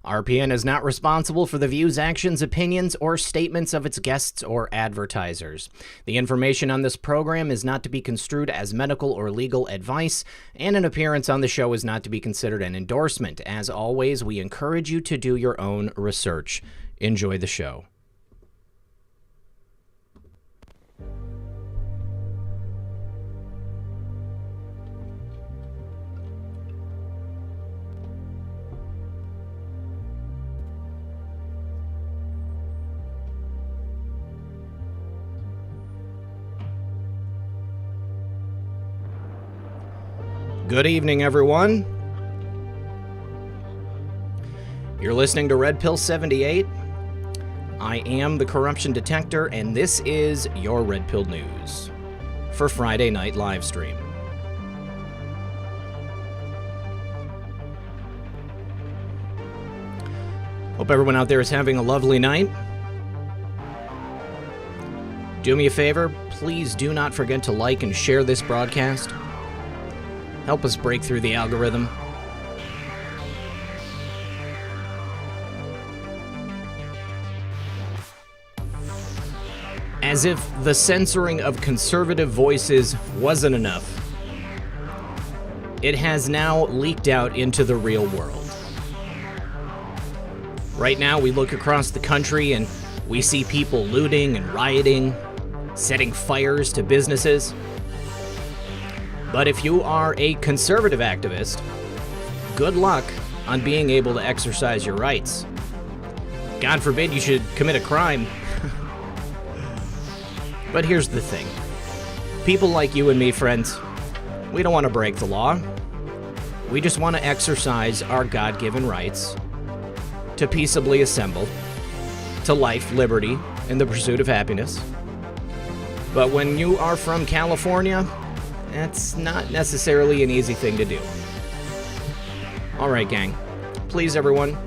RPN is not responsible for the views, actions, opinions, or statements of its guests or advertisers. The information on this program is not to be construed as medical or legal advice, and an appearance on the show is not to be considered an endorsement. As always, we encourage you to do your own research. Enjoy the show. Good evening, everyone. You're listening to Red Pill 78. I am the Corruption Detector, and this is your Red Pill News for Friday night live stream. Hope everyone out there is having a lovely night. Do me a favor, please do not forget to like and share this broadcast. Help us break through the algorithm. As if the censoring of conservative voices wasn't enough, it has now leaked out into the real world. Right now, we look across the country and we see people looting and rioting, setting fires to businesses. But if you are a conservative activist, good luck on being able to exercise your rights. God forbid you should commit a crime. But here's the thing. People like you and me, friends, we don't want to break the law. We just want to exercise our God-given rights to peaceably assemble, to life, liberty, and the pursuit of happiness. But when you are from California, that's not necessarily an easy thing to do. All right, gang. Please, everyone,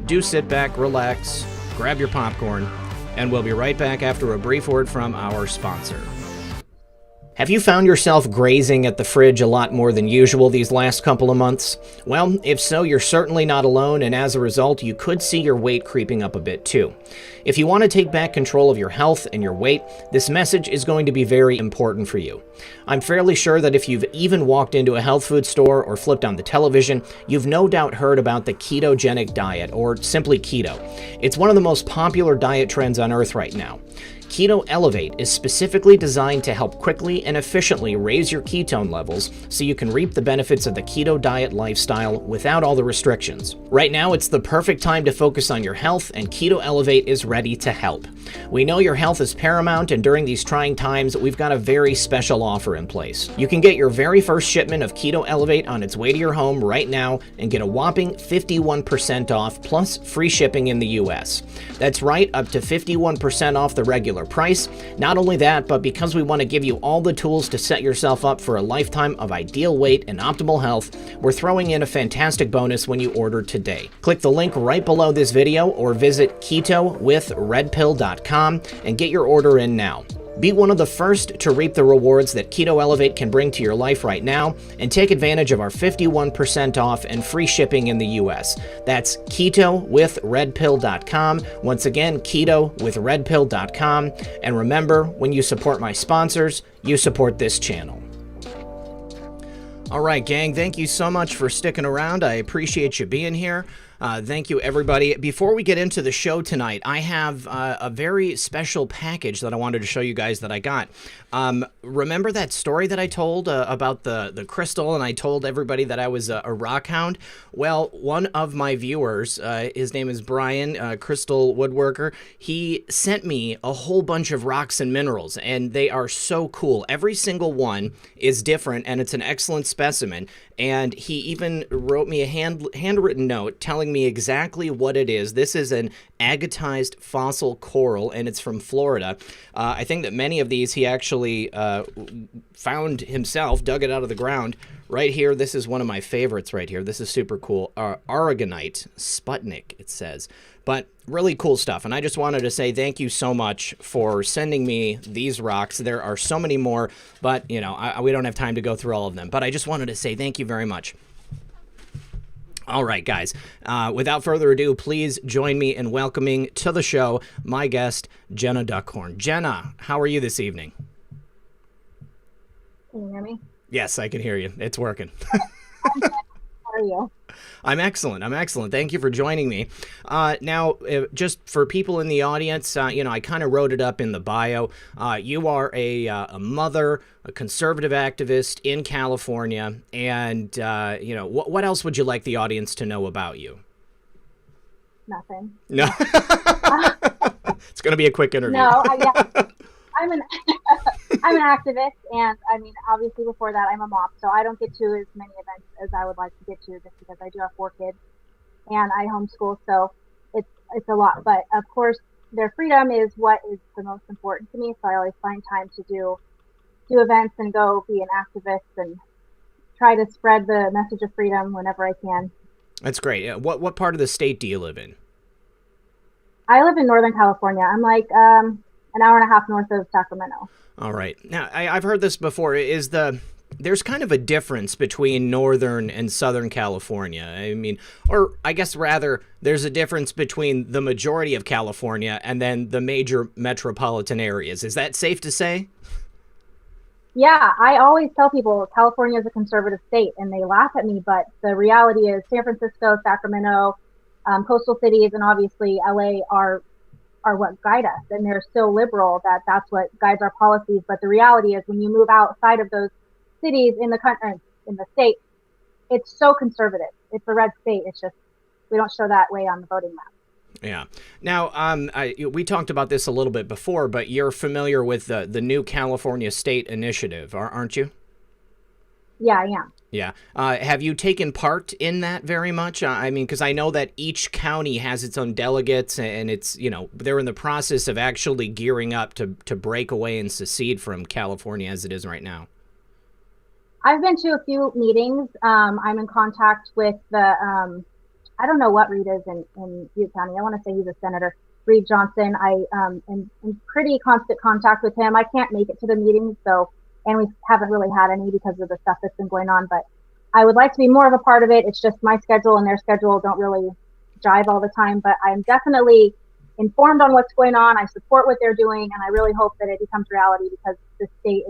do sit back, relax, grab your popcorn, and we'll be right back after a brief word from our sponsor. Have you found yourself grazing at the fridge a lot more than usual these last couple of months? Well, if so, you're certainly not alone, and as a result, you could see your weight creeping up a bit too. If you want to take back control of your health and your weight, this message is going to be very important for you. I'm fairly sure that if you've even walked into a health food store or flipped on the television, you've no doubt heard about the ketogenic diet, or simply keto. It's one of the most popular diet trends on Earth right now. Keto Elevate is specifically designed to help quickly and efficiently raise your ketone levels so you can reap the benefits of the keto diet lifestyle without all the restrictions. Right now, it's the perfect time to focus on your health, and Keto Elevate is ready to help. We know your health is paramount, and during these trying times, we've got a very special offer in place. You can get your very first shipment of Keto Elevate on its way to your home right now and get a whopping 51% off plus free shipping in the US. That's right, up to 51% off the regular price. Not only that, but because we want to give you all the tools to set yourself up for a lifetime of ideal weight and optimal health, we're throwing in a fantastic bonus when you order today. Click the link right below this video or visit ketowithredpill.com and get your order in now. Be one of the first to reap the rewards that Keto Elevate can bring to your life right now, and take advantage of our 51% off and free shipping in the US. That's ketowithredpill.com. Once again, ketowithredpill.com. And remember, when you support my sponsors, you support this channel. All right, gang, thank you so much for sticking around. I appreciate you being here. Thank you, everybody. Before we get into the show tonight, I have a very special package that I wanted to show you guys that I got. Remember that story that I told about the crystal, and I told everybody that I was a rock hound? Well, one of my viewers, his name is Brian, Crystal Woodworker, he sent me a whole bunch of rocks and minerals, and they are so cool. Every single one is different, and it's an excellent specimen. And he even wrote me a handwritten note telling me exactly what it is. This is an agatized fossil coral, and it's from Florida. I think that many of these he actually found himself, dug it out of the ground. Right here, this is one of my favorites right here. This is super cool. Aragonite, Sputnik, it says. But really cool stuff, and I just wanted to say thank you so much for sending me these rocks. There are so many more, but, you know, we don't have time to go through all of them. But I just wanted to say thank you very much. All right, guys. Without further ado, please join me in welcoming to the show my guest, Jenna Duckworth. Jenna, how are you this evening? Can you hear me? Yes, I can hear you. It's working. I'm good. How are you? I'm excellent. I'm excellent. Thank you for joining me. Now, just for people in the audience, I kind of wrote it up in the bio. You are a mother, a conservative activist in California, and what else would you like the audience to know about you? Nothing. No, it's going to be a quick interview. No, yeah, I'm an I'm an activist, and I mean, obviously, before that, I'm a mom, so I don't get to as many events as I would like to get to, just because I do have 4 kids and I homeschool, so it's a lot. But of course, their freedom is what is the most important to me. So I always find time to do events and go be an activist and try to spread the message of freedom whenever I can. That's great. What part of the state do you live in? I live in Northern California. I'm like an hour and a half north of Sacramento. All right. Now, I've heard this before. There's kind of a difference between Northern and Southern California. I mean, or I guess rather, there's a difference between the majority of California and then the major metropolitan areas. Is that safe to say? Yeah, I always tell people California is a conservative state, and they laugh at me. But the reality is, San Francisco, Sacramento, coastal cities, and obviously LA are what guide us, and they're so liberal that that's what guides our policies. But the reality is, when you move outside of those cities in the country, in the state, it's so conservative. It's a red state. It's just we don't show that way on the voting map. Yeah. Now, we talked about this a little bit before, but you're familiar with the new California State Initiative, aren't you? Yeah, I am. Yeah. Have you taken part in that very much? I mean, because I know that each county has its own delegates, and they're in the process of actually gearing up to break away and secede from California as it is right now. I've been to a few meetings. I'm in contact with the I don't know what Reed is in Butte County. I want to say he's a senator, Reed Johnson. I am in pretty constant contact with him. I can't make it to the meetings, and we haven't really had any because of the stuff that's been going on. But I would like to be more of a part of it. It's just my schedule and their schedule don't really jive all the time. But I'm definitely informed on what's going on. I support what they're doing, and I really hope that it becomes reality, because the state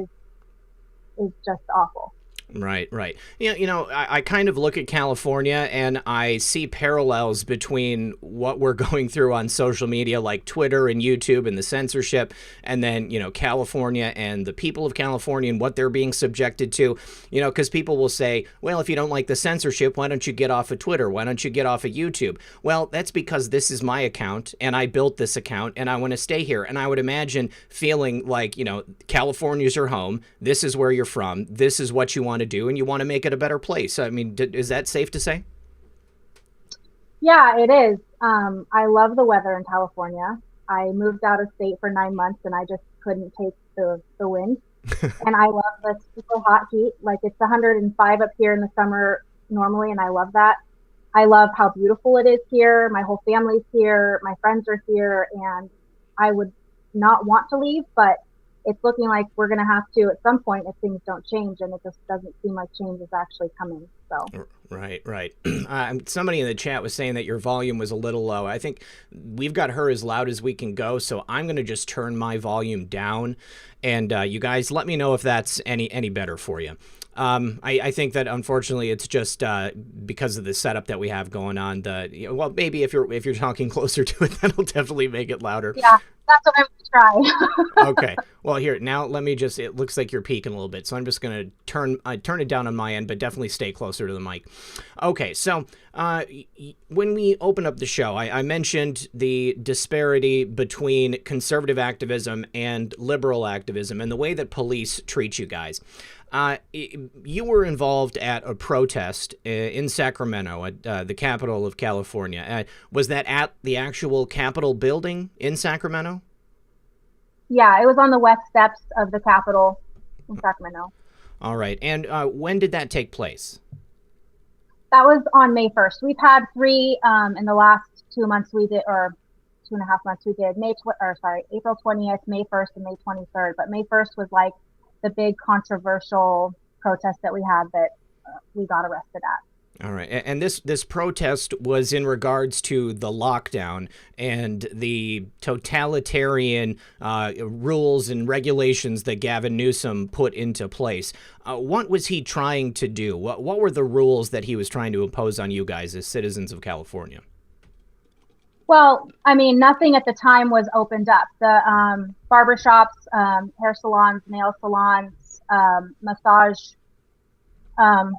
is just awful. Right. I kind of look at California and I see parallels between what we're going through on social media like Twitter and YouTube and the censorship, and then, California and the people of California and what they're being subjected to, because people will say, well, if you don't like the censorship, why don't you get off of Twitter? Why don't you get off of YouTube? Well, that's because this is my account and I built this account and I want to stay here. And I would imagine feeling like, California's your home. This is where you're from. This is what you want to do, and you want to make it a better place. I mean, is that safe to say? Yeah, it is. I love the weather in California. I moved out of state for 9 months, and I just couldn't take the wind. And I love the super hot heat. Like, it's 105 up here in the summer normally, and I love that. I love how beautiful it is here. My whole family's here. My friends are here, and I would not want to leave, but it's looking like we're going to have to at some point if things don't change, and it just doesn't seem like change is actually coming. So Right. Somebody in the chat was saying that your volume was a little low. I think we've got her as loud as we can go, so I'm going to just turn my volume down, and you guys let me know if that's any better for you. I think that unfortunately it's just because of the setup that we have going on. Well, maybe if you're talking closer to it, that'll definitely make it louder. Yeah, that's what I'm going to try. Okay. Well, here now let me just. It looks like you're peaking a little bit, so I'm just going to turn it down on my end, but definitely stay closer to the mic. Okay. So when we open up the show, I mentioned the disparity between conservative activism and liberal activism, and the way that police treat you guys. You were involved at a protest in Sacramento, at the capital of California. Was that at the actual Capitol building in Sacramento? Yeah, it was on the west steps of the Capitol in Sacramento. All right. And when did that take place? That was on May 1st. We've had 3 in the last 2 months we did, or 2.5 months we did. April 20th, May 1st, and May 23rd. But May 1st was the big controversial protest that we had that we got arrested at. All right. And this protest was in regards to the lockdown and the totalitarian rules and regulations that Gavin Newsom put into place. What was he trying to do? What were the rules that he was trying to impose on you guys as citizens of California? Well, I mean, nothing at the time was opened up. The barbershops, hair salons, nail salons, massage,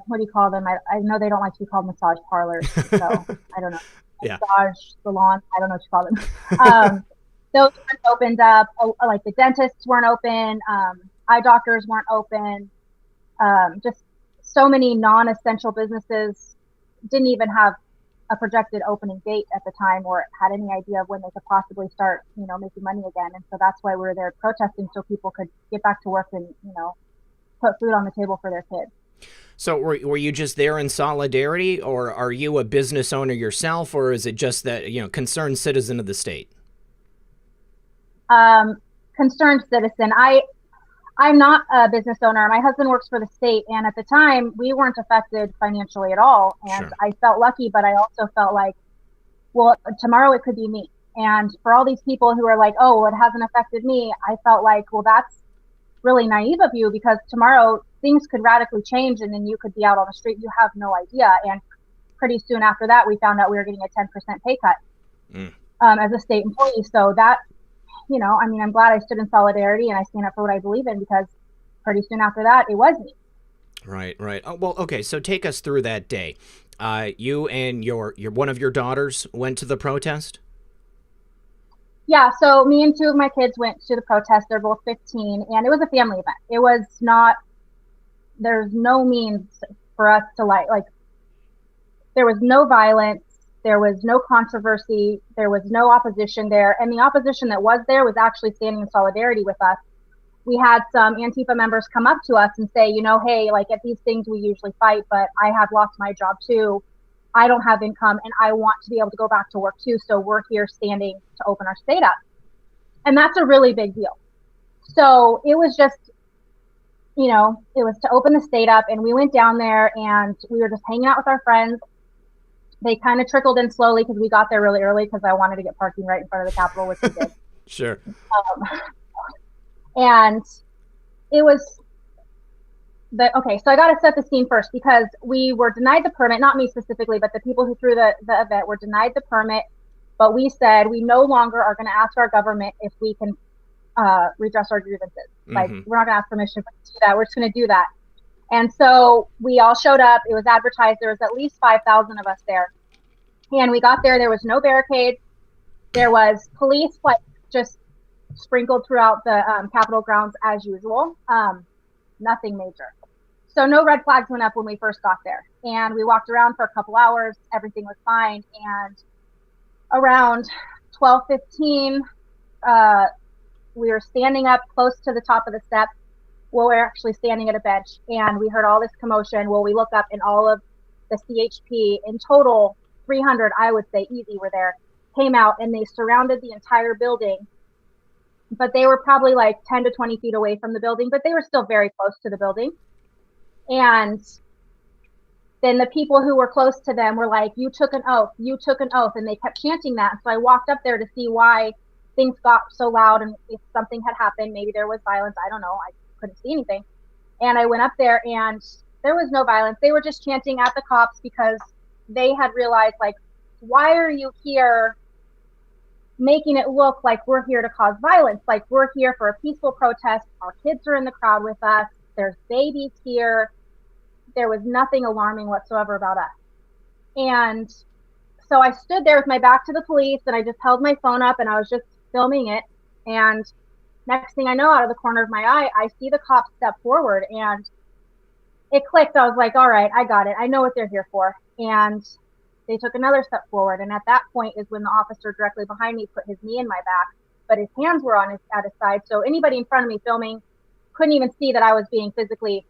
what do you call them? I know they don't like to be called massage parlors, so I don't know. Yeah. Massage salons, I don't know what you call them. Those weren't opened up. Like the dentists weren't open. Eye doctors weren't open. Just so many non-essential businesses didn't even have a projected opening date at the time or had any idea of when they could possibly start, making money again. And so that's why we were there protesting, so people could get back to work and, put food on the table for their kids. So were you just there in solidarity, or are you a business owner yourself, or is it just that, concerned citizen of the state? Concerned citizen. I'm not a business owner. My husband works for the state, and at the time we weren't affected financially at all. And Sure. I felt lucky, but I also felt like, well, tomorrow it could be me. And for all these people who are like, oh, well, it hasn't affected me, I felt like, well, that's really naive of you, because tomorrow things could radically change and then you could be out on the street. You have no idea. And pretty soon after that, we found out we were getting a 10% pay cut as a state employee. So that, I'm glad I stood in solidarity and I stand up for what I believe in, because pretty soon after that, it was me. Right. Oh, well, okay. So take us through that day. You and your one of your daughters went to the protest? Yeah, so me and two of my kids went to the protest. They're both 15, and it was a family event. It was not, there's no means for us to like, there was no violence, there was no controversy, there was no opposition there. And the opposition that was there was actually standing in solidarity with us. We had some Antifa members come up to us and say, hey, like at these things we usually fight, but I have lost my job too. I don't have income and I want to be able to go back to work too. So we're here standing to open our state up. And that's a really big deal. So it was just, it was to open the state up, and we went down there and we were just hanging out with our friends. They kind of trickled in slowly because we got there really early, because I wanted to get parking right in front of the Capitol, which we did. Sure. And it was okay, so I got to set the scene first, because we were denied the permit, not me specifically, but the people who threw the event were denied the permit. But we said we no longer are going to ask our government if we can redress our grievances. Like, we're not going to ask permission to do that. We're just going to do that. And so we all showed up. It was advertised. There was at least 5,000 of us there. And we got there. There was no barricades. There was police, just sprinkled throughout the Capitol grounds as usual. Nothing major. So no red flags went up when we first got there. And we walked around for a couple hours. Everything was fine. And around 12:15, we were standing up close to the top of the steps. Well, we're actually standing at a bench, and we heard all this commotion. Well, we look up, and all of the CHP, in total 300, I would say easy, were there, came out, and they surrounded the entire building. But they were probably like 10 to 20 feet away from the building, but they were still very close to the building. And then the people who were close to them were like, you took an oath, and they kept chanting that. So I walked up there to see why things got so loud, and if something had happened, maybe there was violence, I don't know, I couldn't see anything. And I went up there, and there was no violence. They were just chanting at the cops because they had realized, like, why are you here making it look like we're here to cause violence? Like, we're here for a peaceful protest. Our kids are in the crowd with us. There's babies here. There was nothing alarming whatsoever about us. And so I stood there with my back to the police, and I just held my phone up, and I was just filming it. And next thing I know, out of the corner of my eye, I see the cops step forward, and it clicked. I was like, all right, I got it. I know what they're here for. And they took another step forward. And at that point is when the officer directly behind me put his knee in my back, but his hands were at his side. So anybody in front of me filming couldn't even see that I was being physically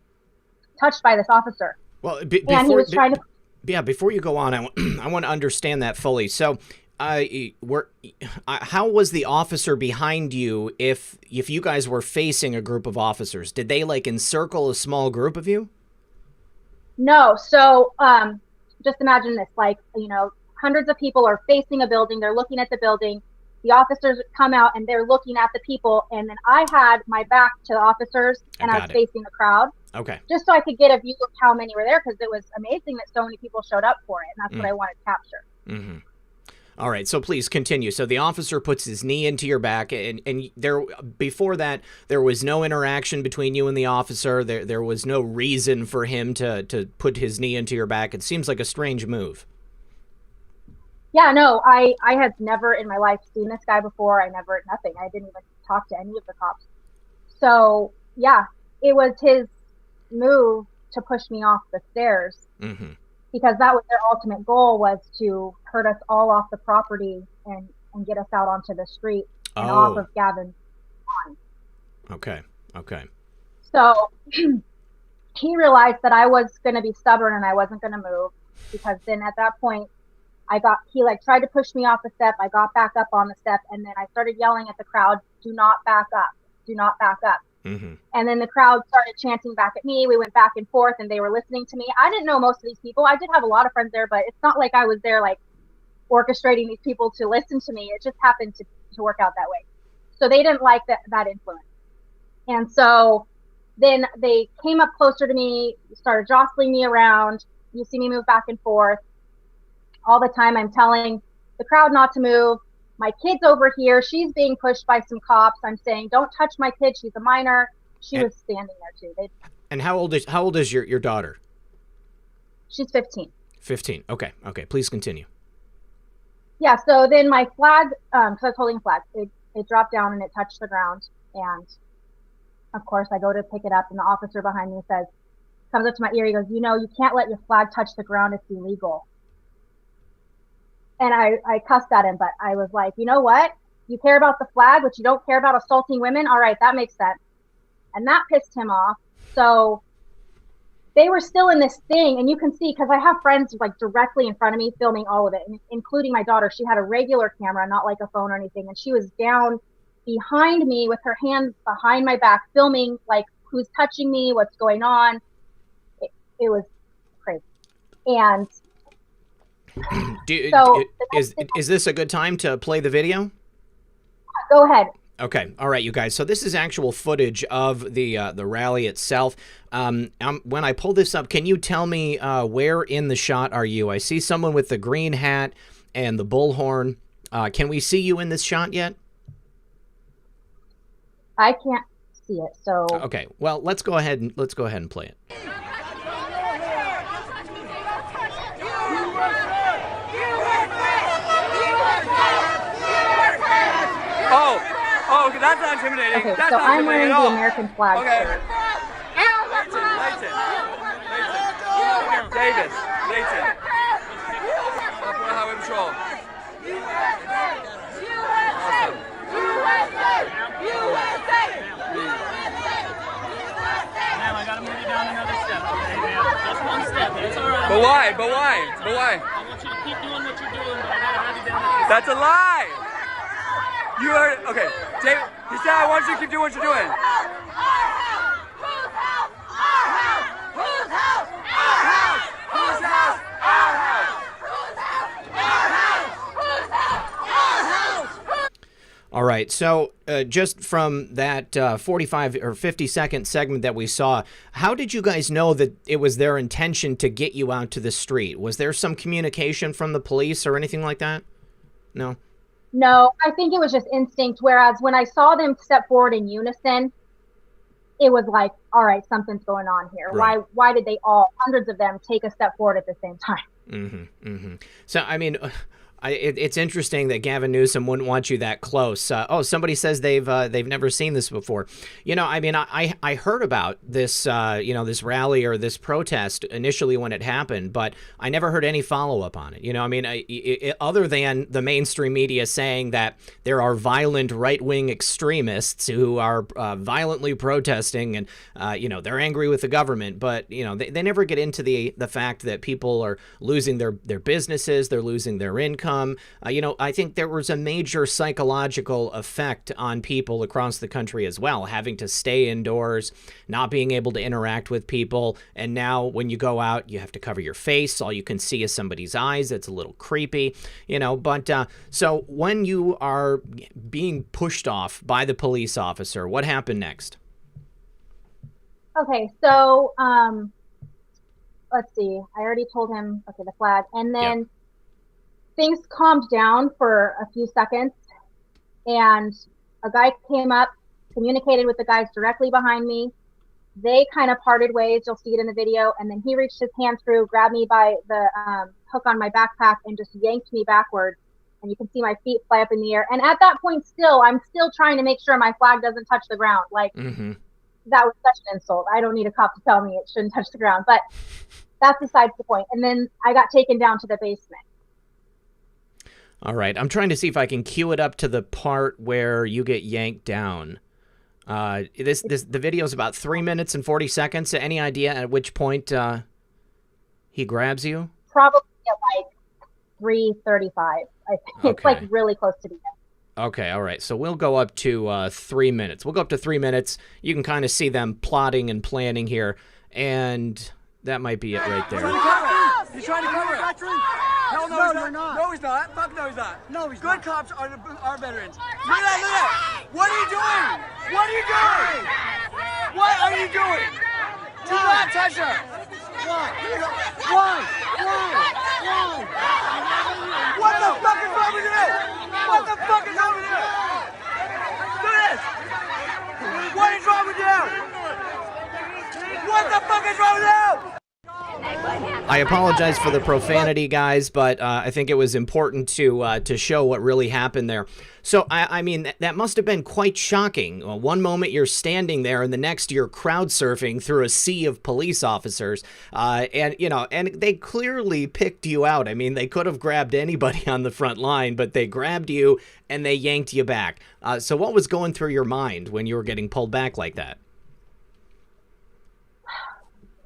touched by this officer. Well, and he was trying to. Yeah, before you go on, I want to understand that fully. So, how was the officer behind you if you guys were facing a group of officers? Did they like encircle a small group of you? No. So just imagine this, like, you know, hundreds of people are facing a building. They're looking at the building. The officers come out and they're looking at the people. And then I had my back to the officers and I was facing the crowd. Okay. Just so I could get a view of how many were there, because it was amazing that so many people showed up for it. And that's what I wanted to capture. Mm-hmm. All right, so please continue. So the officer puts his knee into your back, and there, before that, there was no interaction between you and the officer. There was no reason for him to put his knee into your back. It seems like a strange move. Yeah, no, I had never in my life seen this guy before. Nothing. I didn't even talk to any of the cops. So, yeah, it was his move to push me off the stairs. Mm-hmm. Because that was their ultimate goal, was to hurt us all off the property and get us out onto the street and off of Gavin's lawn. Okay. So he realized that I was going to be stubborn and I wasn't going to move, because then at that point, he tried to push me off the step. I got back up on the step, and then I started yelling at the crowd, "Do not back up. Do not back up." Mm-hmm. And then the crowd started chanting back at me. We went back and forth, and they were listening to me. I didn't know most of these people. I did have a lot of friends there, but it's not like I was there like orchestrating these people to listen to me. It just happened to work out that way. So they didn't like that influence. And so then they came up closer to me, started jostling me around. You see me move back and forth. All the time I'm telling the crowd not to move. My kid's over here. She's being pushed by some cops. I'm saying, don't touch my kid. She's a minor. She was standing there too. And how old is your daughter? She's 15. 15. Okay. Please continue. Yeah. So then my flag, because I was holding a flag, it dropped down and it touched the ground. And of course I go to pick it up, and the officer behind me comes up to my ear. He goes, "You know, you can't let your flag touch the ground. It's illegal." And I cussed at him, but I was like, you know what? You care about the flag, but you don't care about assaulting women? All right, that makes sense. And that pissed him off. So they were still in this thing, and you can see, because I have friends like directly in front of me filming all of it, including my daughter. She had a regular camera, not like a phone or anything, and she was down behind me with her hands behind my back, filming like who's touching me, what's going on. It was crazy. And is this a good time to play the video? Go ahead. Okay. All right, you guys. So this is actual footage of the rally itself. When I pull this up, can you tell me where in the shot are you? I see someone with the green hat and the bullhorn. Can we see you in this shot yet? I can't see it. So okay. Well, let's go ahead and play it. Oh, that's not intimidating. Okay, that's so not I'm wearing intimidating the American flag shirt. Leighton. Davis. Leighton. Highway Patrol. Ma'am, I gotta move you down another step, okay, ma'am? Just one step, it's alright. But why? I want you to keep doing what you're doing, but I gotta have you down. That's a lie! You heard it. Okay, David, he said I want you to keep doing what you're doing. All right, so just from that 45 or 50-second segment that we saw, how did you guys know that it was their intention to get you out to the street? Was there some communication from the police or anything like that? No? No, I think it was just instinct, whereas when I saw them step forward in unison, it was like, all right, something's going on here. Right. Why did they all, hundreds of them, take a step forward at the same time? Mm-hmm, mm-hmm. So, I mean... it's interesting that Gavin Newsom wouldn't want you that close. Somebody says they've never seen this before. You know, I mean, I heard about this, this rally or this protest initially when it happened, but I never heard any follow-up on it. You know, I mean, other than the mainstream media saying that there are violent right-wing extremists who are violently protesting and, they're angry with the government, but, they never get into the fact that people are losing their businesses, they're losing their income. become, I think there was a major psychological effect on people across the country as well, having to stay indoors, not being able to interact with people. And now when you go out, you have to cover your face. All you can see is somebody's eyes. It's a little creepy, but so when you are being pushed off by the police officer, what happened next? Okay, so let's see. I already told him, okay, the flag. And then things calmed down for a few seconds. And a guy came up, communicated with the guys directly behind me. They kind of parted ways. You'll see it in the video. And then he reached his hand through, grabbed me by the hook on my backpack and just yanked me backwards. And you can see my feet fly up in the air. And at that point I'm still trying to make sure my flag doesn't touch the ground. Like, that was such an insult. I don't need a cop to tell me it shouldn't touch the ground, but that's besides the point. And then I got taken down to the basement. All right. I'm trying to see if I can cue it up to the part where you get yanked down. The video is about 3 minutes and 40 seconds. Any idea at which point he grabs you? Probably at like 3:35. I think it's like really close to the end. Okay, all right. So we'll go up to 3 minutes. We'll go up to 3 minutes. You can kind of see them plotting and planning here, and that might be it right there. He's trying to cover it. Hell no, he's not. No, he's not. Fuck no, he's not. No, he's not. Good cops are veterans. Look at that, look at that. What are you doing? What are you doing? What are you doing? Do not touch her. Why? What the fuck is wrong with you? What the fuck is wrong with you? Look at this. What is wrong with you? What the fuck is wrong with you? I apologize for the profanity, guys, but I think it was important to show what really happened there. So, I mean, that must have been quite shocking. One moment you're standing there, and the next you're crowd surfing through a sea of police officers, and they clearly picked you out. I mean, they could have grabbed anybody on the front line, but they grabbed you and they yanked you back. So, what was going through your mind when you were getting pulled back like that?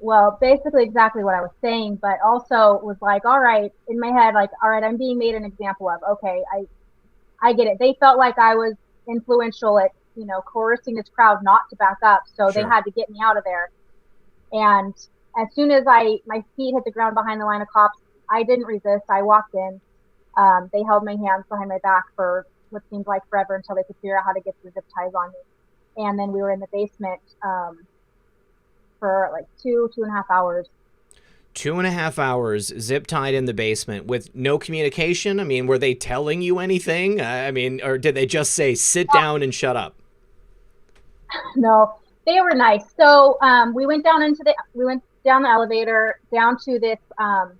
Well, basically exactly what I was saying, but also was like, all right, in my head, like, all right, I'm being made an example of. Okay, I get it. They felt like I was influential at, coercing this crowd not to back up, so they had to get me out of there. And as soon as my feet hit the ground behind the line of cops, I didn't resist. I walked in. They held my hands behind my back for what seemed like forever until they could figure out how to get the zip ties on me. And then we were in the basement for like 2.5 hours. 2.5 hours zip tied in the basement with no communication? I mean, were they telling you anything? Or did they just say, sit down and shut up? No, they were nice. So we went down the elevator down to this kind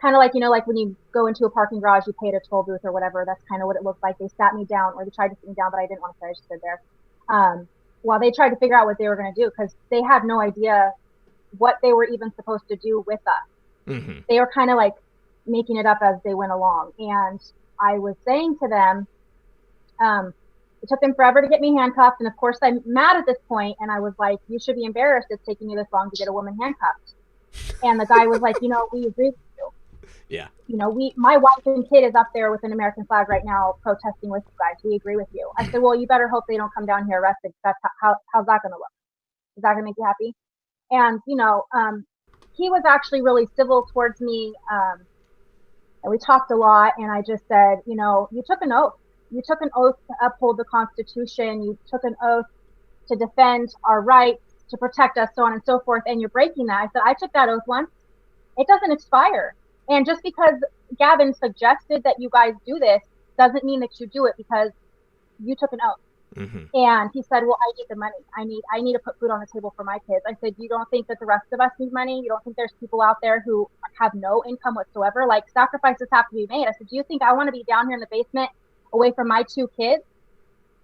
of like, like when you go into a parking garage, you pay at a toll booth or whatever. That's kind of what it looked like. They sat me down, or they tried to sit me down, but I didn't want to sit. I just stood there. While they tried to figure out what they were going to do, because they had no idea what they were even supposed to do with us. They were kind of like making it up as they went along. And I was saying to them, it took them forever to get me handcuffed. And of course I'm mad at this point. And I was like, you should be embarrassed. It's taking you this long to get a woman handcuffed. And the guy was like, we agree with you. Yeah. My wife and kid is up there with an American flag right now protesting with you guys. We agree with you. I said, well, you better hope they don't come down here arrested. That's how's that going to look? Is that going to make you happy? And, he was actually really civil towards me. And we talked a lot, and I just said, you took an oath. You took an oath to uphold the Constitution. You took an oath to defend our rights, to protect us, so on and so forth. And you're breaking that. I said, I took that oath once. It doesn't expire. And just because Gavin suggested that you guys do this doesn't mean that you do it, because you took an oath. And he said, well, I need the money. I need to put food on the table for my kids. I said, you don't think that the rest of us need money? You don't think there's people out there who have no income whatsoever? Like, sacrifices have to be made. I said, do you think I want to be down here in the basement away from my 2 kids?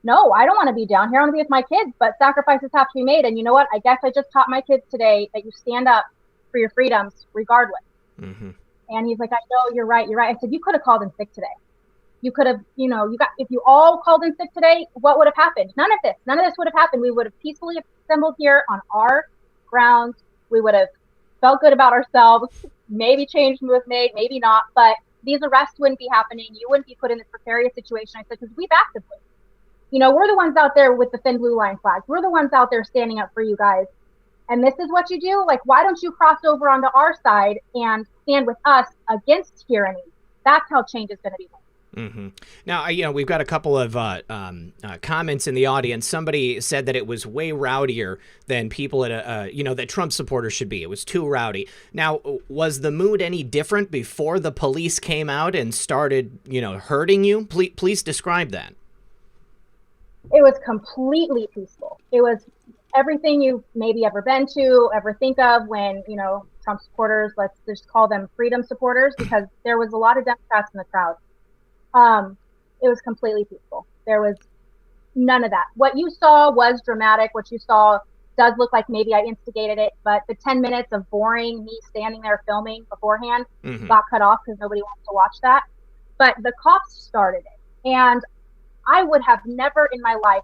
No, I don't want to be down here. I want to be with my kids, but sacrifices have to be made. And you know what? I guess I just taught my kids today that you stand up for your freedoms regardless. And he's like, I know, you're right. I said, you could have called in sick today. You could have, if you all called in sick today, what would have happened? None of this would have happened. We would have peacefully assembled here on our grounds. We would have felt good about ourselves. Maybe change was made, maybe not. But these arrests wouldn't be happening. You wouldn't be put in this precarious situation. I said, because we back the police. You know, we're the ones out there with the thin blue line flags. We're the ones out there standing up for you guys. And this is what you do? Like, why don't you cross over onto our side and stand with us against tyranny? That's how change is going to be made. Mm-hmm. Now, you know, we've got a couple of comments in the audience. Somebody said that it was way rowdier than people at you know, that Trump supporters should be. It was too rowdy. Now, was the mood any different before the police came out and started, you know, hurting you? Please describe that. It was completely peaceful. It was everything you've maybe ever been to, ever think of when, you know, Trump supporters, let's just call them freedom supporters, because there was a lot of Democrats in the crowd. It was completely peaceful. There was none of that. What you saw was dramatic. What you saw does look like maybe I instigated it, but the 10 minutes of boring me standing there filming beforehand got cut off because nobody wants to watch that. But the cops started it. And I would have never in my life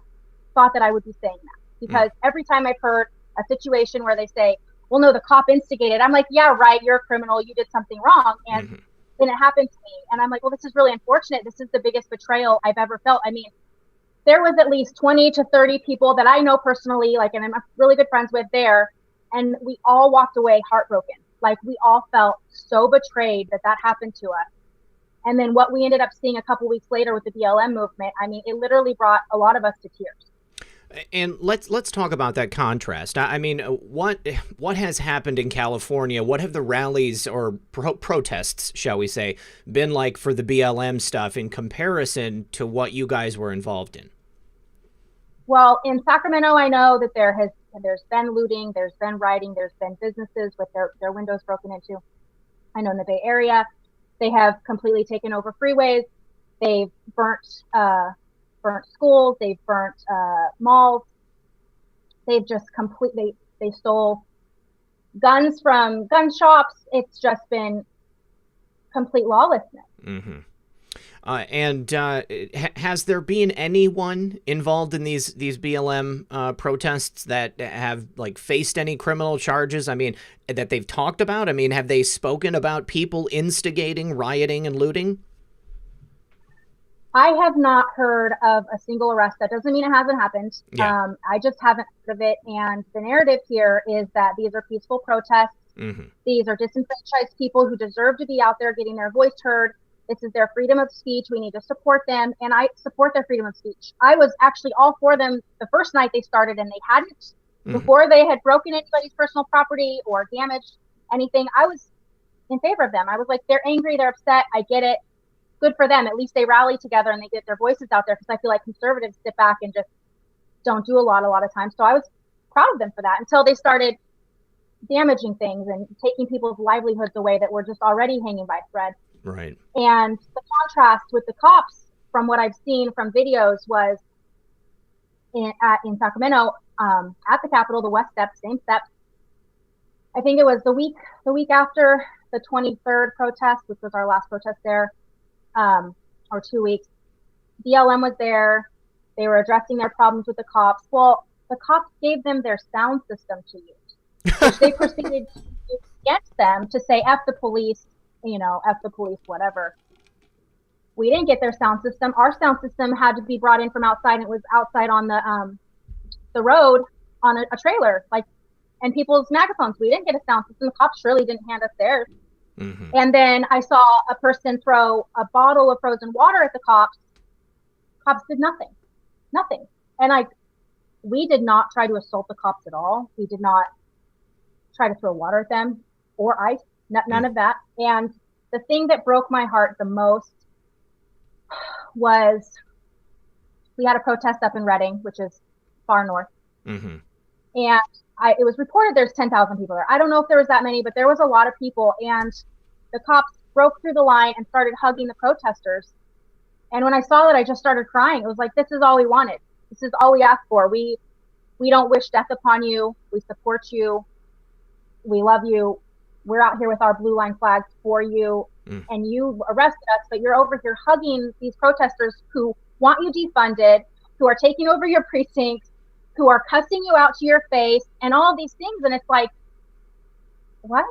thought that I would be saying that, because every time I've heard a situation where they say, well, no, the cop instigated, I'm like, yeah, right, you're a criminal, you did something wrong. And then it happened to me. And I'm like, well, this is really unfortunate. This is the biggest betrayal I've ever felt. I mean, there was at least 20 to 30 people that I know personally, like, and I'm really good friends with there. And we all walked away heartbroken. Like, we all felt so betrayed that that happened to us. And then what we ended up seeing a couple weeks later with the BLM movement, I mean, it literally brought a lot of us to tears. And let's talk about that contrast. I mean, what has happened in California? What have the rallies or protests, shall we say, been like for the BLM stuff in comparison to what you guys were involved in? Well, in Sacramento, I know that there's been looting, there's been rioting, there's been businesses with their windows broken into. I know in the Bay Area, they have completely taken over freeways. They've burnt schools, they've burnt malls, they've just they stole guns from gun shops. It's just been complete lawlessness. Has there been anyone involved in these BLM protests that have like faced any criminal charges? I mean, that they've talked about? I mean, have they spoken about people instigating rioting and looting? I have not heard of a single arrest. That doesn't mean it hasn't happened. Yeah. I just haven't heard of it. And the narrative here is that these are peaceful protests. These are disenfranchised people who deserve to be out there getting their voice heard. This is their freedom of speech. We need to support them. And I support their freedom of speech. I was actually all for them the first night they started, and they hadn't. Before they had broken anybody's personal property or damaged anything, I was in favor of them. I was like, they're angry, they're upset. I get it. Good for them. At least they rally together and they get their voices out there, because I feel like conservatives sit back and just don't do a lot of times. So I was proud of them for that until they started damaging things and taking people's livelihoods away that were just already hanging by a thread. Right. And the contrast with the cops, from what I've seen from videos, was in Sacramento, at the Capitol, the West Steps, same steps. I think it was the week after the 23rd protest, which was our last protest there. Or 2 weeks, BLM was there. They were addressing their problems with the cops. Well, the cops gave them their sound system to use, which they proceeded to use against them to say, F the police, you know, F the police, whatever. We didn't get their sound system. Our sound system had to be brought in from outside, and it was outside on the road on a trailer, like, and people's megaphones. We didn't get a sound system. The cops surely didn't hand us theirs. And then I saw a person throw a bottle of frozen water at the cops. Cops did nothing. And we did not try to assault the cops at all. We did not try to throw water at them or ice, none of that. And the thing that broke my heart the most was we had a protest up in Redding, which is far north. And it was reported there's 10,000 people there. I don't know if there was that many, but there was a lot of people. And the cops broke through the line and started hugging the protesters. And when I saw that, I just started crying. It was like, this is all we wanted. This is all we asked for. We don't wish death upon you. We support you. We love you. We're out here with our blue line flags for you. And you arrested us, but you're over here hugging these protesters who want you defunded, who are taking over your precincts, who are cussing you out to your face, and all of these things. And it's like, what?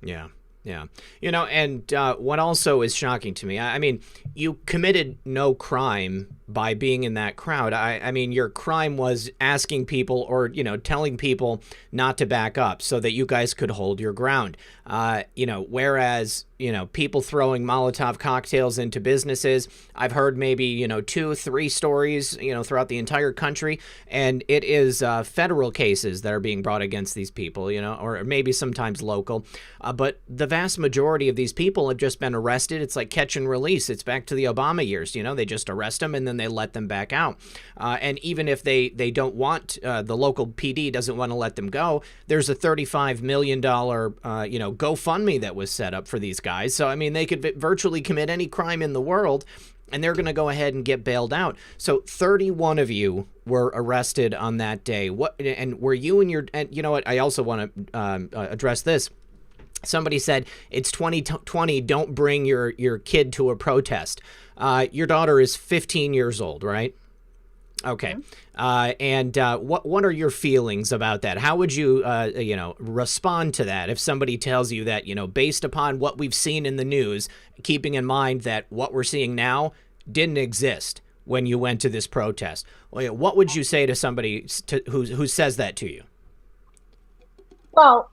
Yeah. Yeah. You know, and what also is shocking to me, I mean, you committed no crime by being in that crowd. I mean, your crime was asking people or, you know, telling people not to back up so that you guys could hold your ground. You know, whereas, you know, people throwing Molotov cocktails into businesses, I've heard maybe, you know, 2, 3 stories, you know, throughout the entire country. And it is federal cases that are being brought against these people, you know, or maybe sometimes local. But the vast majority of these people have just been arrested. It's like catch and release. It's back to the Obama years. You know, they just arrest them and then they let them back out. And even if they don't want, the local PD doesn't want to let them go, there's a $35 million, you know, GoFundMe that was set up for these guys. So, I mean, they could virtually commit any crime in the world and they're going to go ahead and get bailed out. So 31 of you were arrested on that day. What, and were you and you know what? I also want to address this. Somebody said, it's 2020, don't bring your kid to a protest. Your daughter is 15 years old, right? Okay. And what are your feelings about that? How would you, you know, respond to that if somebody tells you that, you know, based upon what we've seen in the news, keeping in mind that what we're seeing now didn't exist when you went to this protest? What would you say to somebody who says that to you? Well,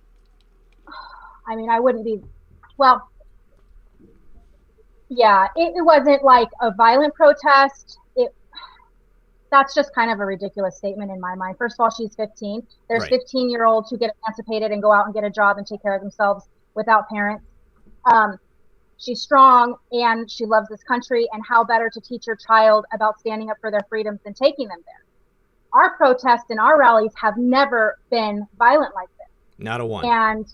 I mean, I wouldn't be, well, yeah, it wasn't like a violent protest. That's just kind of a ridiculous statement in my mind. First of all, she's 15. There's Right. 15-year-olds who get emancipated and go out and get a job and take care of themselves without parents. She's strong and she loves this country, and how better to teach your child about standing up for their freedoms than taking them there. Our protests and our rallies have never been violent like this. Not a one. And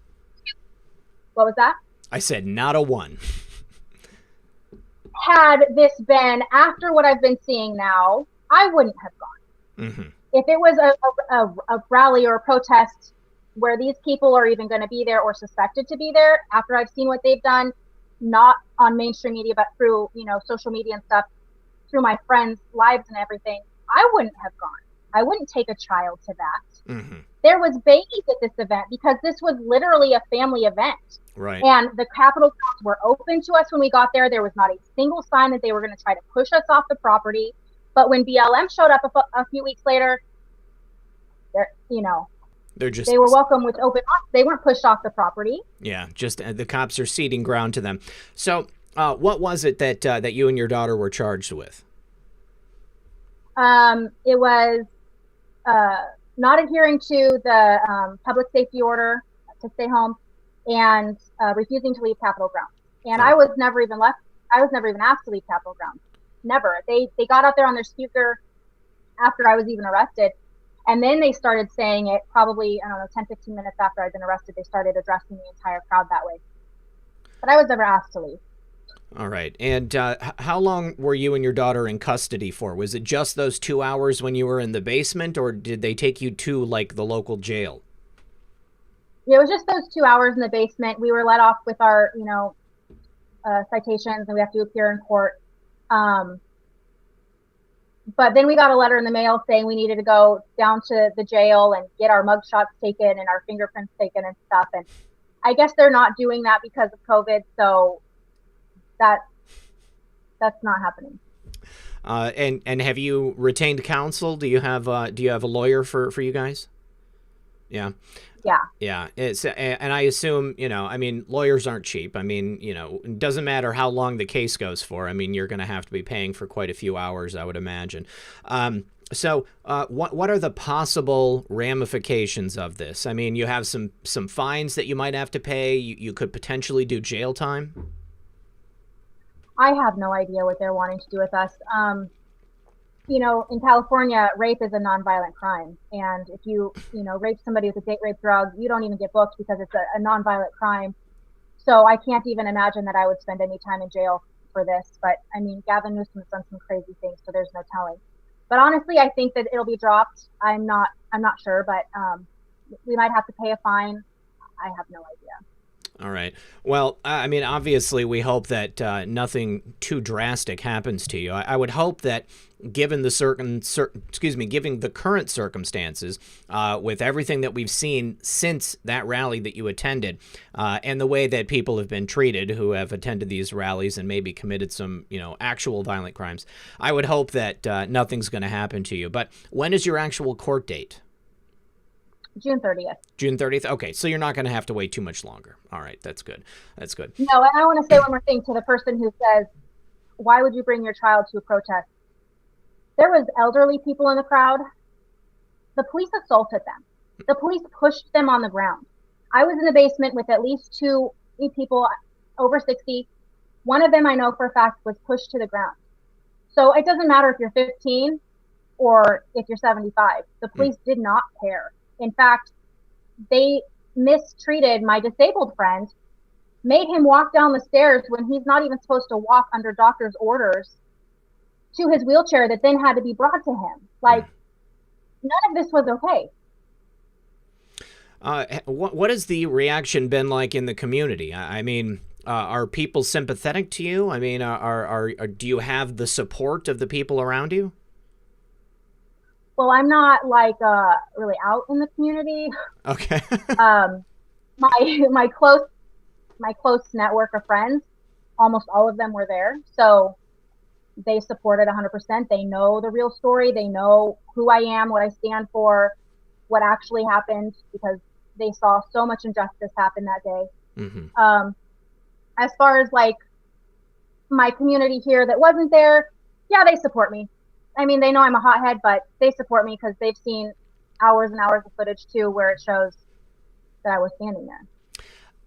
what was that? I said not a one. Had this been after what I've been seeing now, I wouldn't have gone. Mm-hmm. If it was a rally or a protest where these people are even going to be there or suspected to be there, after I've seen what they've done, not on mainstream media, but through, you know, social media and stuff, through my friends' lives and everything, I wouldn't have gone. I wouldn't take a child to that. Mm-hmm. There was babies at this event because this was literally a family event. Right. And the Capitol grounds were open to us when we got there. There was not a single sign that they were going to try to push us off the property. But when BLM showed up a few weeks later, you know, they were welcome with open arms. They weren't pushed off the property. Yeah, just the cops are ceding ground to them. So what was it that you and your daughter were charged with? It was not adhering to the public safety order to stay home and refusing to leave Capitol grounds. And I was never even asked to leave Capitol grounds. Never. They got out there on their speaker after I was even arrested. And then they started saying it probably, I don't know, 10, 15 minutes after I'd been arrested, they started addressing the entire crowd that way. But I was never asked to leave. All right. And how long were you and your daughter in custody for? Was it just those 2 hours when you were in the basement, or did they take you to, like, the local jail? It was just those 2 hours in the basement. We were let off with our, you know, citations, and we have to appear in court. But then we got a letter in the mail saying we needed to go down to the jail and get our mugshots taken and our fingerprints taken and stuff. And I guess they're not doing that because of COVID. So that's not happening. And have you retained counsel? Do you have a lawyer for you guys? Yeah. Yeah. Yeah. And I assume, you know, I mean, lawyers aren't cheap. I mean, you know, it doesn't matter how long the case goes for. I mean, you're going to have to be paying for quite a few hours, I would imagine. So what are the possible ramifications of this? I mean, you have some fines that you might have to pay. You could potentially do jail time. I have no idea what they're wanting to do with us. You know, in California, rape is a nonviolent crime. And if you rape somebody with a date rape drug, you don't even get booked because it's a nonviolent crime. So I can't even imagine that I would spend any time in jail for this. But I mean, Gavin Newsom has done some crazy things, so there's no telling. But honestly, I think that it'll be dropped. I'm not sure, but we might have to pay a fine. I have no idea. All right. Well, I mean, obviously, we hope that nothing too drastic happens to you. I would hope that, given the given the current circumstances, with everything that we've seen since that rally that you attended, and the way that people have been treated who have attended these rallies and maybe committed some, actual violent crimes, I would hope that nothing's going to happen to you. But when is your actual court date? June 30th. June 30th? Okay, so you're not going to have to wait too much longer. All right, that's good. That's good. No, and I want to say one more thing to the person who says, why would you bring your child to a protest? There was elderly people in the crowd. The police assaulted them. The police pushed them on the ground. I was in the basement with at least two people over 60. One of them I know for a fact was pushed to the ground. So it doesn't matter if you're 15 or if you're 75. The police did not care. In fact, they mistreated my disabled friend, made him walk down the stairs when he's not even supposed to walk under doctor's orders to his wheelchair that then had to be brought to him. Like, none of this was okay. What has the reaction been like in the community? I mean, are people sympathetic to you? I mean, do you have the support of the people around you? Well, I'm not really out in the community. Okay. My close network of friends, almost all of them were there. So they supported 100%. They know the real story. They know who I am, what I stand for, what actually happened, because they saw so much injustice happen that day. Mm-hmm. As far as my community here that wasn't there, yeah, they support me. I mean, they know I'm a hothead, but they support me because they've seen hours and hours of footage too, where it shows that I was standing there.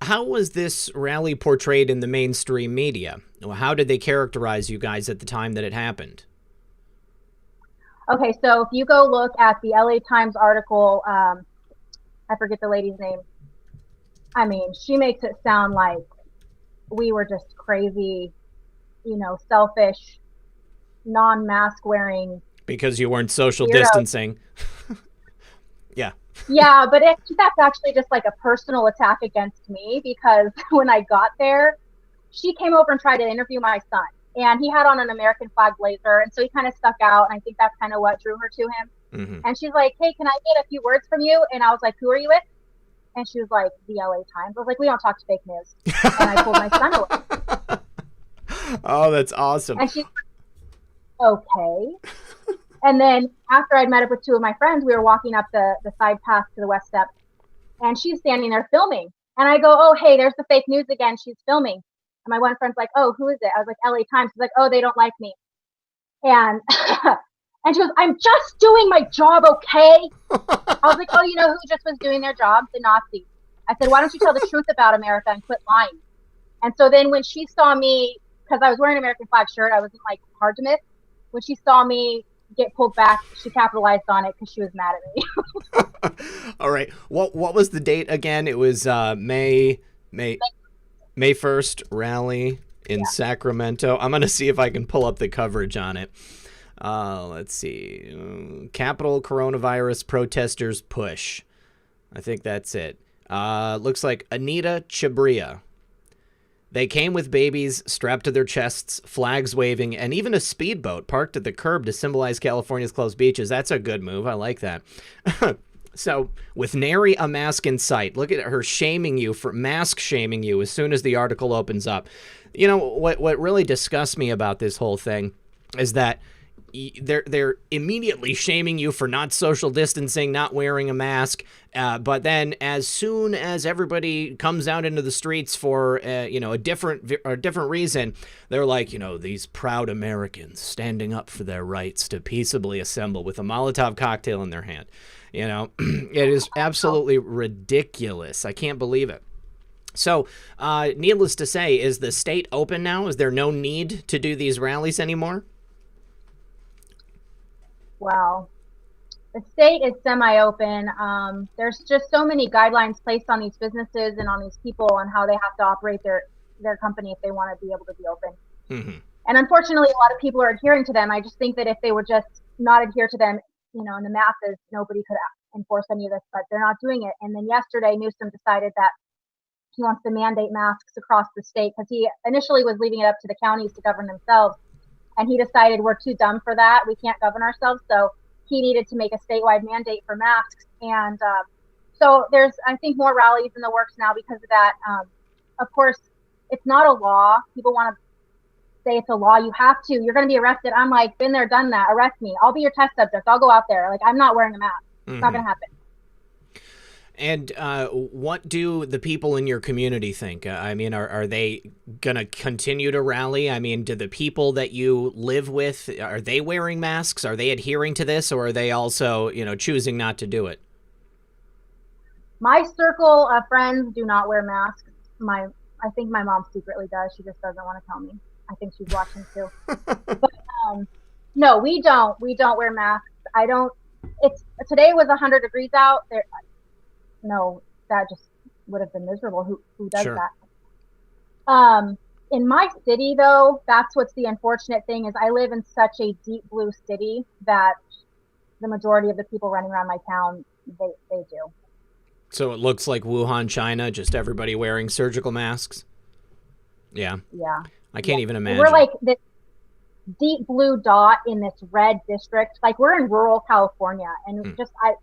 How was this rally portrayed in the mainstream media? How did they characterize you guys at the time that it happened? Okay, so if you go look at the LA Times article, I forget the lady's name. I mean, she makes it sound like we were just crazy, selfish, non-mask wearing. Because you weren't social weirdos. Distancing. Yeah. Yeah, but that's actually just like a personal attack against me, because when I got there, she came over and tried to interview my son, and he had on an American flag blazer, and so he kind of stuck out, and I think that's kind of what drew her to him. Mm-hmm. And she's like, hey, can I get a few words from you? And I was like, who are you with? And she was like, the LA Times. I was like, we don't talk to fake news. And I pulled my son away. Oh, that's awesome. And she's like, okay. And then after I'd met up with two of my friends, we were walking up the side path to the West Step, and she's standing there filming. And I go, oh, hey, there's the fake news again. She's filming. And my one friend's like, oh, who is it? I was like, LA Times. She's like, oh, they don't like me. And and she goes, I'm just doing my job, okay? I was like, oh, you know who just was doing their job? The Nazis. I said, why don't you tell the truth about America and quit lying? And so then when she saw me, because I was wearing an American flag shirt, I wasn't hard to miss. When she saw me get pulled back, she capitalized on it because she was mad at me. All right. What was the date again? It was May 1st rally in Sacramento. I'm going to see if I can pull up the coverage on it. Let's see. Capitol coronavirus protesters push. I think that's it. Looks like Anita Chabria. They came with babies strapped to their chests, flags waving, and even a speedboat parked at the curb to symbolize California's closed beaches. That's a good move. I like that. So, with nary a mask in sight, look at her shaming you for mask shaming you as soon as the article opens up. You know, what really disgusts me about this whole thing is that they're immediately shaming you for not social distancing, not wearing a mask. But then as soon as everybody comes out into the streets for, a different reason, they're like, these proud Americans standing up for their rights to peaceably assemble with a Molotov cocktail in their hand. It is absolutely ridiculous. I can't believe it. So, needless to say, is the state open now? Is there no need to do these rallies anymore? Wow. The state is semi-open. There's just so many guidelines placed on these businesses and on these people on how they have to operate their company if they want to be able to be open. Mm-hmm. And unfortunately, a lot of people are adhering to them. I just think that if they would just not adhere to them, in the masses, nobody could enforce any of this, but they're not doing it. And then yesterday, Newsom decided that he wants to mandate masks across the state because he initially was leaving it up to the counties to govern themselves. And he decided we're too dumb for that. We can't govern ourselves. So he needed to make a statewide mandate for masks. And so there's, I think, more rallies in the works now because of that. Of course, it's not a law. People want to say it's a law. You have to. You're going to be arrested. I'm like, been there, done that. Arrest me. I'll be your test subject. I'll go out there. Like, I'm not wearing a mask. It's not going to happen. And what do the people in your community think? I mean, are they going to continue to rally? I mean, do the people that you live with, are they wearing masks? Are they adhering to this, or are they also, choosing not to do it? My circle of friends do not wear masks. I think my mom secretly does. She just doesn't want to tell me. I think she's watching too. But no, we don't. We don't wear masks. Today was 100 degrees out. No, that just would have been miserable. Who does that? In my city, though, that's what's the unfortunate thing is I live in such a deep blue city that the majority of the people running around my town, they do. So it looks like Wuhan, China, just everybody wearing surgical masks? Yeah. Yeah. I can't even imagine. We're like this deep blue dot in this red district. Like we're in rural California, and I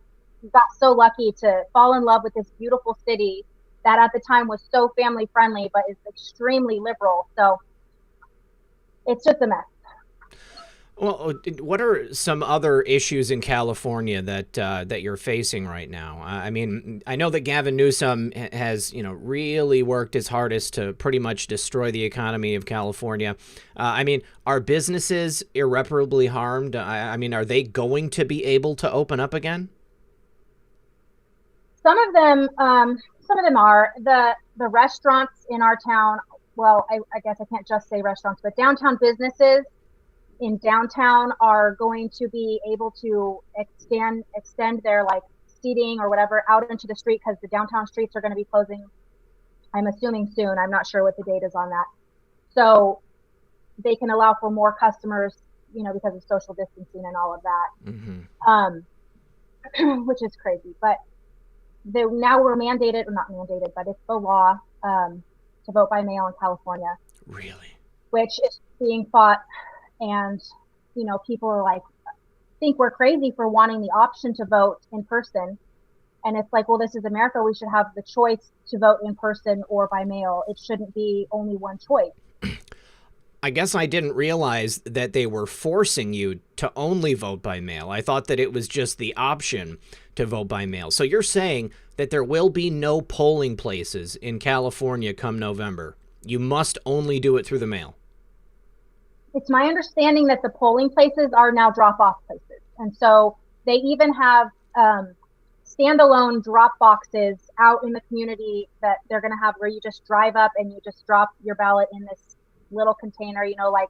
got so lucky to fall in love with this beautiful city that at the time was so family friendly, but is extremely liberal. So it's just a mess. Well, what are some other issues in California that you're facing right now? I mean, I know that Gavin Newsom has, really worked his hardest to pretty much destroy the economy of California. I mean, are businesses irreparably harmed? I mean, are they going to be able to open up again? Some of them are. The restaurants in our town, well, I guess I can't just say restaurants, but downtown businesses in downtown are going to be able to extend their like seating or whatever out into the street because the downtown streets are going to be closing, I'm assuming soon. I'm not sure what the date is on that. So they can allow for more customers, because of social distancing and all of that, which is crazy. But now we're mandated, or not mandated, but it's the law to vote by mail in California. Really? Which is being fought. And, people are like, think we're crazy for wanting the option to vote in person. And it's like, well, this is America. We should have the choice to vote in person or by mail. It shouldn't be only one choice. I guess I didn't realize that they were forcing you to only vote by mail. I thought that it was just the option to vote by mail. So you're saying that there will be no polling places in California come November. You must only do it through the mail. It's my understanding that the polling places are now drop-off places. And so they even have standalone drop boxes out in the community that they're going to have where you just drive up and you just drop your ballot in this little container, like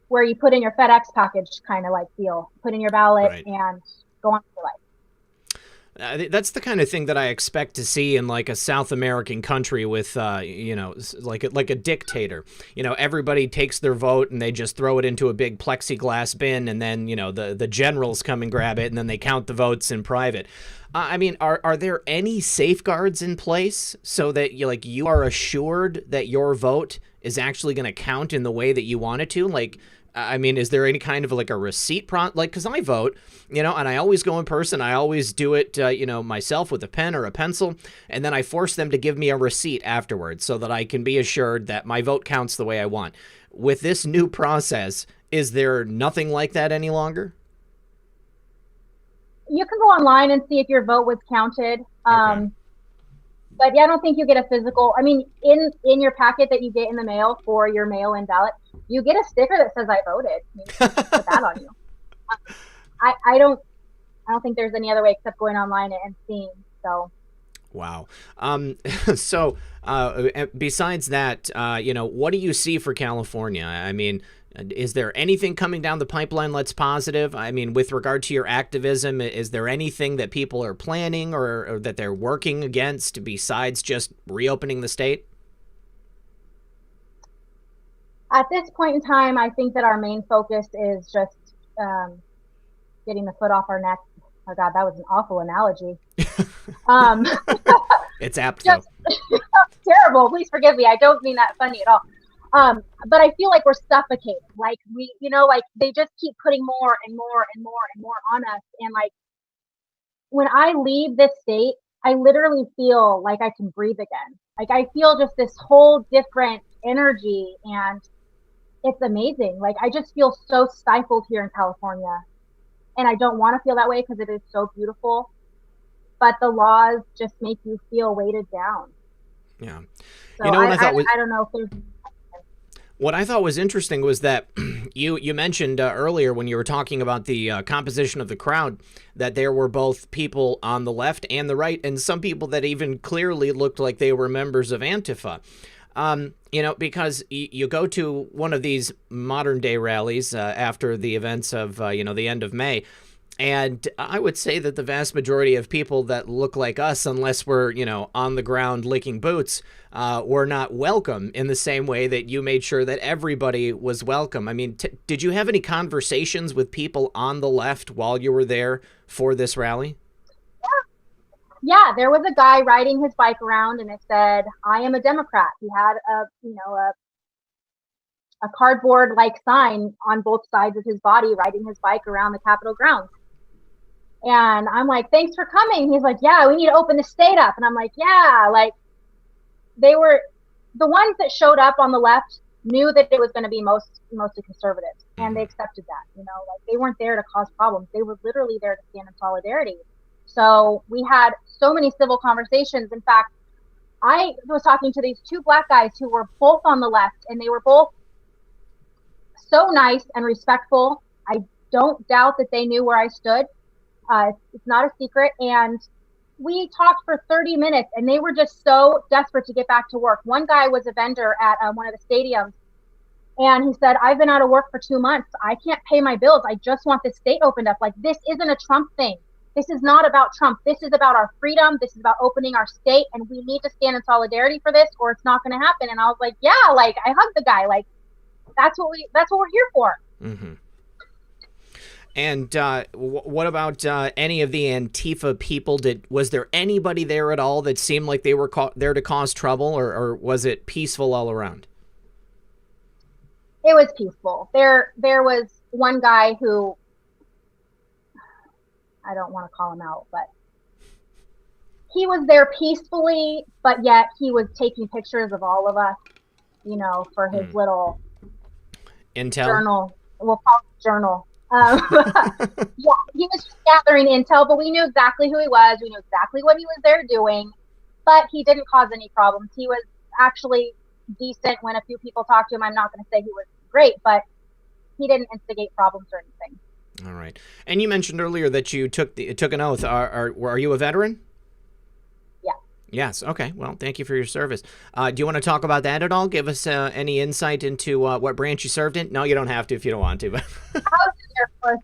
where you put in your FedEx package kind of like deal. Put in your ballot and go on with your life. That's the kind of thing that I expect to see in like a South American country with, like a dictator. Everybody takes their vote and they just throw it into a big plexiglass bin, and then the generals come and grab it, and then they count the votes in private. I mean, are there any safeguards in place so that you are assured that your vote is actually going to count in the way that you want it to? Like, I mean, is there any kind of like a receipt because I vote, and I always go in person. I always do it, myself with a pen or a pencil. And then I force them to give me a receipt afterwards so that I can be assured that my vote counts the way I want. With this new process, is there nothing like that any longer? You can go online and see if your vote was counted. Okay. But yeah, I don't think you get a physical. I mean, in your packet that you get in the mail for your mail-in ballot, you get a sticker that says I voted. You can put that on you. I don't think there's any other way except going online and seeing. So. Wow. So besides that, what do you see for California? I mean, is there anything coming down the pipeline that's positive? I mean, with regard to your activism, is there anything that people are planning or that they're working against besides just reopening the state? At this point in time, I think that our main focus is just getting the foot off our neck. Oh God, that was an awful analogy. It's apt though. terrible. Please forgive me. I don't mean that funny at all. But I feel like we're suffocating. Like we, like they just keep putting more and more and more and more on us. And like when I leave this state, I literally feel like I can breathe again. Like I feel just this whole different energy, and it's amazing. Like I just feel so stifled here in California, and I don't want to feel that way because it is so beautiful. But the laws just make you feel weighted down. Yeah. So what I thought was, I don't know if there's. What I thought was interesting was that you mentioned earlier when you were talking about the composition of the crowd that there were both people on the left and the right, and some people that even clearly looked like they were members of Antifa. Because you go to one of these modern day rallies after the events of, the end of May. And I would say that the vast majority of people that look like us, unless we're, on the ground licking boots, were not welcome in the same way that you made sure that everybody was welcome. I mean, did you have any conversations with people on the left while you were there for this rally? Yeah, there was a guy riding his bike around, and it said, "I am a Democrat." He had a cardboard like sign on both sides of his body, riding his bike around the Capitol grounds. And I'm like, "Thanks for coming." He's like, "Yeah, we need to open the state up." And I'm like, "Yeah." Like they were, the ones that showed up on the left knew that it was going to be mostly conservatives, and they accepted that. Like they weren't there to cause problems. They were literally there to stand in solidarity. So we had so many civil conversations. In fact, I was talking to these two Black guys who were both on the left, and they were both so nice and respectful. I don't doubt that they knew where I stood. It's not a secret. And we talked for 30 minutes, and they were just so desperate to get back to work. One guy was a vendor at one of the stadiums, and he said, "I've been out of work for 2 months. I can't pay my bills. I just want the state opened up. Like, this isn't a Trump thing. This is not about Trump. This is about our freedom. This is about opening our state, and we need to stand in solidarity for this, or it's not going to happen." And I was like, "Yeah," like I hugged the guy. Like that's what we're here for. Mm-hmm. And what about any of the Antifa people? Was there anybody there at all that seemed like they were there to cause trouble, or was it peaceful all around? It was peaceful. There was one guy who, I don't want to call him out, but he was there peacefully, but yet he was taking pictures of all of us, for his little intel journal. We'll call it journal. Yeah, he was just gathering intel, but we knew exactly who he was. We knew exactly what he was there doing, but he didn't cause any problems. He was actually decent when a few people talked to him. I'm not going to say he was great, but he didn't instigate problems or anything. All right. And you mentioned earlier that you took an oath. Are you a veteran? Yeah. Yes. Okay. Well, thank you for your service. Do you want to talk about that at all? Give us any insight into what branch you served in? No, you don't have to if you don't want to. But I was in the Air Force.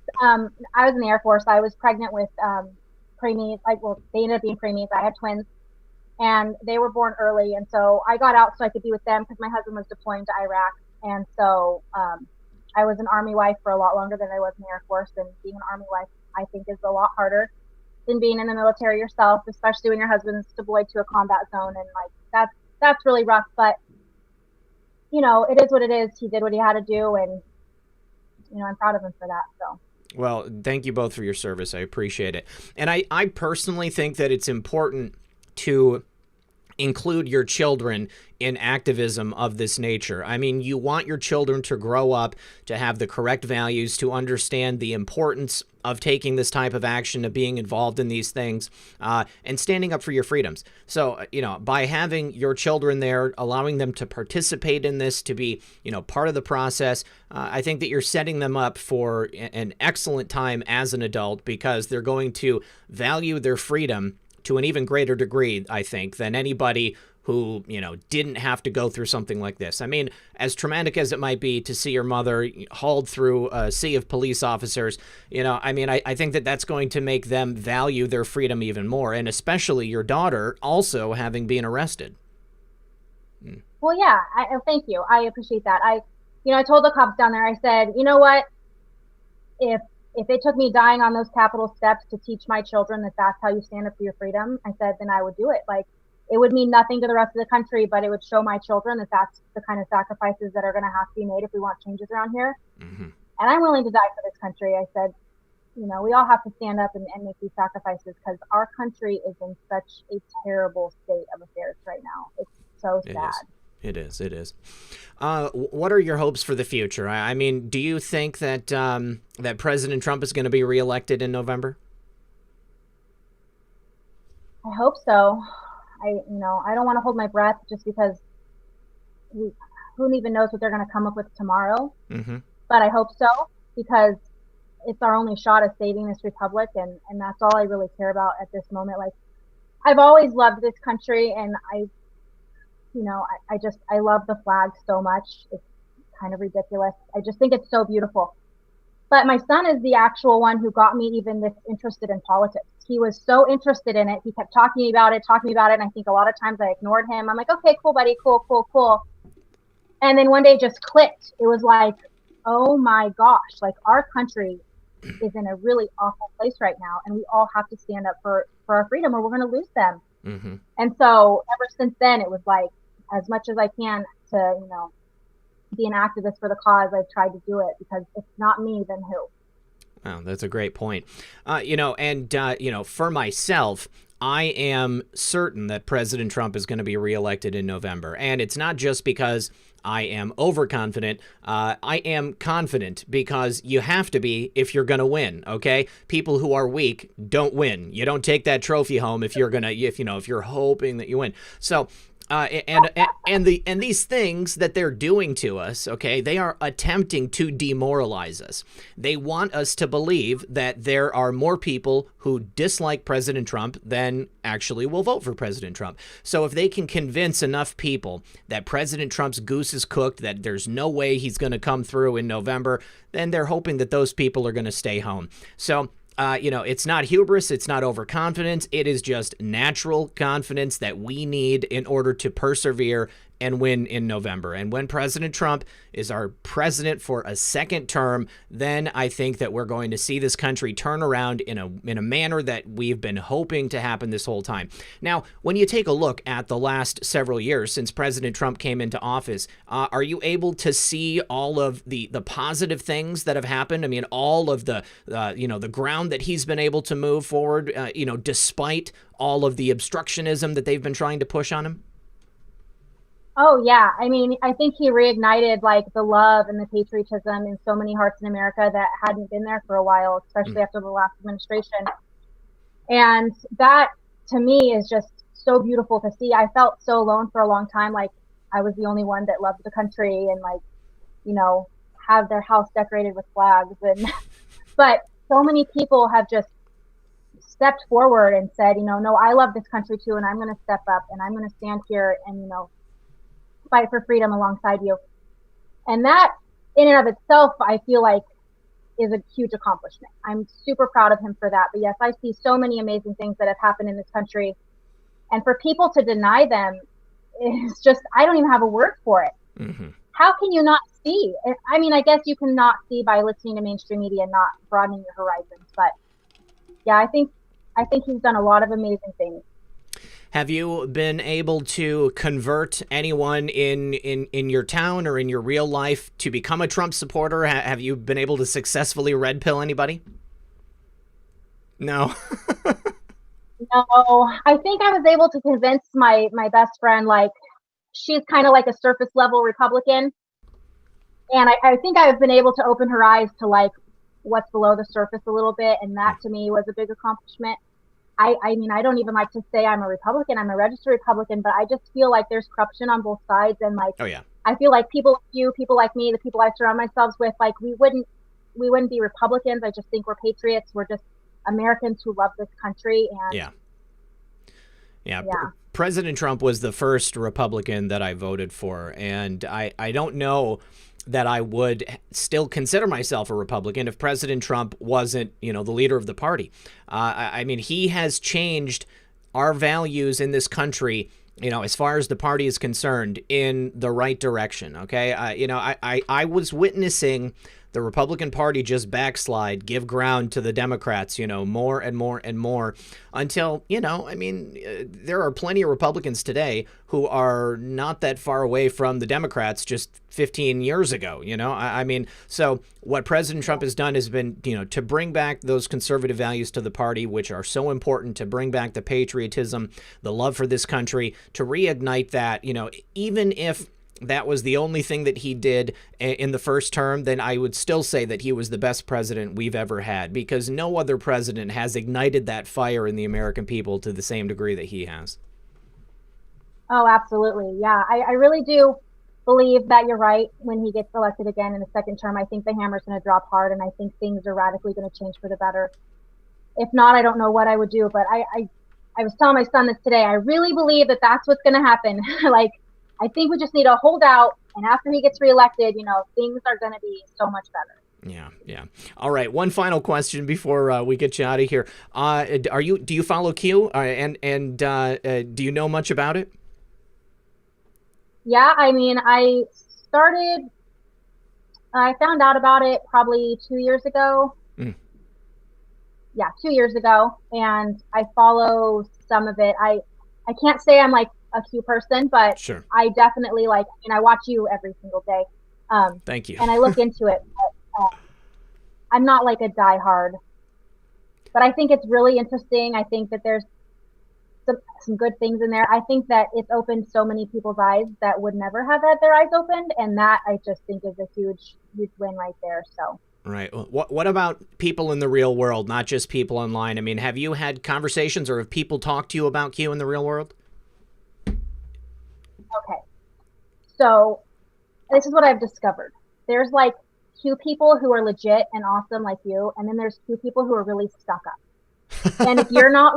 I was in the Air Force. I was pregnant with preemies. They ended up being preemies. I had twins, and they were born early. And so I got out so I could be with them because my husband was deploying to Iraq. And so I was an Army wife for a lot longer than I was in the Air Force. And being an Army wife, I think, is a lot harder than being in the military yourself, especially when your husband's deployed to a combat zone. And like that's really rough. But it is what it is. He did what he had to do, and I'm proud of him for that. So. Well, thank you both for your service. I appreciate it. And I personally think that it's important to include your children in activism of this nature. I mean, you want your children to grow up, to have the correct values, to understand the importance of taking this type of action, of being involved in these things, and standing up for your freedoms. So, by having your children there, allowing them to participate in this, to be, part of the process, I think that you're setting them up for an excellent time as an adult, because they're going to value their freedom to an even greater degree, I think, than anybody who, didn't have to go through something like this. I mean, as traumatic as it might be to see your mother hauled through a sea of police officers, I think that that's going to make them value their freedom even more, and especially your daughter also having been arrested. Well, yeah, thank you. I appreciate that. I told the cops down there, I said, you know what, if it took me dying on those Capitol steps to teach my children that that's how you stand up for your freedom, I said, then I would do it. Like, it would mean nothing to the rest of the country, but it would show my children that that's the kind of sacrifices that are going to have to be made if we want changes around here. Mm-hmm. And I'm willing to die for this country. I said, you know, we all have to stand up and make these sacrifices because our country is in such a terrible state of affairs right now. It's so sad. It is. What are your hopes for the future? I mean, do you think that that President Trump is going to be reelected in November? I hope so. I don't want to hold my breath just because who even knows what they're going to come up with tomorrow. Mm-hmm. But I hope so because it's our only shot at saving this republic, and that's all I really care about at this moment. Like, I've always loved this country, and I love the flag so much. It's kind of ridiculous. I just think it's so beautiful. But my son is the actual one who got me even this interested in politics. He was so interested in it. He kept talking to me about it. And I think a lot of times I ignored him. I'm like, okay, cool, buddy. Cool. And then one day it just clicked. It was like, oh my gosh, like our country is in a really awful place right now. And we all have to stand up for our freedom or we're going to lose them. Mm-hmm. And so ever since then, it was like, as much as I can to, be an activist for the cause, I've tried to do it because if not me, then who? Wow, that's a great point. For myself, I am certain that President Trump is going to be reelected in November. And it's not just because I am overconfident. I am confident because you have to be if you're going to win. OK, people who are weak don't win. You don't take that trophy home if you're hoping that you win. So and these things that they're doing to us, okay, they are attempting to demoralize us. They want us to believe that there are more people who dislike President Trump than actually will vote for President Trump. So if they can convince enough people that President Trump's goose is cooked, that there's no way he's going to come through in November, then they're hoping that those people are going to stay home. So it's not hubris. It's not overconfidence. It is just natural confidence that we need in order to persevere and win in November. And when President Trump is our president for a second term, then I think that we're going to see this country turn around in a manner that we've been hoping to happen this whole time. Now, when you take a look at the last several years since President Trump came into office, are you able to see all of the positive things that have happened? I mean, all of the ground that he's been able to move forward, despite all of the obstructionism that they've been trying to push on him? Oh, yeah. I mean, I think he reignited like the love and the patriotism in so many hearts in America that hadn't been there for a while, especially after the last administration. And that to me is just so beautiful to see. I felt so alone for a long time. Like I was the only one that loved the country and have their house decorated with flags. But so many people have just stepped forward and said, no, I love this country too. And I'm going to step up and I'm going to stand here and, fight for freedom alongside you. And that in and of itself, I feel like is a huge accomplishment. I'm super proud of him for that. But yes, I see so many amazing things that have happened in this country. And for people to deny them is just, I don't even have a word for it. Mm-hmm. How can you not see? I mean, I guess you can not see by listening to mainstream media and not broadening your horizons. But yeah, I think he's done a lot of amazing things. Have you been able to convert anyone in your town or in your real life to become a Trump supporter? Have you been able to successfully red pill anybody? No. No, I think I was able to convince my best friend, like she's kind of like a surface level Republican. And I think I've been able to open her eyes to like what's below the surface a little bit. And that to me was a big accomplishment. I mean, I don't even like to say I'm a Republican. I'm a registered Republican, but I just feel like there's corruption on both sides. And like, oh, yeah. I feel like people like me, the people I surround myself with, like we wouldn't be Republicans. I just think we're patriots. We're just Americans who love this country. And yeah. President Trump was the first Republican that I voted for. And I don't know that I would still consider myself a Republican if President Trump wasn't, the leader of the party. I mean, he has changed our values in this country, as far as the party is concerned, in the right direction. Okay. I was witnessing the Republican Party just backslide, give ground to the Democrats, more and more and more until, there are plenty of Republicans today who are not that far away from the Democrats just 15 years ago, so what President Trump has done has been, to bring back those conservative values to the party, which are so important, to bring back the patriotism, the love for this country, to reignite that, even if that was the only thing that he did in the first term, then I would still say that he was the best president we've ever had, because no other president has ignited that fire in the American people to the same degree that he has. Oh, absolutely. Yeah, I really do believe that you're right. When he gets elected again in the second term, I think the hammer's going to drop hard, and I think things are radically going to change for the better. If not, I don't know what I would do, but I was telling my son this today. I really believe that that's what's going to happen. I think we just need to hold out, and after he gets reelected, things are going to be so much better. Yeah. All right. One final question before we get you out of here. Do you follow Q? And do you know much about it? Yeah. I found out about it probably 2 years ago. Yeah, 2 years ago. And I follow some of it. I can't say I'm like a Q person, but sure. I definitely I watch you every single day. Thank you. And I look into it. But, I'm not like a diehard, but I think it's really interesting. I think that there's some good things in there. I think that it's opened so many people's eyes that would never have had their eyes opened, and that I just think is a huge win right there. So. Right. What about people in the real world, not just people online? Have you had conversations, or have people talked to you about Q in the real world? Okay. So this is what I've discovered. There's Q people who are legit and awesome like you, and then there's Q people who are really stuck up. And if you're not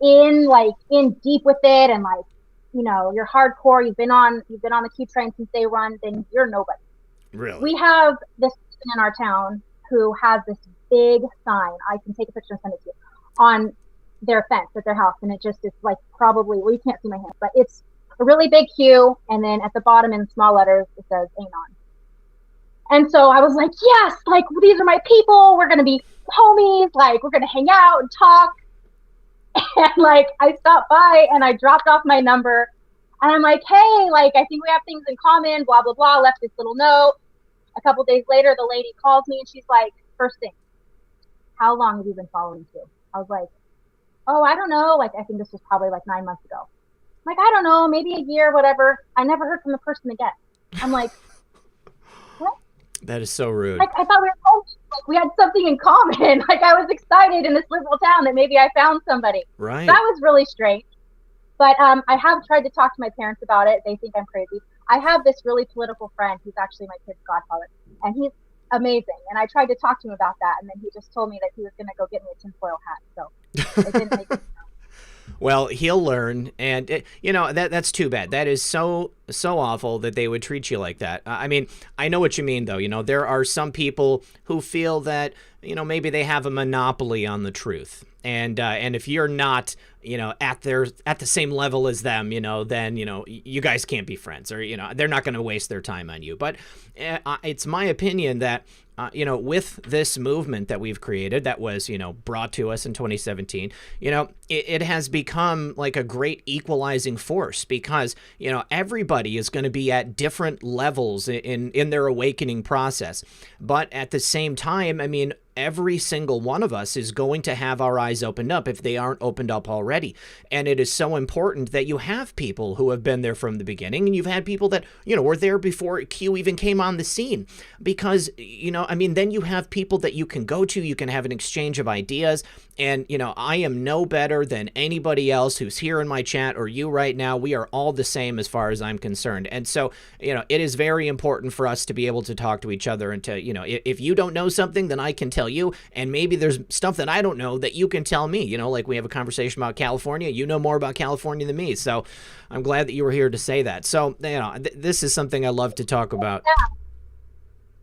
in deep with it, and you're hardcore, you've been on the Q train since day one, then you're nobody. Really? We have this person in our town who has this big sign. I can take a picture and send it to you, on their fence at their house, and it just is probably, well, you can't see my hand, but it's a really big Q, and then at the bottom in small letters it says "Anon." And so I was like, yes, these are my people. We're gonna be homies. We're gonna hang out and talk. And I stopped by and I dropped off my number, and I'm like, hey, I think we have things in common. Blah blah blah. Left this little note. A couple days later, the lady calls me and she's like, first thing, how long have you been following Q? I was like, oh, I don't know. I think this was probably 9 months ago. I'm like, I don't know, maybe a year, whatever. I never heard from the person again. I'm like, what? That is so rude. I thought we were close. We had something in common. I was excited in this liberal town that maybe I found somebody. Right. That was really strange. But I have tried to talk to my parents about it. They think I'm crazy. I have this really political friend who's actually my kid's godfather, and he's amazing. And I tried to talk to him about that, and then he just told me that he was going to go get me a tinfoil hat. So it didn't make sense. Well, he'll learn, and that's too bad. That is so awful that they would treat you like that. I know what you mean, though. There are some people who feel that maybe they have a monopoly on the truth, and if you're not at the same level as them, then you guys can't be friends, or they're not going to waste their time on you. But it's my opinion that with this movement that we've created, that was, brought to us in 2017, it has become a great equalizing force, because, everybody is going to be at different levels in their awakening process. But at the same time, every single one of us is going to have our eyes opened up if they aren't opened up already. And it is so important that you have people who have been there from the beginning, and you've had people that, were there before Q even came on the scene, because, then you have people that you can go to, you can have an exchange of ideas. And, I am no better than anybody else who's here in my chat or you right now. We are all the same as far as I'm concerned. And so, it is very important for us to be able to talk to each other, and to, if you don't know something, then I can tell you, and maybe there's stuff that I don't know that you can tell me. We have a conversation about California. You know more about California than me, so I'm glad that you were here to say that. So this is something I love to talk about. Yeah.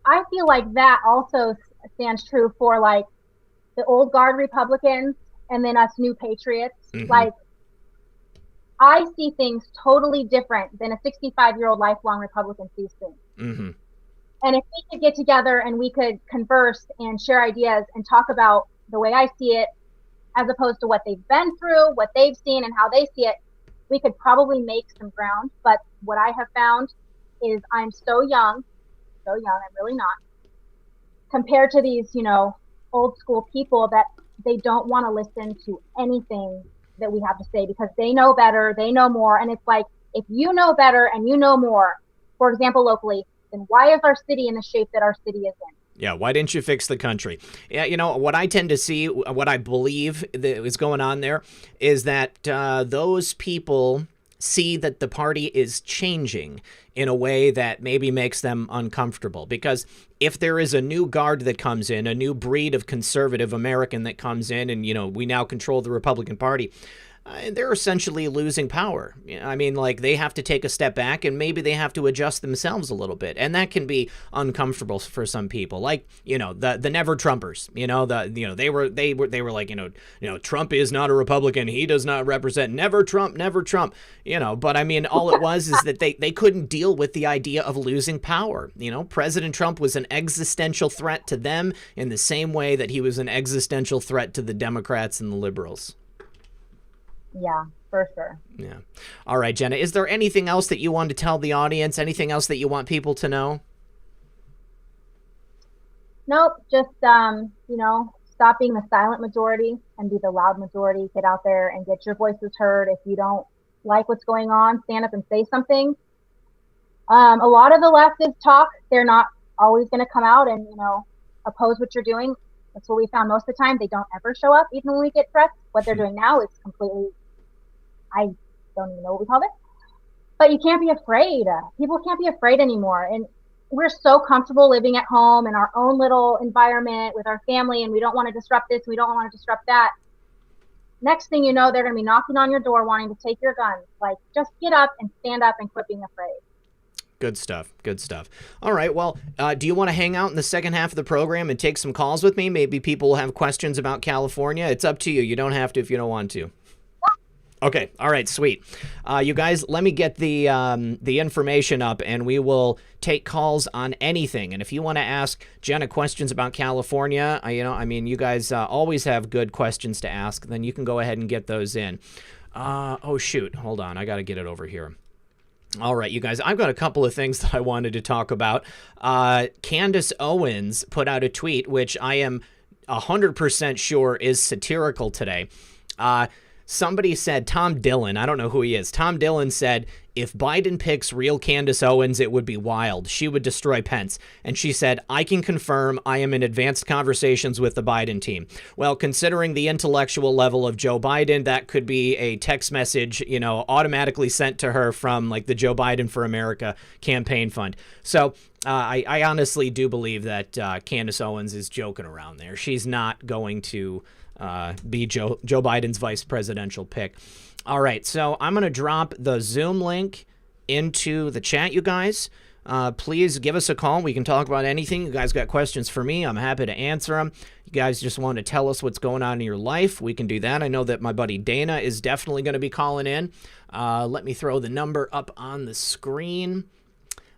I feel like that also stands true for the old guard Republicans, and then us new patriots. Mm-hmm. I see things totally different than a 65-year-old lifelong Republican sees things. Mm-hmm. And if we could get together and we could converse and share ideas and talk about the way I see it, as opposed to what they've been through, what they've seen, and how they see it, we could probably make some ground. But what I have found is I'm so young, I'm really not, compared to these, old school people, that they don't want to listen to anything that we have to say because they know better, they know more. And it's like, if you know better and you know more, for example, locally, then why is our city in the shape that our city is in? Yeah, why didn't you fix the country? Yeah, what I tend to see, what I believe that is going on there is that those people see that the party is changing in a way that maybe makes them uncomfortable. Because if there is a new guard that comes in, a new breed of conservative American that comes in, and, we now control the Republican Party, they're essentially losing power. I mean, like, they have to take a step back and maybe they have to adjust themselves a little bit. And that can be uncomfortable for some people. Like, the never Trumpers, they were like, Trump is not a Republican. He does not represent never Trump. But I mean, all it was is that they couldn't deal with the idea of losing power. President Trump was an existential threat to them in the same way that he was an existential threat to the Democrats and the liberals. Yeah, for sure. Yeah. All right, Jenna, is there anything else that you want to tell the audience? Anything else that you want people to know? Nope. Just, stop being the silent majority and be the loud majority. Get out there and get your voices heard. If you don't like what's going on, stand up and say something. A lot of the leftists talk. They're not always going to come out and, oppose what you're doing. That's what we found most of the time. They don't ever show up, even when we get threats. What they're doing now is completely, I don't even know what we call it. But you can't be afraid. People can't be afraid anymore. And we're so comfortable living at home in our own little environment with our family, and we don't want to disrupt this, we don't want to disrupt that. Next thing you know, they're going to be knocking on your door wanting to take your guns. Like, just get up and stand up and quit being afraid. Good stuff. Good stuff. All right. Well, do you want to hang out in the second half of the program and take some calls with me? Maybe people will have questions about California. It's up to you. You don't have to if you don't want to. Okay. All right. Sweet. You guys, let me get the information up and we will take calls on anything. And if you want to ask Jenna questions about California, you guys always have good questions to ask. Then you can go ahead and get those in. Oh, shoot. Hold on. I got to get it over here. All right, you guys, I've got a couple of things that I wanted to talk about. Candice Owens put out a tweet, which I am 100% sure is satirical today. Somebody said, Tom Dillon, I don't know who he is. Tom Dillon said, if Biden picks real Candice Owens, it would be wild. She would destroy Pence. And she said, I can confirm I am in advanced conversations with the Biden team. Well, considering the intellectual level of Joe Biden, that could be a text message, automatically sent to her from like the Joe Biden for America campaign fund. So I honestly do believe that Candice Owens is joking around there. She's not going to be Joe Biden's vice presidential pick. All right, so I'm going to drop the Zoom link into the chat, you guys. Please give us a call. We can talk about anything. You guys got questions for me, I'm happy to answer them. You guys just want to tell us what's going on in your life, we can do that. I know that my buddy Dana is definitely going to be calling in. Let me throw the number up on the screen.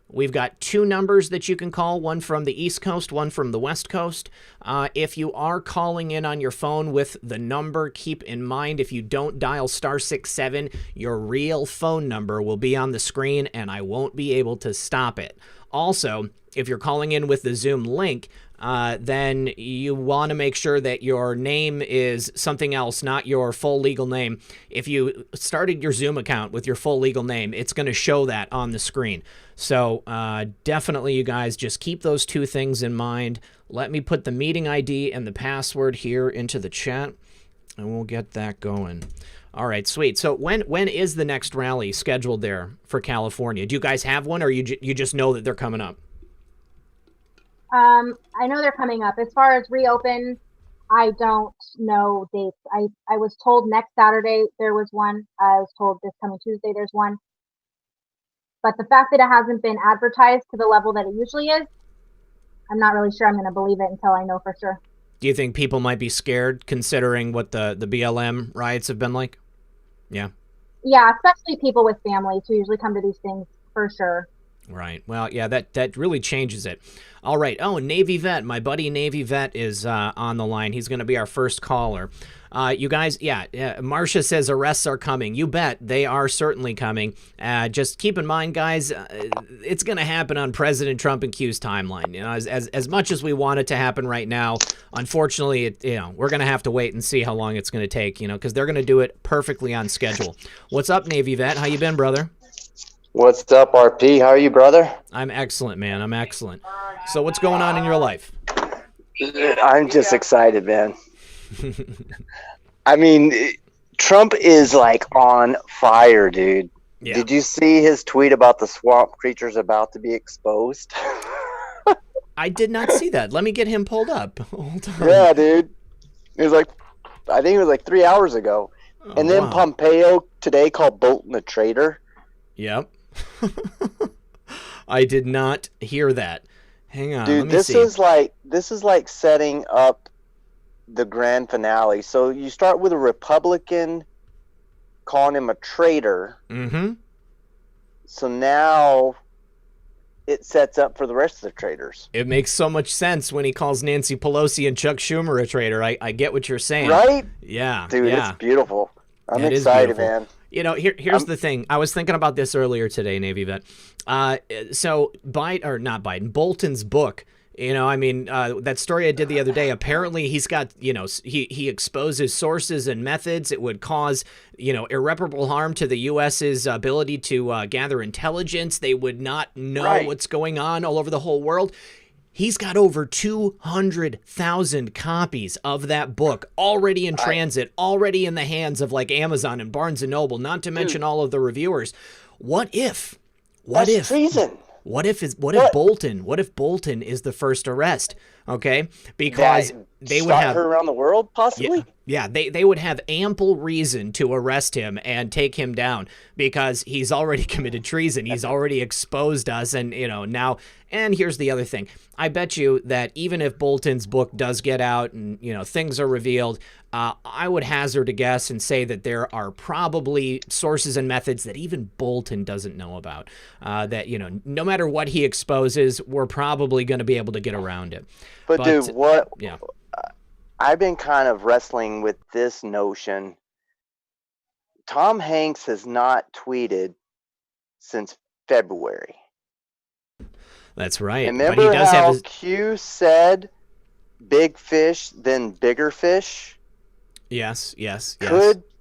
We've got two numbers that you can call, one from the East Coast, one from the West Coast. If you are calling in on your phone with the number, keep in mind if you don't dial *67, your real phone number will be on the screen and I won't be able to stop it. Also, if you're calling in with the Zoom link, then you want to make sure that your name is something else, not your full legal name. If you started your Zoom account with your full legal name, it's going to show that on the screen. So definitely, you guys, just keep those two things in mind. Let me put the meeting ID and the password here into the chat, and we'll get that going. All right, sweet. So when is the next rally scheduled there for California? Do you guys have one, or you just know that they're coming up? I know they're coming up. As far as reopen, I don't know dates. I was told next Saturday there was one. I was told this coming Tuesday there's one. But the fact that it hasn't been advertised to the level that it usually is, I'm not really sure I'm going to believe it until I know for sure. Do you think people might be scared considering what the BLM riots have been like? Yeah. Yeah, especially people with families who usually come to these things for sure. Right. Well, yeah, that really changes it. All right. Oh, Navy vet. My buddy Navy vet is on the line. He's going to be our first caller. You guys, Marcia says arrests are coming. You bet they are certainly coming. Just keep in mind, guys, it's going to happen on President Trump and Q's timeline. You know, as much as we want it to happen right now, unfortunately, we're going to have to wait and see how long it's going to take. You know, because they're going to do it perfectly on schedule. What's up, Navy vet? How you been, brother? What's up, RP? How are you, brother? I'm excellent, man. I'm excellent. So what's going on in your life? I'm just excited, man. I mean, Trump is like on fire, dude. Yeah. Did you see his tweet about the swamp creatures about to be exposed? I did not see that. Let me get him pulled up. Hold on. Yeah, dude. It was like, I think it was like 3 hours ago. And then Pompeo today called Bolton a traitor. Yep. I did not hear that. Hang on, dude. Let me this see. is like setting up the grand finale. So you start with a Republican calling him a traitor. Mm-hmm. So now it sets up for the rest of the traitors. It makes so much sense when he calls Nancy Pelosi and Chuck Schumer a traitor. I get what you're saying. Right? Yeah. Dude, yeah. It's beautiful. I'm excited, man. You know, here's the thing. I was thinking about this earlier today, Navy vet. So Bolton's book, you know, I mean, that story I did the other day, apparently he's got, you know, he exposes sources and methods. It would cause, you know, irreparable harm to the U.S.'s ability to gather intelligence. They would not know what's going on all over the whole world. He's got over 200,000 copies of that book already in transit, already in the hands of like Amazon and Barnes & Noble, not to mention all of the reviewers. What if treason. What if Bolton is the first arrest? Okay, because they would have her around the world, possibly. Yeah, they would have ample reason to arrest him and take him down because he's already committed treason. He's already exposed us, and you know now. And here's the other thing: I bet you that even if Bolton's book does get out and you know things are revealed, I would hazard a guess and say that there are probably sources and methods that even Bolton doesn't know about. That you know, no matter what he exposes, we're probably going to be able to get around it. But dude, what? Yeah. I've been kind of wrestling with this notion. Tom Hanks has not tweeted since February. That's right. Remember but he does how have his... Q said big fish, then bigger fish? Yes.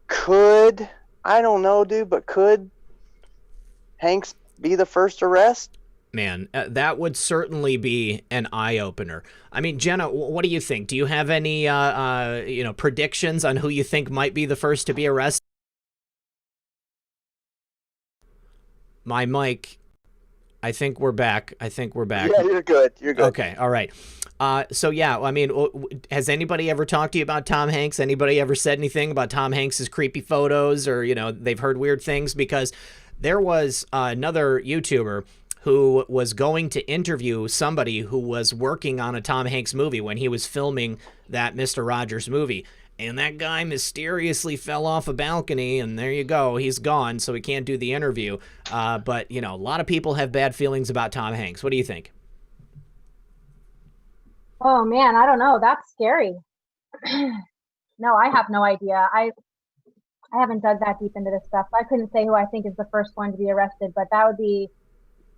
Could, I don't know, dude, but could Hanks be the first arrest? Man, that would certainly be an eye-opener. I mean, Jenna, what do you think? Do you have any, predictions on who you think might be the first to be arrested? My mic, I think we're back. Yeah, you're good. Okay, all right. So, yeah, I mean, has anybody ever talked to you about Tom Hanks? Anybody ever said anything about Tom Hanks's creepy photos or, you know, they've heard weird things? Because there was another YouTuber who was going to interview somebody who was working on a Tom Hanks movie when he was filming that Mr. Rogers movie. And that guy mysteriously fell off a balcony, and there you go. He's gone, so he can't do the interview. But, you know, a lot of people have bad feelings about Tom Hanks. What do you think? Oh, man, I don't know. That's scary. No, I have no idea. I haven't dug that deep into this stuff. I couldn't say who I think is the first one to be arrested, but that would be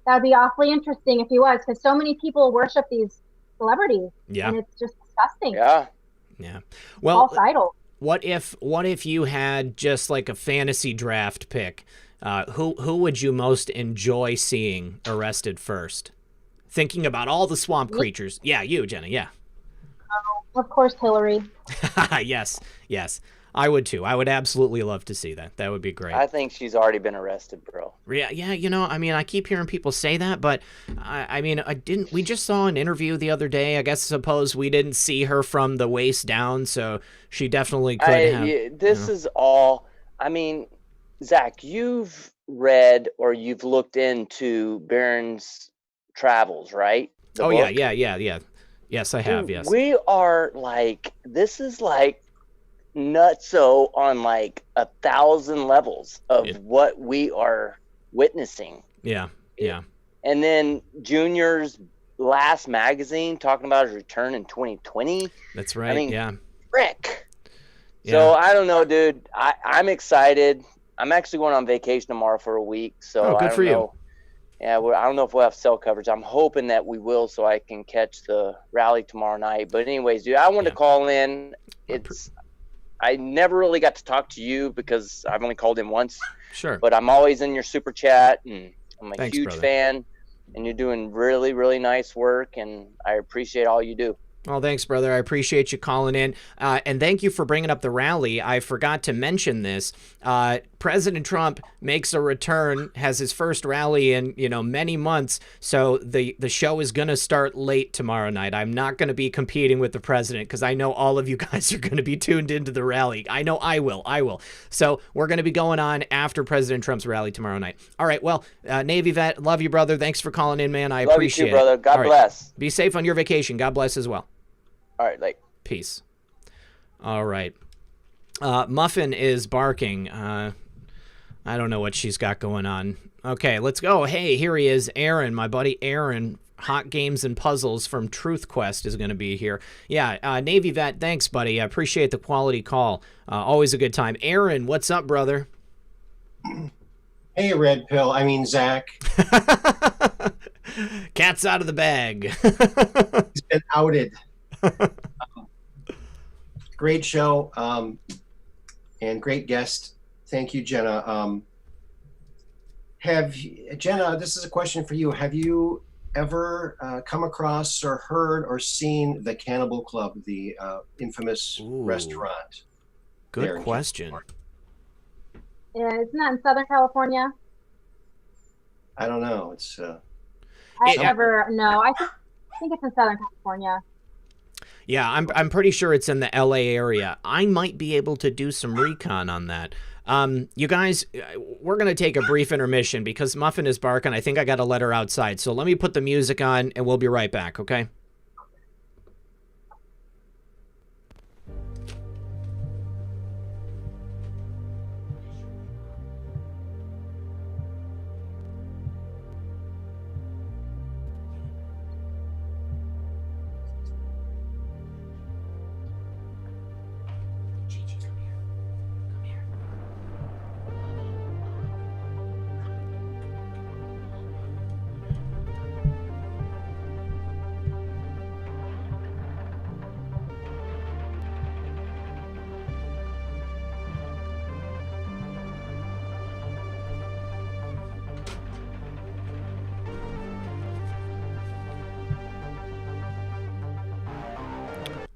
awfully interesting if he was, because so many people worship these celebrities. Yeah. And it's just disgusting. Yeah. Yeah. Well, false idol. What if you had just like a fantasy draft pick? Who would you most enjoy seeing arrested first? Thinking about all the swamp creatures. Yeah, you, Jenna. Yeah. Of course, Hillary. Yes. I would too. I would absolutely love to see that. That would be great. I think she's already been arrested, bro. Yeah. You know, I mean, I keep hearing people say that, but we just saw an interview the other day. I suppose we didn't see her from the waist down, so she definitely could have. This is all, I mean, Zach, you've read or you've looked into Barron's travels, right? The book? Yeah. Yes, I have, yes. We are like, this is like, nutso on like 1,000 levels of what we are witnessing. Yeah. And then Junior's last magazine talking about his return in 2020. That's right. I mean, yeah. Frick. Yeah. So I don't know, dude. I'm excited. I'm actually going on vacation tomorrow for a week. So good I don't for you. know. Yeah, I don't know if we'll have cell coverage. I'm hoping that we will, so I can catch the rally tomorrow night. But anyways, dude, I wanted to call in. I never really got to talk to you because I've only called in once. Sure. But I'm always in your super chat, and I'm a Thanks, huge brother. fan. And you're doing really, really nice work, and I appreciate all you do. Well, thanks, brother. I appreciate you calling in. And thank you for bringing up the rally. I forgot to mention this. President Trump makes a return, has his first rally in, many months. So the show is going to start late tomorrow night. I'm not going to be competing with the president because I know all of you guys are going to be tuned into the rally. I know I will. So we're going to be going on after President Trump's rally tomorrow night. All right. Well, Navy vet, love you, brother. Thanks for calling in, man. I appreciate it. Love you too, brother. God bless. Be safe on your vacation. God bless as well. All right, like. Peace. All right. Muffin is barking. I don't know what she's got going on. Okay, let's go. Hey, here he is. Aaron, my buddy Aaron. Hot Games and Puzzles from Truth Quest is going to be here. Yeah, Navy vet, thanks, buddy. I appreciate the quality call. Always a good time. Aaron, what's up, brother? Hey, Red Pill. I mean, Zach. Cat's out of the bag. He's been outed. Great show and great guest. Thank you, Jenna. Jenna, this is a question for you. Have you ever come across or heard or seen the Cannibal Club, the infamous restaurant? Good question. Yeah, isn't that in Southern California? I don't know. It's no, I think it's in Southern California. Yeah, I'm pretty sure it's in the LA area. I might be able to do some recon on that. You guys, we're going to take a brief intermission because Muffin is barking. I think I got to let her outside. So let me put the music on and we'll be right back, okay?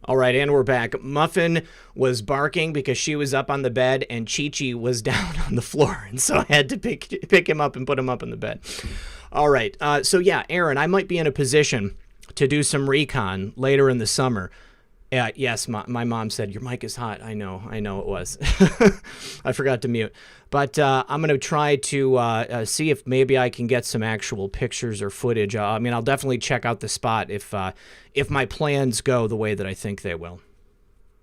All right, and we're back. Muffin was barking because she was up on the bed and Chi-Chi was down on the floor. And so I had to pick him up and put him up in the bed. All right. So, yeah, Aaron, I might be in a position to do some recon later in the summer. Yes, my mom said, your mic is hot. I know it was. I forgot to mute. But I'm going to try to see if maybe I can get some actual pictures or footage. I mean, I'll definitely check out the spot if my plans go the way that I think they will.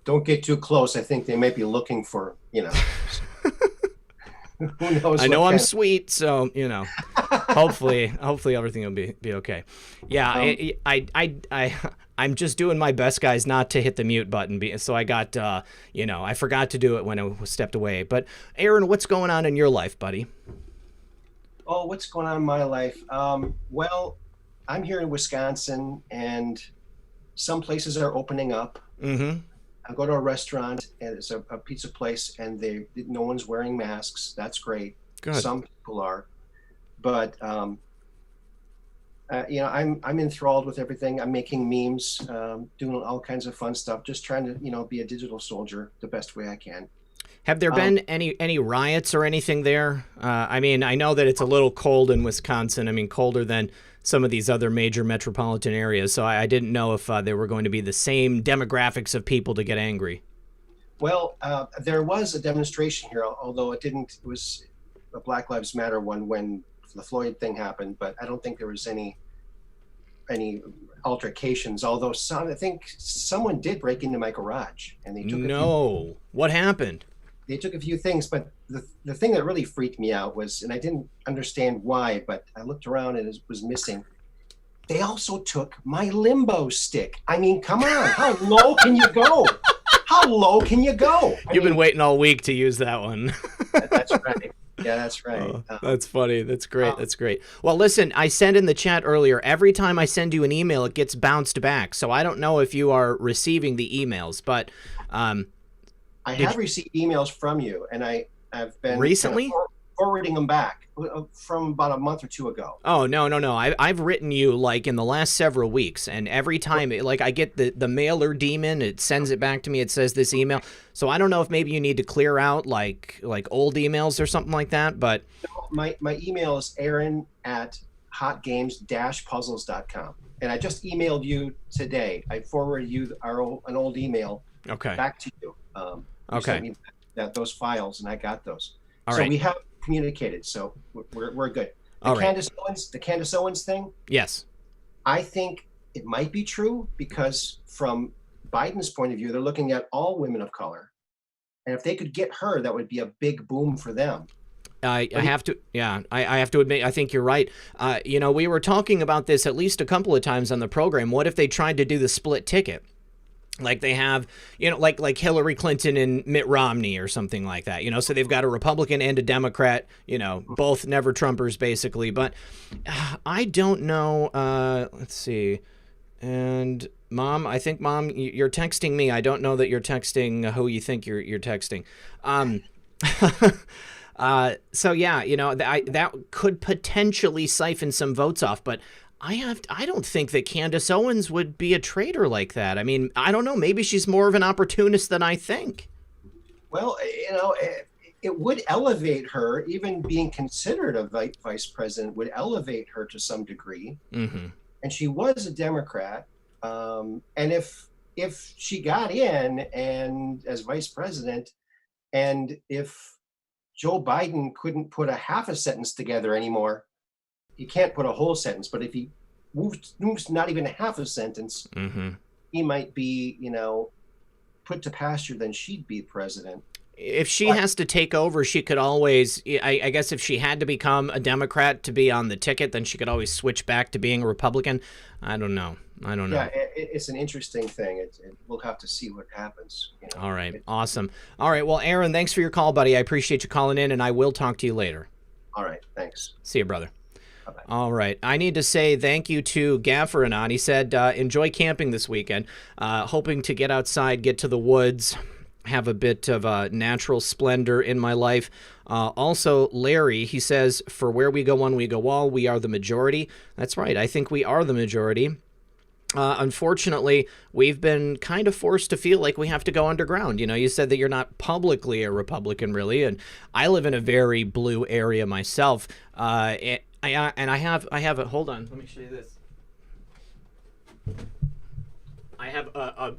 Don't get too close. I think they may be looking for, who knows? I know I'm sweet, so, hopefully everything will be okay. Yeah, I'm just doing my best, guys, not to hit the mute button. So I got, I forgot to do it when I stepped away. But Aaron, what's going on in your life, buddy? Oh, what's going on in my life? Well, I'm here in Wisconsin, and some places are opening up. Mm-hmm. I go to a restaurant, and it's a pizza place, and no one's wearing masks. That's great. Good. Some people are, but I'm enthralled with everything. I'm making memes, doing all kinds of fun stuff, just trying to be a digital soldier the best way I can. Have there been any riots or anything there? I mean, I know that it's a little cold in Wisconsin. I mean, colder than some of these other major metropolitan areas. So I didn't know if there were going to be the same demographics of people to get angry. Well, there was a demonstration here, although it was a Black Lives Matter one when the Floyd thing happened, but I don't think there was any altercations, although I think someone did break into my garage and they took what happened? they took a few things, but the thing that really freaked me out was, and I didn't understand why, but I looked around and it was missing. They also took my limbo stick. I mean, come on, how low can you go? How low can you go? You've been waiting all week to use that one. That's right. Yeah, that's right. Oh, that's funny. That's great. That's great. Well, listen, I sent in the chat earlier, every time I send you an email, it gets bounced back. So I don't know if you are receiving the emails, but I have received emails from you, and I've been recently forwarding them back from about a month or two ago. Oh, no. I've written you like in the last several weeks, and every time like I get the mailer demon, it sends it back to me. It says this email. So I don't know if maybe you need to clear out like old emails or something like that, but my email is aaron@hotgames-puzzles.com. And I just emailed you today. I forwarded you an old email back to you. You sent me those files, and I got those. All so right. we have communicated, so we're good. The Candice Owens thing. Yes. I think it might be true because from Biden's point of view, they're looking at all women of color, and if they could get her, that would be a big boom for them. I have to admit, I think you're right. We were talking about this at least a couple of times on the program. What if they tried to do the split ticket? Like they have, like Hillary Clinton and Mitt Romney or something like that, so they've got a Republican and a Democrat, both never Trumpers basically. But I don't know. Let's see. And Mom, I think Mom, you're texting me. I don't know that you're texting who you think you're texting. So yeah, that could potentially siphon some votes off, but I don't think that Candice Owens would be a traitor like that. I mean, I don't know. Maybe she's more of an opportunist than I think. Well, it would elevate her. Even being considered a vice president would elevate her to some degree. Mm-hmm. And she was a Democrat. And if she got in and as vice president, and if Joe Biden couldn't put a half a sentence together anymore, he can't put a whole sentence, but if he moves not even a half a sentence, mm-hmm. he might be, put to pasture, then she'd be president. If she has to take over, she could always, I guess if she had to become a Democrat to be on the ticket, then she could always switch back to being a Republican. I don't know. Yeah, it's an interesting thing. We'll have to see what happens. All right. Awesome. All right. Well, Aaron, thanks for your call, buddy. I appreciate you calling in, and I will talk to you later. All right. Thanks. See you, brother. Bye-bye. All right. I need to say thank you to Gaffer Anon. He said, enjoy camping this weekend. Hoping to get outside, get to the woods, have a bit of natural splendor in my life. Also, Larry, he says, for where we go one, we go all. We are the majority. That's right. I think we are the majority. Unfortunately, we've been kind of forced to feel like we have to go underground. You said that you're not publicly a Republican, really, and I live in a very blue area myself. And I have a, hold on, let me show you this. I have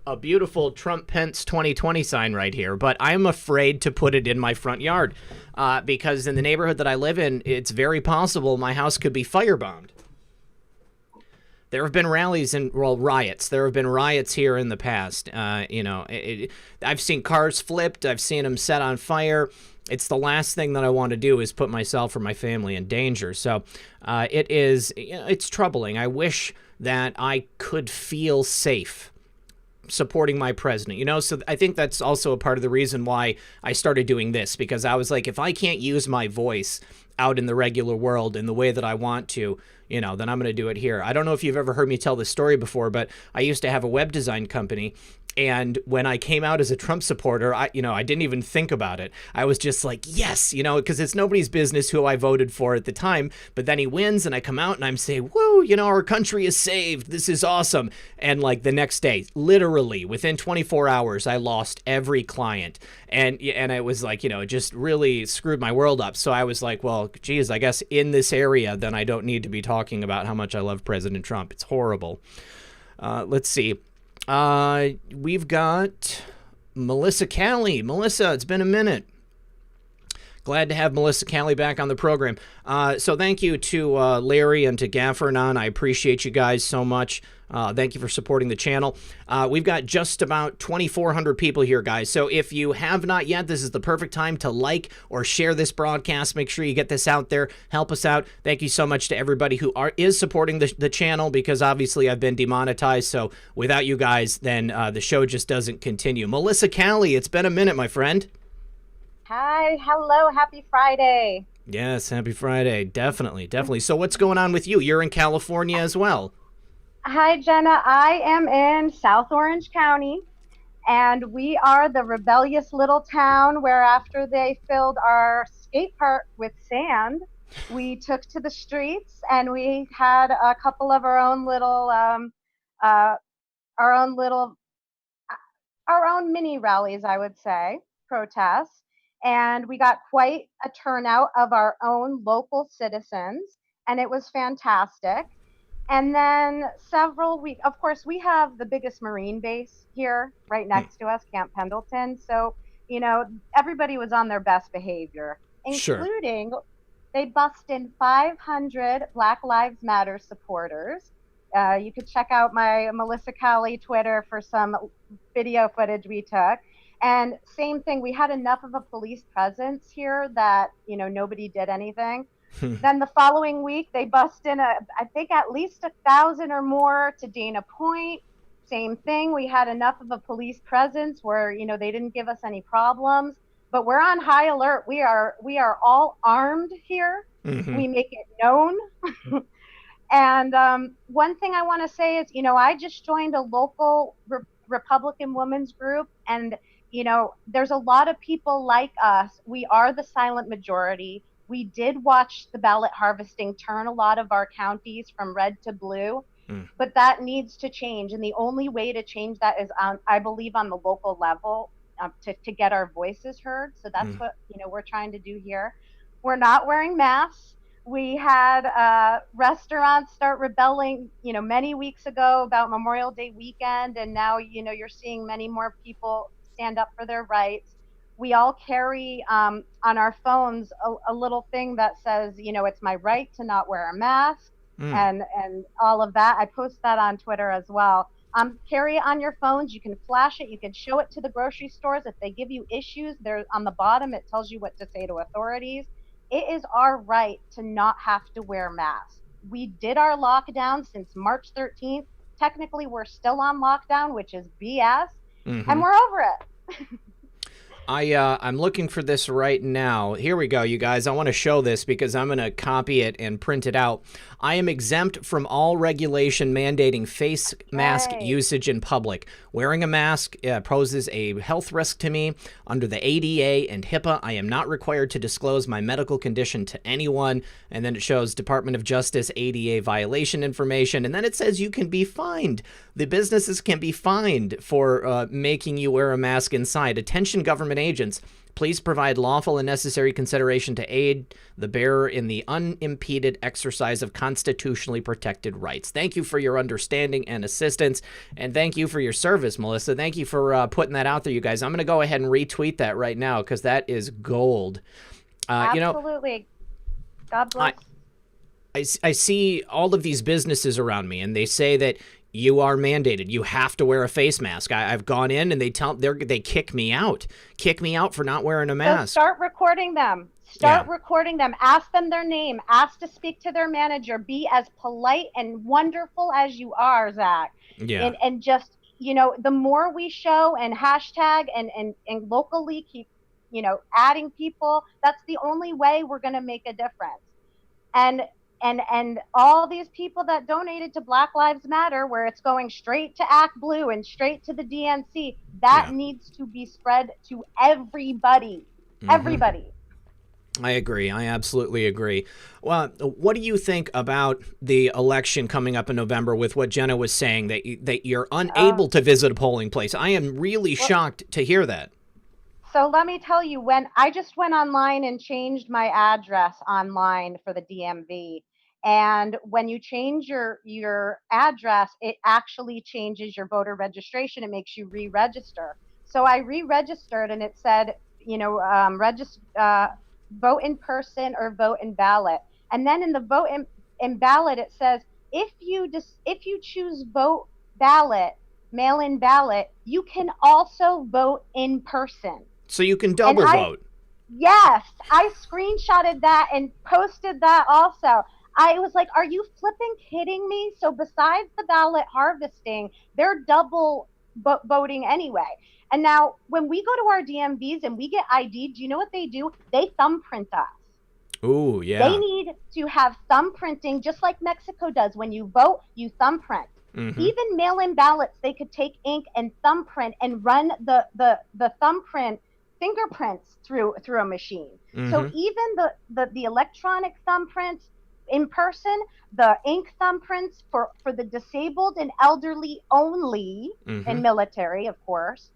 a beautiful Trump-Pence 2020 sign right here, but I'm afraid to put it in my front yard because in the neighborhood that I live in, it's very possible my house could be firebombed. There have been rallies and riots. There have been riots here in the past. I've seen cars flipped. I've seen them set on fire. It's the last thing that I want to do is put myself or my family in danger. So it's troubling. I wish that I could feel safe supporting my president, so I think that's also a part of the reason why I started doing this, because I was like, if I can't use my voice out in the regular world in the way that I want to, then I'm going to do it here. I don't know if you've ever heard me tell this story before, but I used to have a web design company. And when I came out as a Trump supporter, I didn't even think about it. I was just like, yes, because it's nobody's business who I voted for at the time. But then he wins and I come out and I'm saying, woo, our country is saved. This is awesome. And like the next day, literally within 24 hours, I lost every client. And it was like, it just really screwed my world up. So I was like, well, geez, I guess in this area, then I don't need to be talking about how much I love President Trump. It's horrible. Let's see. We've got Melissa Callie. Melissa, it's been a minute. Glad to have Melissa Calley back on the program. So thank you to Larry and to Gaffernon. I appreciate you guys so much. Thank you for supporting the channel. We've got just about 2,400 people here, guys. So if you have not yet, this is the perfect time to like or share this broadcast. Make sure you get this out there. Help us out. Thank you so much to everybody who is supporting the channel, because obviously I've been demonetized. So without you guys, then the show just doesn't continue. Melissa Calley, it's been a minute, my friend. Hi, hello, happy Friday. Yes, happy Friday. Definitely, definitely. So what's going on with you? You're in California as well. Hi, Jenna. I am in South Orange County, and we are the rebellious little town where after they filled our skate park with sand, we took to the streets and we had a couple of our own mini rallies, I would say, protests. And we got quite a turnout of our own local citizens, and it was fantastic. And then several weeks, of course, we have the biggest Marine base here right next to us, Camp Pendleton. So, you know, everybody was on their best behavior, including they bussed in 500 Black Lives Matter supporters. You could check out my Melissa Calley Twitter for some video footage we took. And same thing, we had enough of a police presence here that, you know, nobody did anything. Then the following week, they bust in, I think, at least 1,000 or more to Dana Point. Same thing, we had enough of a police presence where, you know, they didn't give us any problems. But we're on high alert. We are all armed here. We make it known. And one thing I want to say is, you know, I just joined a local Republican women's group, and you know, there's a lot of people like us. We are the silent majority. We did watch the ballot harvesting turn a lot of our counties from red to blue, but that needs to change. And the only way to change that is, I believe, on the local level, to get our voices heard. So that's what, you know, we're trying to do here. We're not wearing masks. We had restaurants start rebelling, you know, many weeks ago about Memorial Day weekend. And now, you know, you're seeing many more people stand up for their rights. We all carry on our phones a little thing that says, you know, it's my right to not wear a mask and all of that. I post that on Twitter as well. Carry it on your phones. You can flash it. You can show it to the grocery stores. If they give you issues, there on the bottom, it tells you what to say to authorities. It is our right to not have to wear masks. We did our lockdown since March 13th. Technically, we're still on lockdown, which is BS, and we're over it. I'm looking for this right now. Here we go, you guys. I want to show this because I'm going to copy it and print it out. I am exempt from all regulation mandating face mask usage in public. Wearing a mask poses a health risk to me. Under the ADA and HIPAA, I am not required to disclose my medical condition to anyone. And then it shows Department of Justice ADA violation information. And then it says you can be fined. The businesses can be fined for making you wear a mask inside. Attention, government agents. Please provide lawful and necessary consideration to aid the bearer in the unimpeded exercise of constitutionally protected rights. Thank you for your understanding and assistance, and thank you for your service, Melissa. Thank you for putting that out there, you guys. I'm going to go ahead and retweet that right now because that is gold. Absolutely. You know, God bless. I see all of these businesses around me, and they say that you are mandated. You have to wear a face mask. I've gone in and they kick me out for not wearing a mask. So start recording them. Recording them. Ask them their name. Ask to speak to their manager. Be as polite and wonderful as you are, Zach. Yeah. And just, you know, the more we show and hashtag and locally keep, you know, adding people, that's the only way we're going to make a difference. And all these people that donated to Black Lives Matter, where it's going straight to Act Blue and straight to the DNC, that needs to be spread to everybody. Everybody. I agree. I absolutely agree. Well, what do you think about the election coming up in November with what Jenna was saying, that you're unable to visit a polling place? I am really shocked to hear that. So let me tell you, when I just went online and changed my address online for the DMV, and when you change your address, it actually changes your voter registration. It makes you re-register. So I re-registered, and it said, you know, vote in person or vote in ballot. And then in the vote in ballot, it says, if you choose vote ballot, mail-in ballot, you can also vote in person. So you can double vote. Yes, I screenshotted that and posted that also. I was like, are you flipping kidding me? So besides the ballot harvesting, they're double voting anyway. And now when we go to our DMVs and we get ID, do you know what they do? They thumbprint us. Ooh, yeah. They need to have thumbprinting just like Mexico does. When you vote, you thumbprint. Mm-hmm. Even mail-in ballots, they could take ink and thumbprint and run the thumbprint fingerprints through a machine. Mm-hmm. So even the electronic thumbprints in person, the ink thumbprints for the disabled and elderly only, mm-hmm. and military, of course,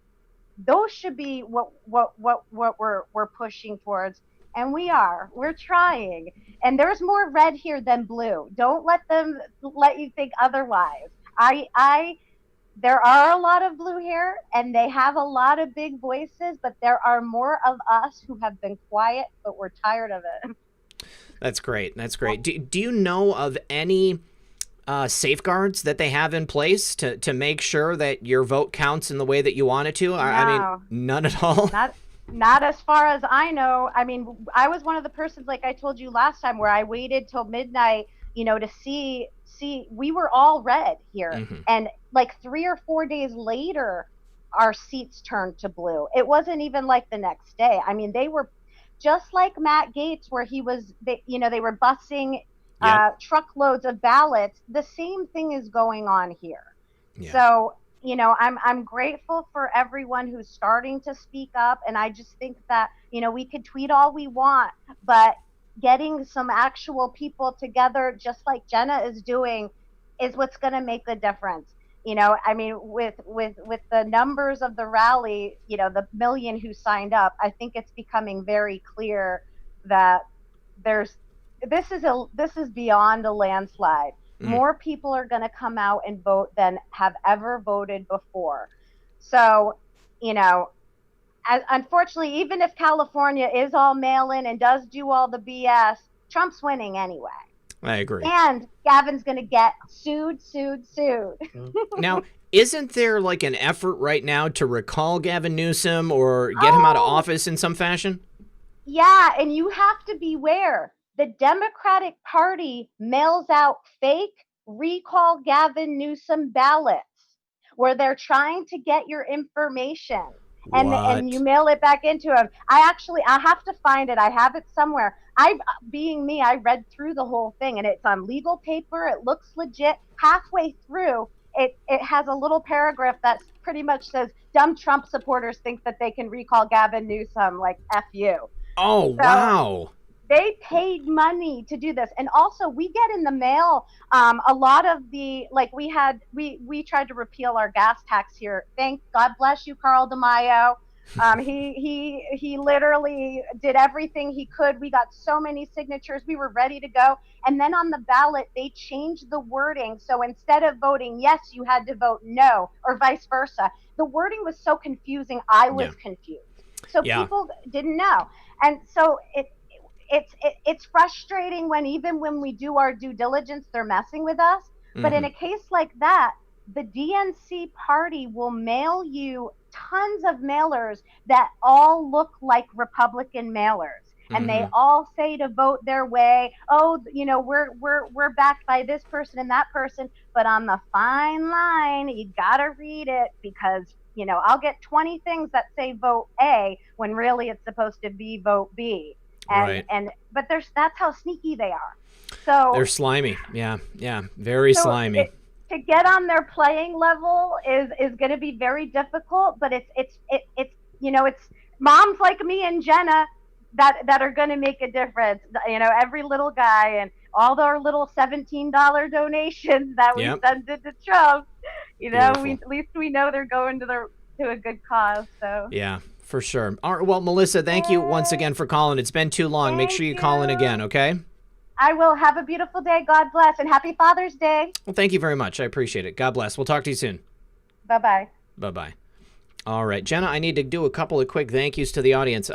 those should be what we're pushing towards. And we're trying. And there's more red here than blue. Don't let them let you think otherwise. There are a lot of blue here, and they have a lot of big voices, but there are more of us who have been quiet, but we're tired of it. That's great. That's great. Do you know of any safeguards that they have in place to make sure that your vote counts in the way that you want it to? No. I mean, none at all? Not as far as I know. I mean, I was one of the persons, like I told you last time, where I waited till midnight, to see, we were all red here. Mm-hmm. And like 3 or 4 days later, our seats turned to blue. It wasn't even like the next day. I mean, they were just like Matt Gaetz, where they were busing truckloads of ballots. The same thing is going on here. Yeah. So, I'm grateful for everyone who's starting to speak up. And I just think that, we could tweet all we want, but getting some actual people together, just like Jenna is doing, is what's going to make the difference. I mean, with the numbers of the rally, the million who signed up, I think it's becoming very clear that this is beyond a landslide. Mm. More people are going to come out and vote than have ever voted before. So, unfortunately, even if California is all mail-in and does do all the BS, Trump's winning anyway. I agree. And Gavin's going to get sued. Now, isn't there like an effort right now to recall Gavin Newsom or get him out of office in some fashion? Yeah, and you have to beware. The Democratic Party mails out fake recall Gavin Newsom ballots where they're trying to get your information. And you mail it back into him. I have to find it. I have it somewhere. I read through the whole thing, and it's on legal paper. It looks legit. Halfway through, it has a little paragraph that pretty much says, dumb Trump supporters think that they can recall Gavin Newsom, like F you. Oh, so, wow. They paid money to do this. And also we get in the mail a lot of the, like we tried to repeal our gas tax here. Thank God bless you, Carl DeMaio. He literally did everything he could. We got so many signatures. We were ready to go. And then on the ballot, they changed the wording. So instead of voting yes, you had to vote no, or vice versa. The wording was so confusing. I was confused. So people didn't know. And so it's frustrating even when we do our due diligence, they're messing with us. Mm-hmm. But in a case like that, the DNC party will mail you tons of mailers that all look like Republican mailers. Mm-hmm. And they all say to vote their way. Oh, we're backed by this person and that person. But on the fine line, you gotta read it, because I'll get 20 things that say vote A when really it's supposed to be vote B. But that's how sneaky they are. So they're slimy. Yeah, very slimy. To get on their playing level is going to be very difficult. But it's moms like me and Jenna that are going to make a difference. Every little guy and all our little $17 donations that we send to Trump. At least we know they're going to a good cause. So yeah. For sure. All right, well, Melissa, thank you once again for calling. It's been too long. Make sure you call in again, okay? I will. Have a beautiful day. God bless. And happy Father's Day. Well, thank you very much. I appreciate it. God bless. We'll talk to you soon. Bye-bye. Bye-bye. All right, Jenna, I need to do a couple of quick thank yous to the audience.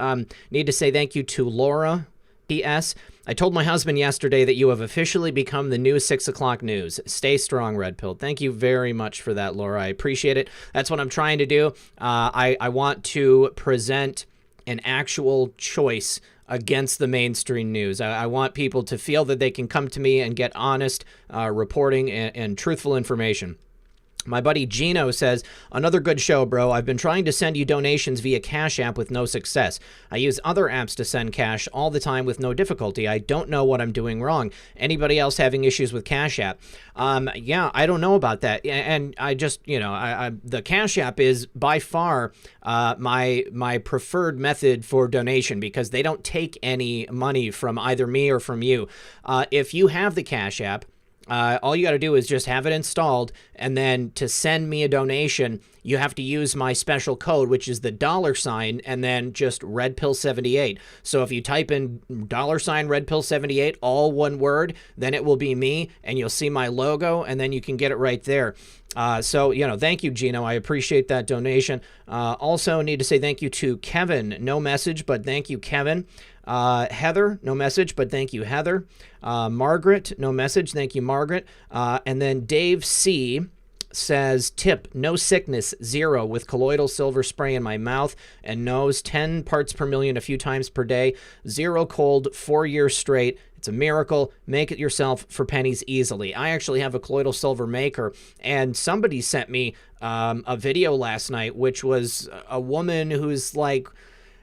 Need to say thank you to Laura. P.S. I told my husband yesterday that you have officially become the new 6 o'clock news. Stay strong, Red Pill. Thank you very much for that, Laura. I appreciate it. That's what I'm trying to do. I want to present an actual choice against the mainstream news. I want people to feel that they can come to me and get honest reporting and truthful information. My buddy Gino says, another good show, bro. I've been trying to send you donations via Cash App with no success. I use other apps to send cash all the time with no difficulty. I don't know what I'm doing wrong. Anybody else having issues with Cash App? Yeah, I don't know about that. And I just, the Cash App is by far my preferred method for donation because they don't take any money from either me or from you. If you have the Cash App, all you got to do is just have it installed, and then to send me a donation, you have to use my special code, which is the $, and then just redpill78. So if you type in $redpill78, all one word, then it will be me, and you'll see my logo, and then you can get it right there. So, thank you, Gino. I appreciate that donation. Also need to say thank you to Kevin. No message, but thank you, Kevin. Heather, no message, but thank you, Heather. Margaret, no message, thank you, Margaret. And then Dave C. says, tip, no sickness, 0 with colloidal silver spray in my mouth and nose, 10 parts per million a few times per day, 0 cold, 4 years straight. It's a miracle. Make it yourself for pennies easily. I actually have a colloidal silver maker, and somebody sent me a video last night, which was a woman who's like,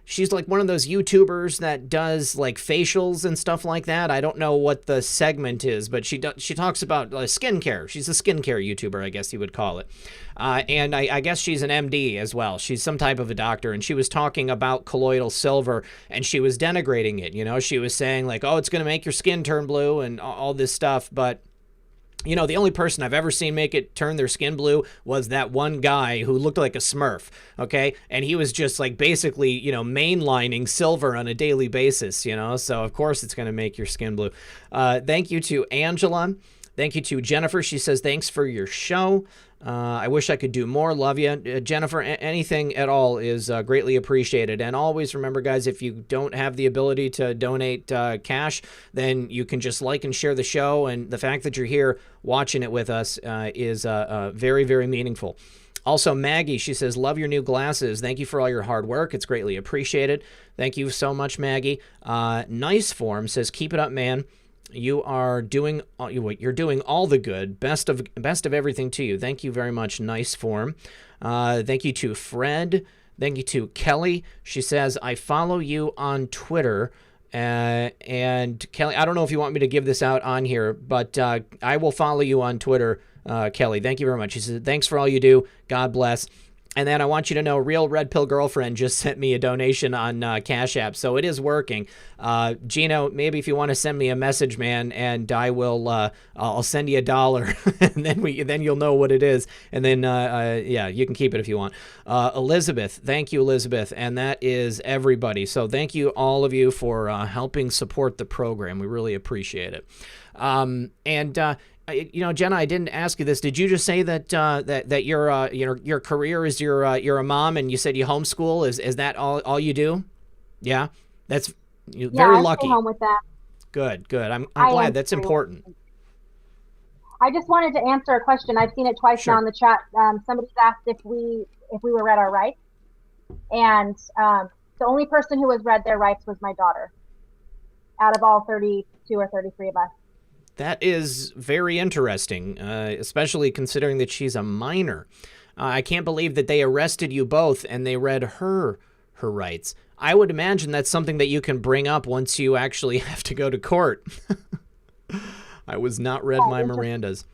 she's like one of those YouTubers that does like facials and stuff like that. I don't know what the segment is, but she talks about skincare. She's a skincare YouTuber, I guess you would call it. And I guess she's an MD as well. She's some type of a doctor, and she was talking about colloidal silver, and she was denigrating it. She was saying like, oh, it's going to make your skin turn blue and all this stuff, but the only person I've ever seen make it turn their skin blue was that one guy who looked like a Smurf, okay? And he was just like basically, mainlining silver on a daily basis, So of course it's going to make your skin blue. Thank you to Angela. Thank you to Jennifer. She says, thanks for your show. I wish I could do more. Love you. Jennifer, anything at all is greatly appreciated. And always remember, guys, if you don't have the ability to donate cash, then you can just like and share the show. And the fact that you're here watching it with us is very, very meaningful. Also, Maggie, she says, love your new glasses. Thank you for all your hard work. It's greatly appreciated. Thank you so much, Maggie. Nice Form says, keep it up, man. You are doing you're doing all the good. Best of everything to you. Thank you very much. Nice Form. Thank you to Fred. Thank you to Kelly. She says, I follow you on Twitter. And Kelly, I don't know if you want me to give this out on here, but I will follow you on Twitter, Kelly. Thank you very much. She said, thanks for all you do. God bless. And then I want you to know, Real Red Pill Girlfriend just sent me a donation on Cash App, so it is working. Gino, maybe if you want to send me a message, man, and I will, I'll send you $1, and then you'll know what it is. And then, yeah, you can keep it if you want. Elizabeth, thank you, Elizabeth, and that is everybody. So thank you, all of you, for helping support the program. We really appreciate it. Jenna, I didn't ask you this. Did you just say that that your career is you're a mom, and you said you homeschool? Is that all you do? Yeah, that's very lucky. Stay home with that. Good. I'm glad. That's important. I just wanted to answer a question. I've seen it twice now in the chat. Somebody's asked if we were read our rights, and the only person who was read their rights was my daughter, out of all 32 or 33 of us. That is very interesting, especially considering that she's a minor. I can't believe that they arrested you both and they read her rights. I would imagine that's something that you can bring up once you actually have to go to court. I was not read my Mirandas.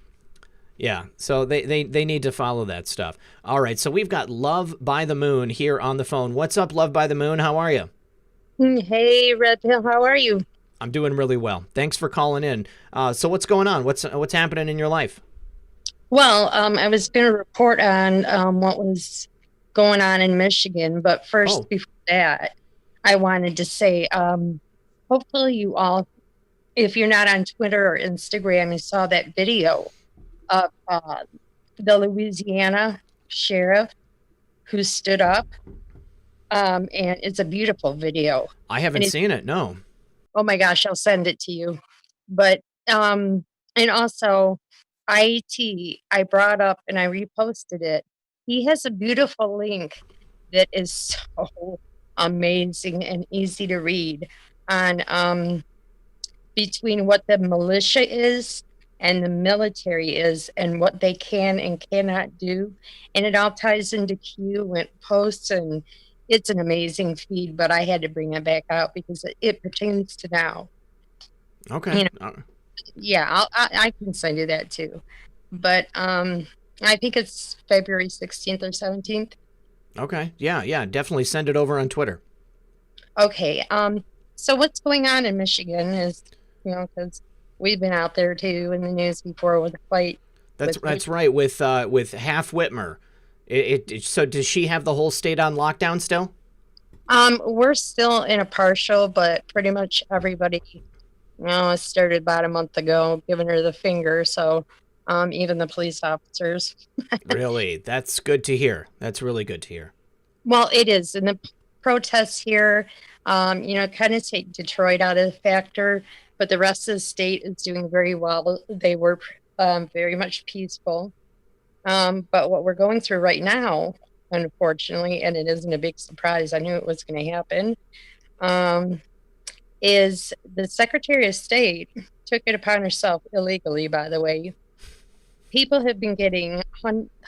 Yeah, so they need to follow that stuff. All right, so we've got Love by the Moon here on the phone. What's up, Love by the Moon? How are you? Hey, Red Pill, how are you? I'm doing really well. Thanks for calling in. So what's going on? What's happening in your life? Well, I was going to report on what was going on in Michigan, but first, before that, I wanted to say, hopefully you all, if you're not on Twitter or Instagram, you saw that video of the Louisiana sheriff who stood up. And it's a beautiful video. I haven't seen it, no. Oh my gosh, I'll send it to you. But, and also I brought up and I reposted it. He has a beautiful link that is so amazing and easy to read on between what the militia is and the military is and what they can and cannot do. And it all ties into Q and posts, and it's an amazing feed, but I had to bring it back out because it pertains to now. Okay. You know, yeah, I can send you that too. But I think it's February 16th or 17th. Okay. Yeah, definitely send it over on Twitter. Okay. So what's going on in Michigan is, you know, because we've been out there too in the news before with the fight. That's right, with Half Whitmer. So does she have the whole state on lockdown still? We're still in a partial, but pretty much everybody, you know, it started about a month ago, giving her the finger. So even the police officers. Really? That's good to hear. That's really good to hear. Well, it is. And the protests here, you know, kind of take Detroit out of the factor, but the rest of the state is doing very well. They were very much peaceful. But what we're going through right now, unfortunately, and it isn't a big surprise, I knew it was going to happen, is the Secretary of State took it upon herself illegally, by the way. People have been getting,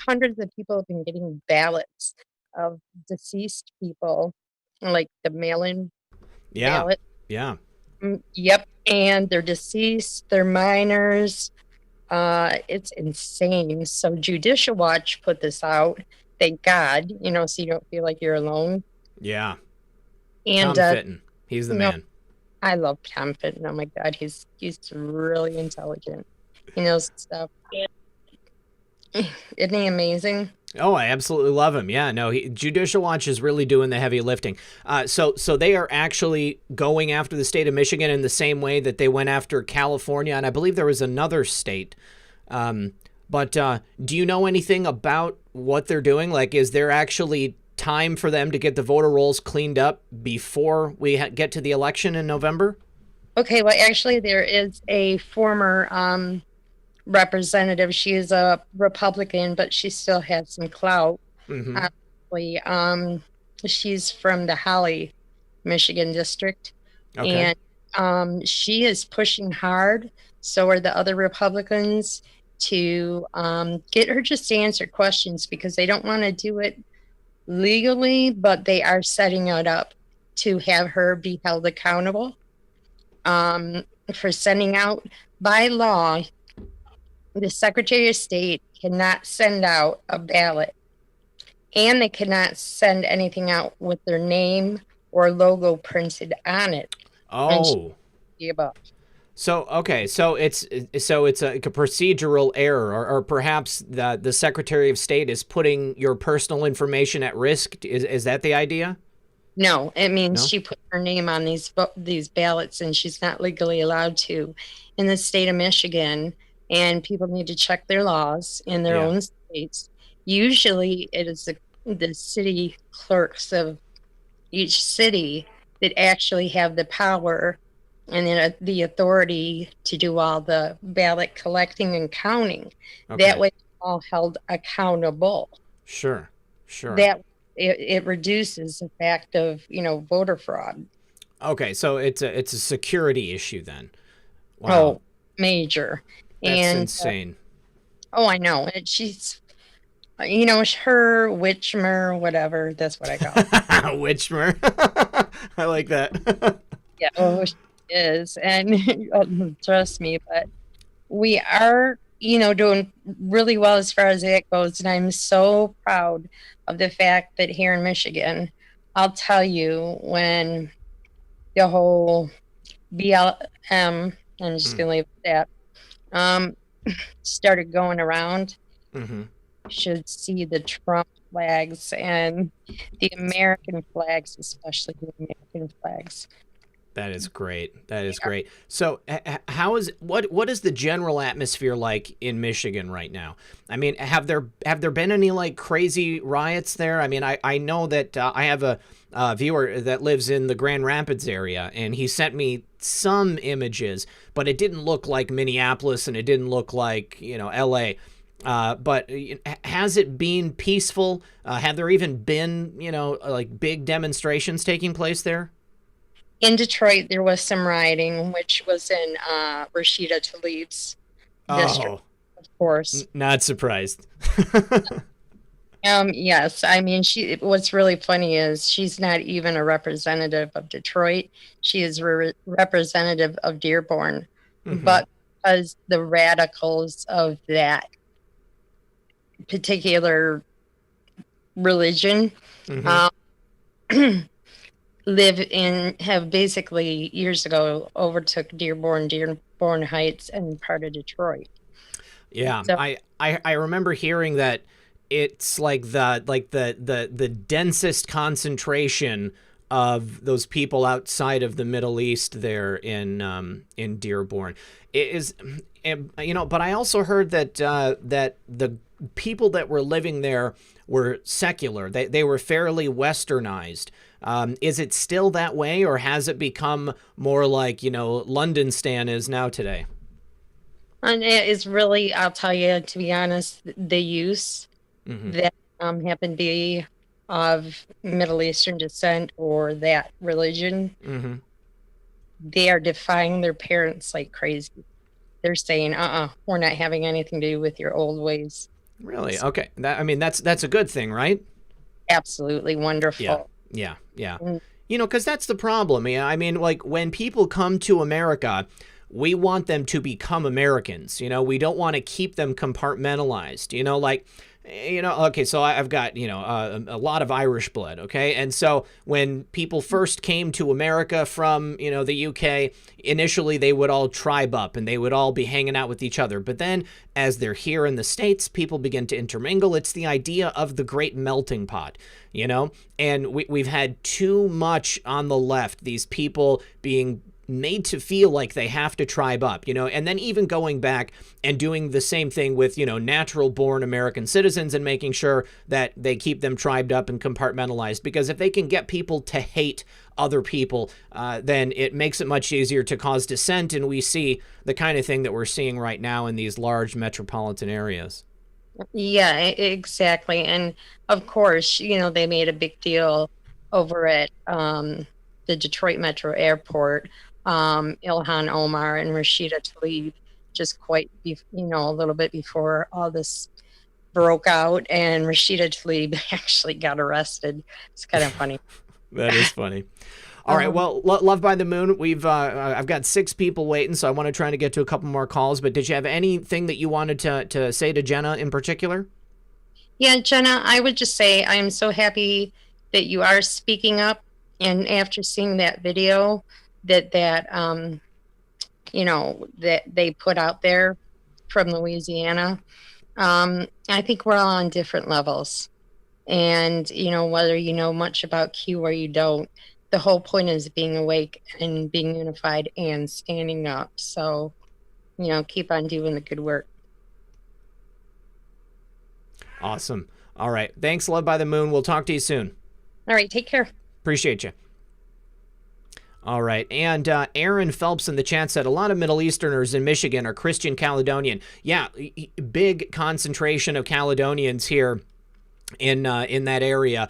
hundreds of people have been getting ballots of deceased people, like the mail-in ballot. Yeah. Yep. And they're deceased, they're minors. It's insane. So Judicial Watch put this out. Thank God, you know, so you don't feel like you're alone. Yeah. And Tom Fitton, he's the man. I love Tom Fitton. Oh my God, he's really intelligent. He knows stuff. Isn't he amazing? Oh, I absolutely love him. Yeah, no, Judicial Watch is really doing the heavy lifting. So they are actually going after the state of Michigan in the same way that they went after California, and I believe there was another state. But do you know anything about what they're doing? Like, is there actually time for them to get the voter rolls cleaned up before we get to the election in November? Okay, well, actually, there is a former representative. She is a Republican, but she still has some clout. She's from the Holly, Michigan district. Okay. And she is pushing hard. So are the other Republicans to get her just to answer questions, because they don't want to do it legally, but they are setting it up to have her be held accountable for sending out, by law, the Secretary of State cannot send out a ballot, and they cannot send anything out with their name or logo printed on it. Oh. So, okay, so it's a procedural error, or perhaps the Secretary of State is putting your personal information at risk. Is that the idea? No, it means she put her name on these ballots, and she's not legally allowed to in the state of Michigan. And people need to check their laws in their own states. Usually it is the city clerks of each city that actually have the power and then the authority to do all the ballot collecting and counting. Okay. That way they're all held accountable. Sure. That it reduces the fact of, you know, voter fraud. Okay, so it's a security issue then. Wow. Oh, major. That's insane. Oh, I know. She's, you know, her Witchmer, whatever. That's what I call it. Witchmer. I like that. Yeah, oh, she is. And trust me, but we are, you know, doing really well as far as that goes. And I'm so proud of the fact that here in Michigan, I'll tell you, when the whole BLM, I'm just going to leave it at that, started going around, you should see the Trump flags and the American flags, especially the American flags. That is great. That is great. So what is the general atmosphere like in Michigan right now? I mean, have there been any like crazy riots there? I mean, I know that I have a viewer that lives in the Grand Rapids area, and he sent me some images, but it didn't look like Minneapolis and it didn't look like, LA. But has it been peaceful? Have there even been, like big demonstrations taking place there? In Detroit, there was some rioting, which was in Rashida Tlaib's district, of course. Not surprised. Yes, I mean, what's really funny is she's not even a representative of Detroit. She is representative of Dearborn. Mm-hmm. But because the radicals of that particular religion have basically years ago overtook Dearborn Heights, and part of Detroit. Yeah, so, I remember hearing that it's like the densest concentration of those people outside of the Middle East there in Dearborn. It is, but I also heard that that the people that were living there were secular. They were fairly westernized. Is it still that way, or has it become more like, London Stan is now today? And it is really, I'll tell you, to be honest, the use that happen to be of Middle Eastern descent or that religion, they are defying their parents like crazy. They're saying, we're not having anything to do with your old ways. Really? Okay. That's a good thing, right? Absolutely wonderful. Yeah. Because that's the problem. I mean, like when people come to America, we want them to become Americans. We don't want to keep them compartmentalized. Okay, so I've got, a lot of Irish blood, okay? And so when people first came to America from, the UK, initially they would all tribe up and they would all be hanging out with each other. But then as they're here in the States, people begin to intermingle. It's the idea of the great melting pot, And we've had too much on the left, these people being made to feel like they have to tribe up, and then even going back and doing the same thing with, natural born American citizens and making sure that they keep them tribed up and compartmentalized. Because if they can get people to hate other people, then it makes it much easier to cause dissent. And we see the kind of thing that we're seeing right now in these large metropolitan areas. Yeah, exactly. And of course, they made a big deal over at the Detroit Metro Airport. Ilhan Omar and Rashida Tlaib just quite, a little bit before all this broke out, and Rashida Tlaib actually got arrested. It's kind of funny. That is funny. All right. Well, Love by the Moon, I've got 6 people waiting, so I want to try to get to a couple more calls. But did you have anything that you wanted to say to Jenna in particular? Yeah, Jenna, I would just say I am so happy that you are speaking up. And after seeing that video that they put out there from Louisiana, I think we're all on different levels. And, whether you know much about Q or you don't, the whole point is being awake and being unified and standing up. So, keep on doing the good work. Awesome. All right. Thanks, Love by the Moon. We'll talk to you soon. All right. Take care. Appreciate you. All right. And Aaron Phelps in the chat said a lot of Middle Easterners in Michigan are Christian Caledonian. Yeah, big concentration of Caledonians here in that area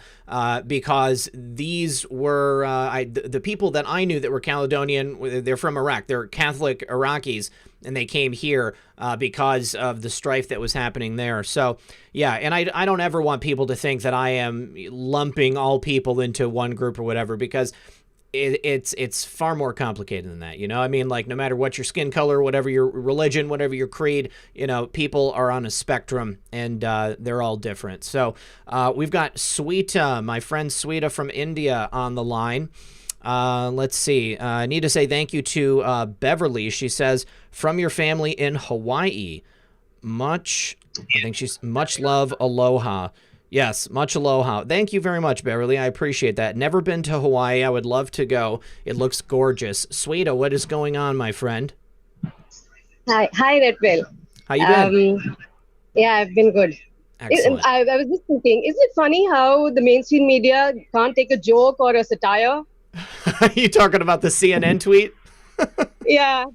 because these were the people that I knew that were Caledonian. They're from Iraq. They're Catholic Iraqis, and they came here because of the strife that was happening there. So yeah, and I don't ever want people to think that I am lumping all people into one group or whatever, because it's far more complicated than that. I mean, like, no matter what your skin color, whatever your religion, whatever your creed, people are on a spectrum, and they're all different. So we've got Sweeta, my friend Sweeta from India, on the line. Let's see. I need to say thank you to Beverly. She says, from your family in Hawaii, much love, aloha. Yes, much aloha. Thank you very much, Beverly. I appreciate that. Never been to Hawaii. I would love to go. It looks gorgeous. Sweeta, what is going on, my friend? Hi, Redwell. How you been? Yeah, I've been good. Excellent. I was just thinking, is it funny how the mainstream media can't take a joke or a satire? Are you talking about the CNN tweet? Yeah.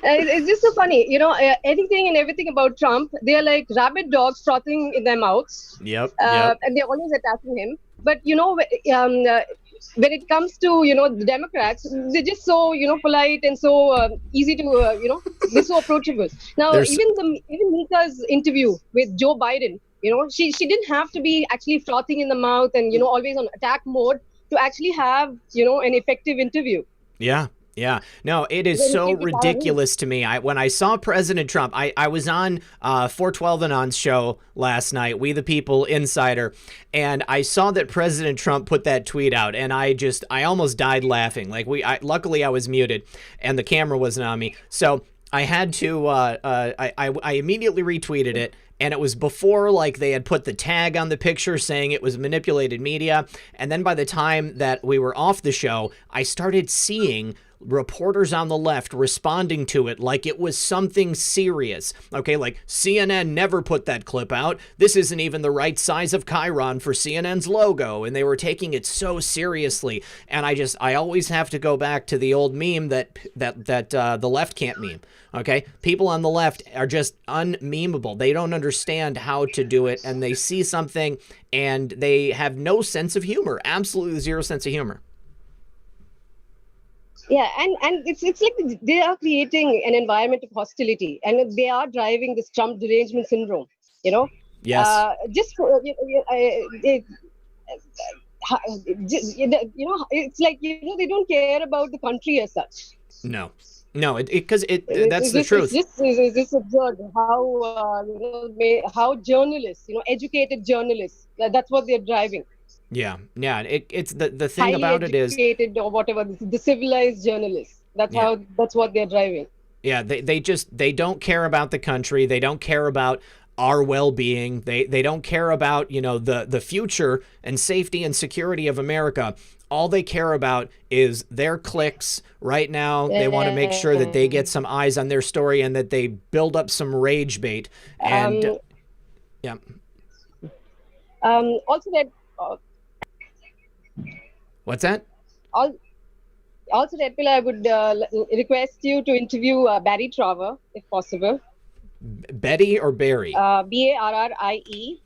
It's just so funny. You know, anything and everything about Trump, they're like rabid dogs frothing in their mouths. Yep. And they're always attacking him. But, you know, when it comes to, you know, the Democrats, they're just so, you know, polite and so easy to, you know, they're so approachable. Now, even Mika's interview with Joe Biden, you know, she didn't have to be actually frothing in the mouth and, you know, always on attack mode to actually have, you know, an effective interview. Yeah. Yeah, no, it is so ridiculous to me. When I saw President Trump, I was on 412 Anon's show last night, We the People Insider, and I saw that President Trump put that tweet out, and I almost died laughing. Like luckily I was muted, and the camera wasn't on me, so I had to. I immediately retweeted it. And it was before, like, they had put the tag on the picture saying it was manipulated media. And then by the time that we were off the show, I started seeing reporters on the left responding to it like it was something serious. Okay, like CNN never put that clip out. This isn't even the right size of chyron for CNN's logo. And they were taking it so seriously. And I always have to go back to the old meme that the left can't meme. Okay, people on the left are just unmemeable. They don't understand how to do it, and they see something and they have no sense of humor. Absolutely zero sense of humor. Yeah, and it's like they are creating an environment of hostility, and they are driving this Trump derangement syndrome. You know. Yes. It's like, you know, they don't care about the country as such. No, because that's the truth. It's just absurd how how journalists, you know, educated journalists, that's what they're driving. Yeah. It's the thing highly about it is educated or whatever, the civilized journalists. That's what they're driving. Yeah, they don't care about the country. They don't care about our well-being. They don't care about, you know, the future and safety and security of America. All they care about is their clicks right now. They want to make sure that they get some eyes on their story and that they build up some rage bait. And yeah. Also that. What's that? Also, Redpill, I would request you to interview Barry Traver, if possible. Betty or Barry? Barrie.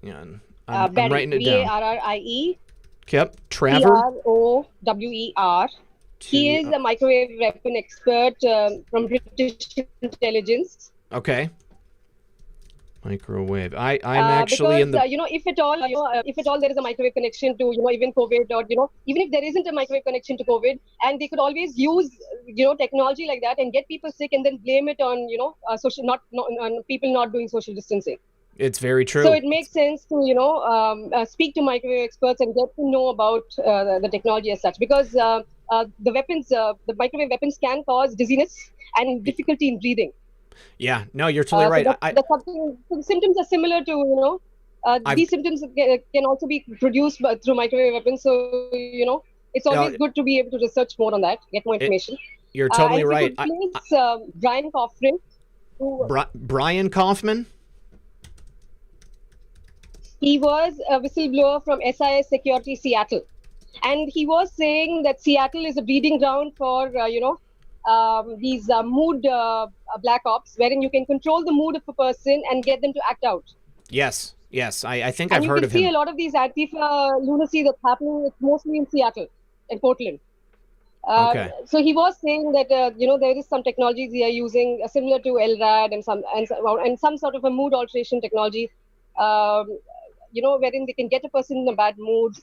Yeah, I'm writing it down. Barrie. Yep, Traver. Trower. He is a microwave weapon expert from British intelligence. Okay. Microwave. I'm actually in the. You know, if at all there is a microwave connection to, you know, even COVID, or, you know, even if there isn't a microwave connection to COVID, and they could always use, you know, technology like that and get people sick and then blame it on, you know, on people not doing social distancing. It's very true. So it makes sense to, you know, speak to microwave experts and get to know about the technology as such, because the microwave weapons can cause dizziness and difficulty in breathing. Yeah, no, you're totally right. The symptoms are similar to, you know, these symptoms can also be produced through microwave weapons. So, you know, it's always good to be able to research more on that, get more information. You're totally right. Please, Brian Kaufman. Brian Kaufman? He was a whistleblower from SIS Security Seattle. And he was saying that Seattle is a breeding ground for, you know, these mood black ops, wherein you can control the mood of a person and get them to act out. Yes. I think I've heard of him. You can see a lot of these Antifa lunacy that's happening. It's mostly in Seattle and Portland. Okay. So he was saying that you know, there is some technologies they are using similar to LRAD and some sort of a mood alteration technology. You know, wherein they can get a person in a bad mood.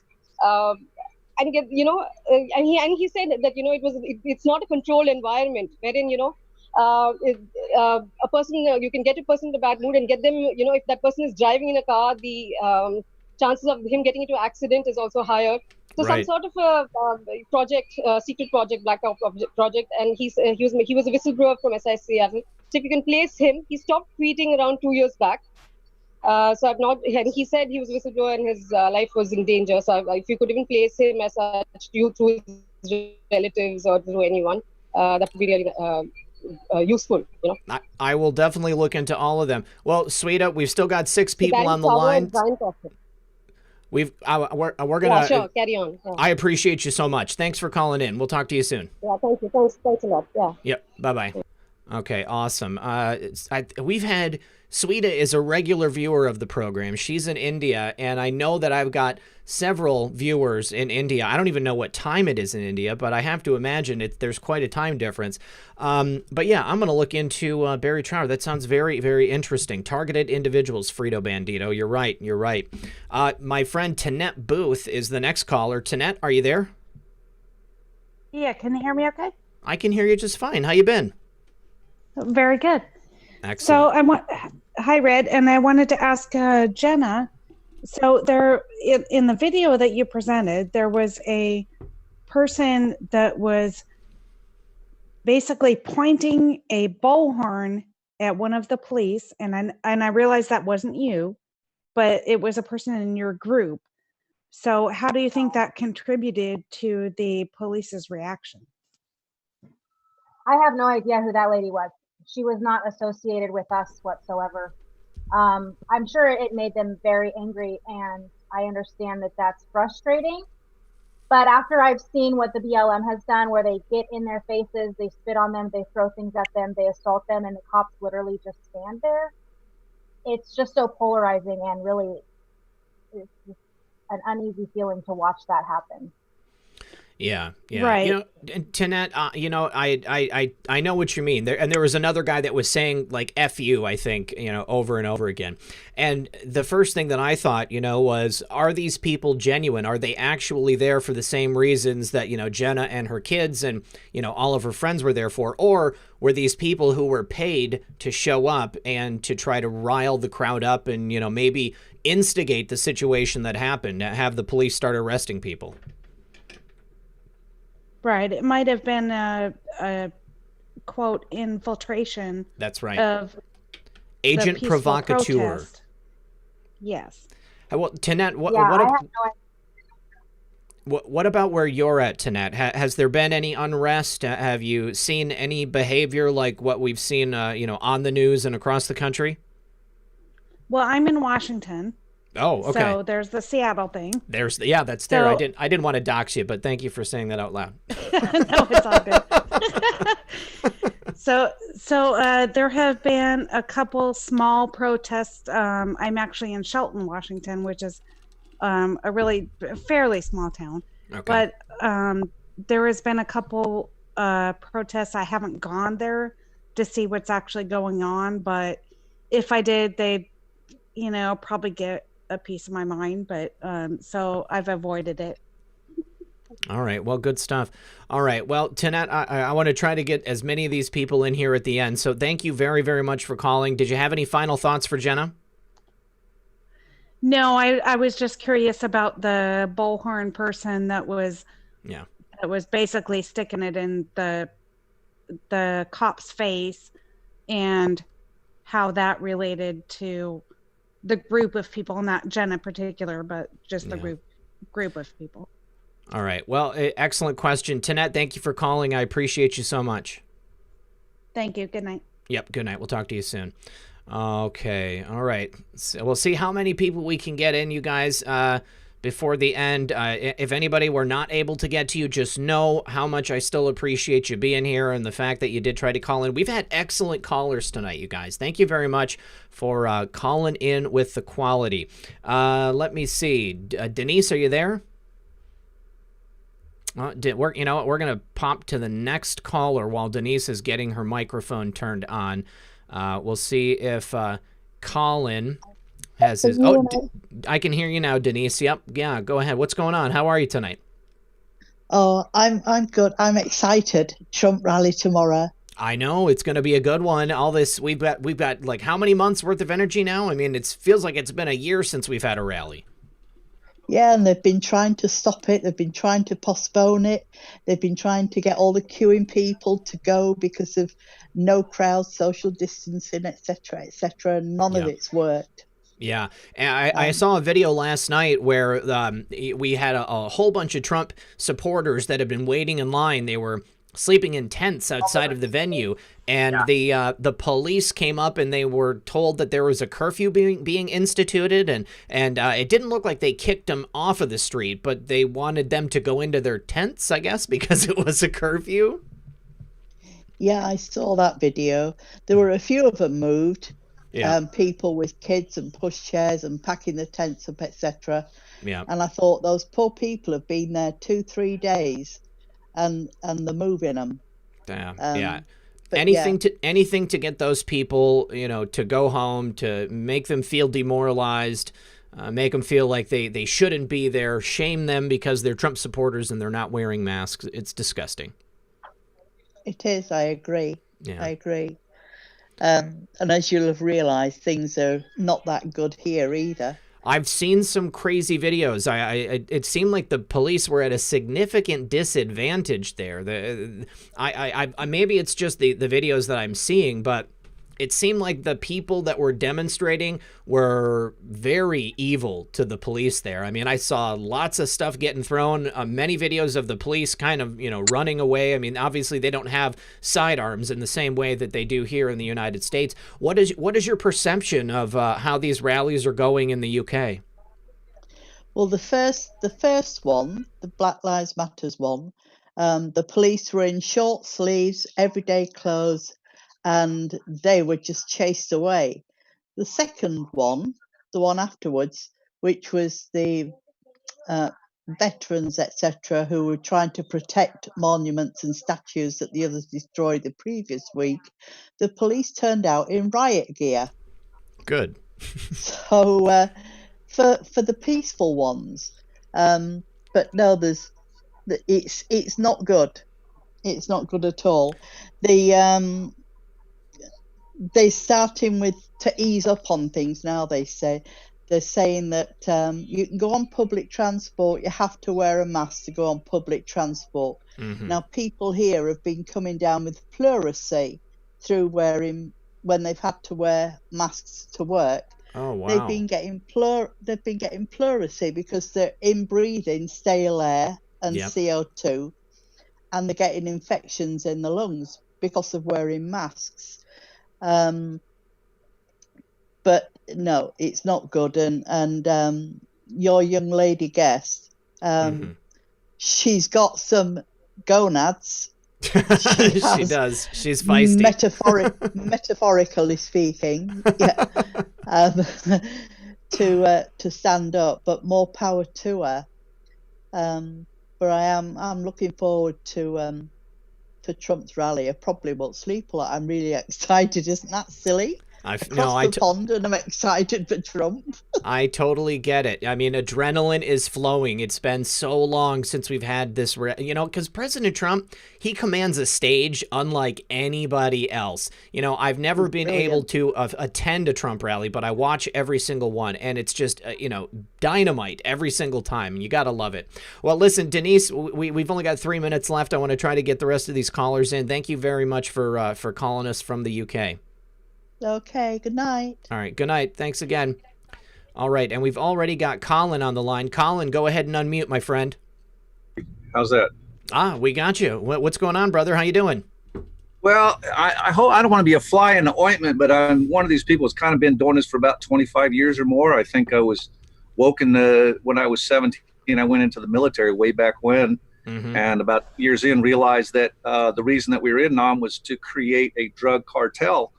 And get, you know, and he said that, you know, it's not a controlled environment wherein, you know, a person, you can get a person in a bad mood and get them, you know, if that person is driving in a car, the chances of him getting into accident is also higher. So some sort of a project, secret project, black ops project, and he was a whistleblower from SIS Seattle. So if you can place him, he stopped tweeting around 2 years back. So I've not. And he said he was a whistleblower and his life was in danger. So if you could even place him as such, through his relatives or through anyone, that would be really useful. I will definitely look into all of them. Well, Sweeta, we've still got 6 people on the line. We're gonna. Yeah, sure. Carry on. Yeah. I appreciate you so much. Thanks for calling in. We'll talk to you soon. Yeah, thank you. Thanks a lot. Yeah. Yep. Bye-bye. Okay, awesome. We've had Sweeta is a regular viewer of the program. She's in India, and I know that I've got several viewers in India. I don't even know what time it is in India, but I have to imagine there's quite a time difference. But yeah, I'm going to look into Barry Trower. That sounds very, very interesting. Targeted individuals, Frito Bandito. You're right. My friend Tanette Booth is the next caller. Tanette, are you there? Yeah, can you hear me okay? I can hear you just fine. How you been? Very good. Excellent. So hi, Red, and I wanted to ask Jenna. So there, in the video that you presented, there was a person that was basically pointing a bullhorn at one of the police, and I realized that wasn't you, but it was a person in your group. So how do you think that contributed to the police's reaction? I have no idea who that lady was. She was not associated with us whatsoever. I'm sure it made them very angry, and I understand that that's frustrating. But after I've seen what the BLM has done, where they get in their faces, they spit on them, they throw things at them, they assault them, and the cops literally just stand there, it's just so polarizing, and really it's just an uneasy feeling to watch that happen. Yeah. Right. You know, Tanette, I know what you mean. There was another guy that was saying like "F you," I think, over and over again. And the first thing that I thought, was, are these people genuine? Are they actually there for the same reasons that, Jenna and her kids and, all of her friends were there for? Or were these people who were paid to show up and to try to rile the crowd up and, maybe instigate the situation that happened, have the police start arresting people? Right. It might have been a quote infiltration. That's right. Of agent provocateur. Protest. Yes. Well, Tanette, what about where you're at, Tanette? Has there been any unrest? Have you seen any behavior like what we've seen, on the news and across the country? Well, I'm in Washington. Oh, okay. So there's the Seattle thing. That's there. I didn't want to dox you, but thank you for saying that out loud. No, it's all good. So there have been a couple small protests. I'm actually in Shelton, Washington, which is a really fairly small town. Okay. But there has been a couple protests. I haven't gone there to see what's actually going on, but if I did, they'd probably get a piece of my mind, but so I've avoided it. All right. Well, good stuff. All right. Well, Tanette, I want to try to get as many of these people in here at the end. So thank you very, very much for calling. Did you have any final thoughts for Jenna? No, I was just curious about the bullhorn person that was basically sticking it in the cop's face, and how that related to the group of people, not Jenna in particular, but just the group of people. All right. Well, excellent question. Tanette, thank you for calling. I appreciate you so much. Thank you. Good night. Yep. Good night. We'll talk to you soon. Okay. All right. So we'll see how many people we can get in, you guys, before the end. If anybody were not able to get to you, just know how much I still appreciate you being here and the fact that you did try to call in. We've had excellent callers tonight, you guys. Thank you very much for calling in with the quality. Let me see. Denise, are you there? You know what? We're going to pop to the next caller while Denise is getting her microphone turned on. We'll see if Colin has his... Oh, I can hear you now, Denise. Yep. Yeah, go ahead. What's going on? How are you tonight? Oh, I'm good. I'm excited. Trump rally tomorrow. I know it's going to be a good one. All this we've got like how many months worth of energy now? I mean, it feels like it's been a year since we've had a rally. Yeah, and they've been trying to stop it. They've been trying to postpone it. They've been trying to get all the queuing people to go because of no crowd, social distancing, etc., etc. And none of it's worked. Yeah, and I saw a video last night where we had a whole bunch of Trump supporters that had been waiting in line. They were sleeping in tents outside of the venue, and the police came up and they were told that there was a curfew being instituted, and it didn't look like they kicked them off of the street, but they wanted them to go into their tents, I guess, because it was a curfew. Yeah, I saw that video. There were a few of them moved. Yeah. People with kids and pushchairs and packing the tents up, etc. Yeah. And I thought those poor people have been there 2-3 days, and they're moving them. Yeah. But anything to get those people, to go home, to make them feel demoralized, make them feel like they shouldn't be there, shame them because they're Trump supporters and they're not wearing masks. It's disgusting. It is. I agree. Yeah. I agree. And as you'll have realized, things are not that good here either. I've seen some crazy videos. It seemed like the police were at a significant disadvantage there. Maybe it's just the videos that I'm seeing, but it seemed like the people that were demonstrating were very evil to the police there. I mean, I saw lots of stuff getting thrown, many videos of the police kind of, running away. I mean, obviously they don't have sidearms in the same way that they do here in the United States. What is your perception of how these rallies are going in the UK? Well, the first one, the Black Lives Matters one, the police were in short sleeves, everyday clothes, and they were just chased away. The second one, the one afterwards, which was the veterans, etc., who were trying to protect monuments and statues that the others destroyed the previous week, the police turned out in riot gear. Good. So for the peaceful ones, but no, it's not good. It's not good at all. They're starting to ease up on things now. They're saying that you can go on public transport. You have to wear a mask to go on public transport. Mm-hmm. Now, people here have been coming down with pleurisy through when they've had to wear masks to work. Oh wow! They've been getting pleurisy because they're inbreathing stale air and CO2, and they're getting infections in the lungs because of wearing masks. But no, it's not good. And your young lady guest, she's got some gonads. She does. She's feisty. Metaphorically speaking, yeah. To stand up, but more power to her. But I'm looking forward to Trump's rally. I probably won't sleep a lot. I'm really excited. Isn't that silly? Across the pond, and I'm excited for Trump. I totally get it. I mean, adrenaline is flowing. It's been so long since we've had this, because President Trump, he commands a stage unlike anybody else. I've never been able to attend a Trump rally, but I watch every single one, and it's just, dynamite every single time. You got to love it. Well, listen, Denise, we've only got 3 minutes left. I want to try to get the rest of these callers in. Thank you very much for calling us from the UK. Okay, good night. All right, good night. Thanks again. All right, and we've already got Colin on the line. Colin, go ahead and unmute, my friend. How's that? We got you. What's going on, brother? How you doing? Well, I hope I don't want to be a fly in the ointment, but I'm one of these people who's kind of been doing this for about 25 years or more. I think I was woken when I was 17. I went into the military way back when, and about years in realized that the reason that we were in Nam was to create a drug cartel.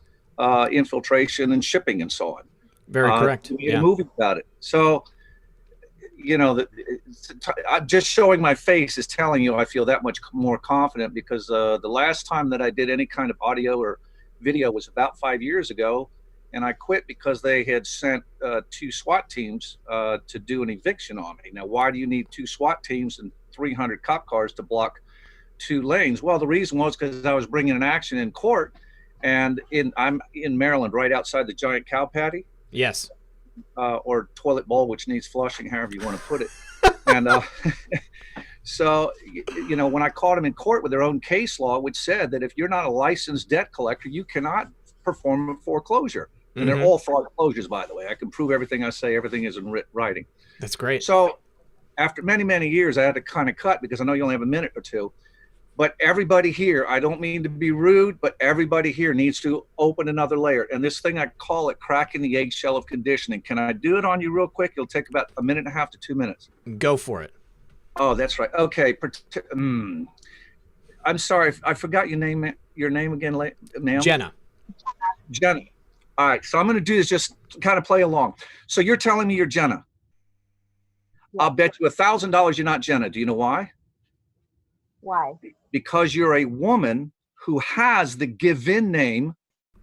Infiltration and shipping and so on. Very correct. We made a movie about it. So, just showing my face is telling you I feel that much more confident, because the last time that I did any kind of audio or video was about 5 years ago, and I quit because they had sent 2 SWAT teams to do an eviction on me. Now, why do you need 2 SWAT teams and 300 cop cars to block 2 lanes? Well, the reason was because I was bringing an action in court. And I'm in Maryland, right outside the giant cow patty. Yes. Or toilet bowl, which needs flushing, however you want to put it. And so, when I caught them in court with their own case law, which said that if you're not a licensed debt collector, you cannot perform a foreclosure. And they're all fraud closures, by the way. I can prove everything I say. Everything is in writing. That's great. So after many, many years, I had to kind of cut because I know you only have a minute or two. But everybody here, I don't mean to be rude, but everybody here needs to open another layer. And this thing, I call it cracking the eggshell of conditioning. Can I do it on you real quick? It'll take about 1.5 to 2 minutes. Go for it. Oh, that's right. Okay. I'm sorry. I forgot your name again, ma'am. Jenna. Jenna. All right. So I'm going to do this, just kind of play along. So you're telling me you're Jenna. I'll bet you $1,000 you're not Jenna. Do you know why? Why? Because you're a woman who has the given name,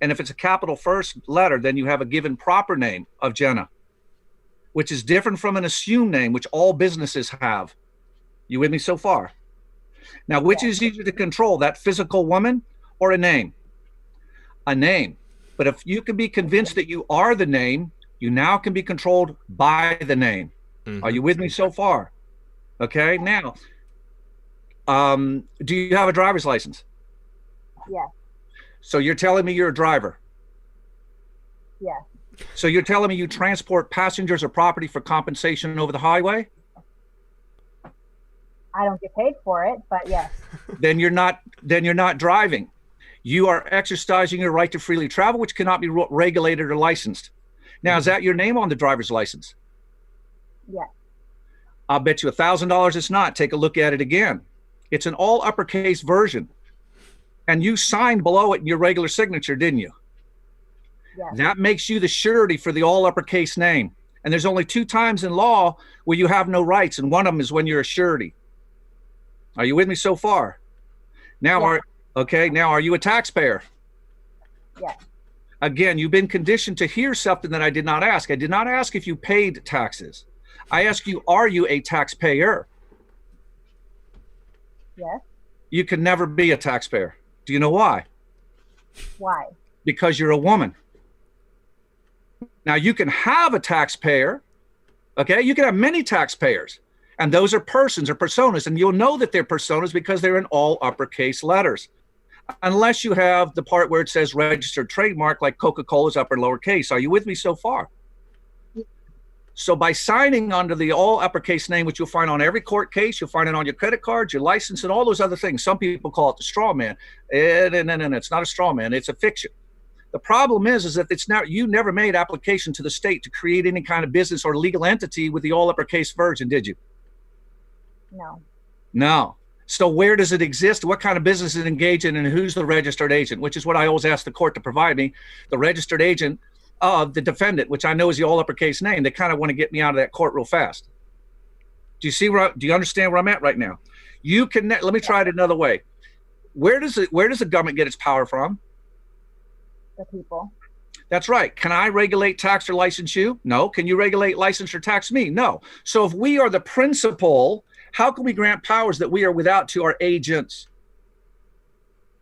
and if it's a capital first letter, then you have a given proper name of Jenna, which is different from an assumed name, which all businesses have. You with me so far? Now, which is easier to control, that physical woman or a name? A name. But if you can be convinced that you are the name, you now can be controlled by the name. Are you with me so far? Okay, now, do you have a driver's license? Yes. So you're telling me you're a driver? Yes. So you're telling me you transport passengers or property for compensation over the highway? I don't get paid for it, but yes. Then you're not driving. You are exercising your right to freely travel, which cannot be regulated or licensed. Now, is that your name on the driver's license? Yes. I'll bet you $1,000 it's not. Take a look at it again. It's an all uppercase version. And you signed below it in your regular signature, didn't you? Yes. That makes you the surety for the all uppercase name. And there's only 2 times in law where you have no rights, and one of them is when you're a surety. Are you with me so far? Now, now are you a taxpayer? Yes. Again, you've been conditioned to hear something that I did not ask. I did not ask if you paid taxes. I ask you, are you a taxpayer? Yes. You can never be a taxpayer. Do you know why? Why? Because you're a woman. Now, you can have a taxpayer, okay? You can have many taxpayers, and those are persons or personas, and you'll know that they're personas because they're in all uppercase letters, unless you have the part where it says registered trademark, like Coca-Cola's upper and lowercase. Are you with me so far? So by signing under the all uppercase name, which you'll find on every court case, you'll find it on your credit cards, your license, and all those other things. Some people call it the straw man. No, it's not a straw man. It's a fiction. The problem is that it's not, you never made application to the state to create any kind of business or legal entity with the all uppercase version, did you? No. No. So where does it exist? What kind of business is it engaged in, and who's the registered agent? Which is what I always ask the court to provide me, the registered agent of the defendant, which I know is the all uppercase name. They kind of want to get me out of that court real fast. Do you see do you understand where I'm at right now? You can, let me try it another way. Where does the government get its power from? The people. That's right. Can I regulate, tax, or license you? No. Can you regulate, license, or tax me? No. So if we are the principal, how can we grant powers that we are without to our agents?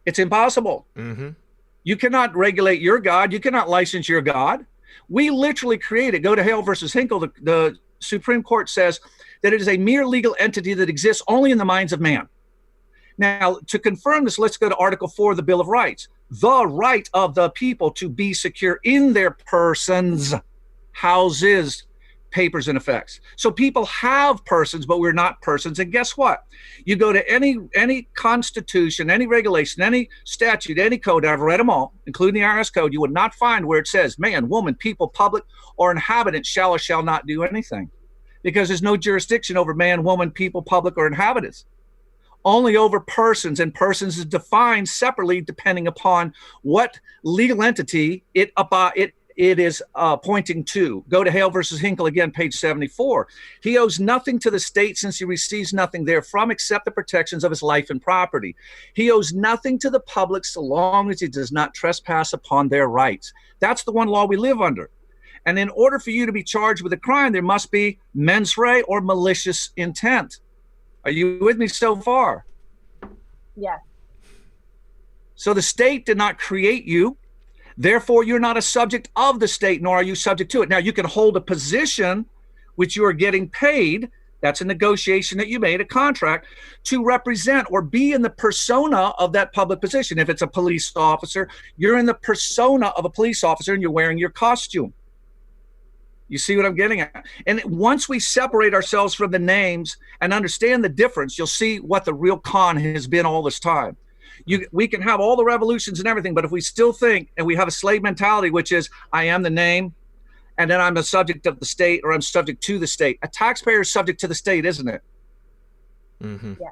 It's impossible. You cannot regulate your God. You cannot license your God. We literally created, go to Hale versus Hinkle, the Supreme Court says that it is a mere legal entity that exists only in the minds of man. Now, to confirm this, let's go to Article 4 of the Bill of Rights. The right of the people to be secure in their persons, houses, papers, and effects. So people have persons, but we're not persons. And guess what? You go to any constitution, any regulation, any statute, any code, I've read them all, including the IRS code, you would not find where it says man, woman, people, public, or inhabitant shall or shall not do anything. Because there's no jurisdiction over man, woman, people, public, or inhabitants. Only over persons, and persons is defined separately depending upon what legal entity it is pointing to. Go to Hale versus Hinkle again, page 74. He owes nothing to the state since he receives nothing therefrom except the protections of his life and property. He owes nothing to the public so long as he does not trespass upon their rights. That's the one law we live under. And in order for you to be charged with a crime, there must be mens rea or malicious intent. Are you with me so far? Yes. So the state did not create you. Therefore, you're not a subject of the state, nor are you subject to it. Now, you can hold a position which you are getting paid That's a negotiation that you made, a contract to represent or be in the persona of that public position. If it's a police officer, you're in the persona of a police officer and you're wearing your costume. You see what I'm getting at? And once we separate ourselves from the names and understand the difference, you'll see what the real con has been all this time. We can have all the revolutions and everything, but if we still think and we have a slave mentality, which is I am the name, and then I'm a subject of the state, or I'm subject to the state. A taxpayer is subject to the state, isn't it? Mm-hmm. Yeah.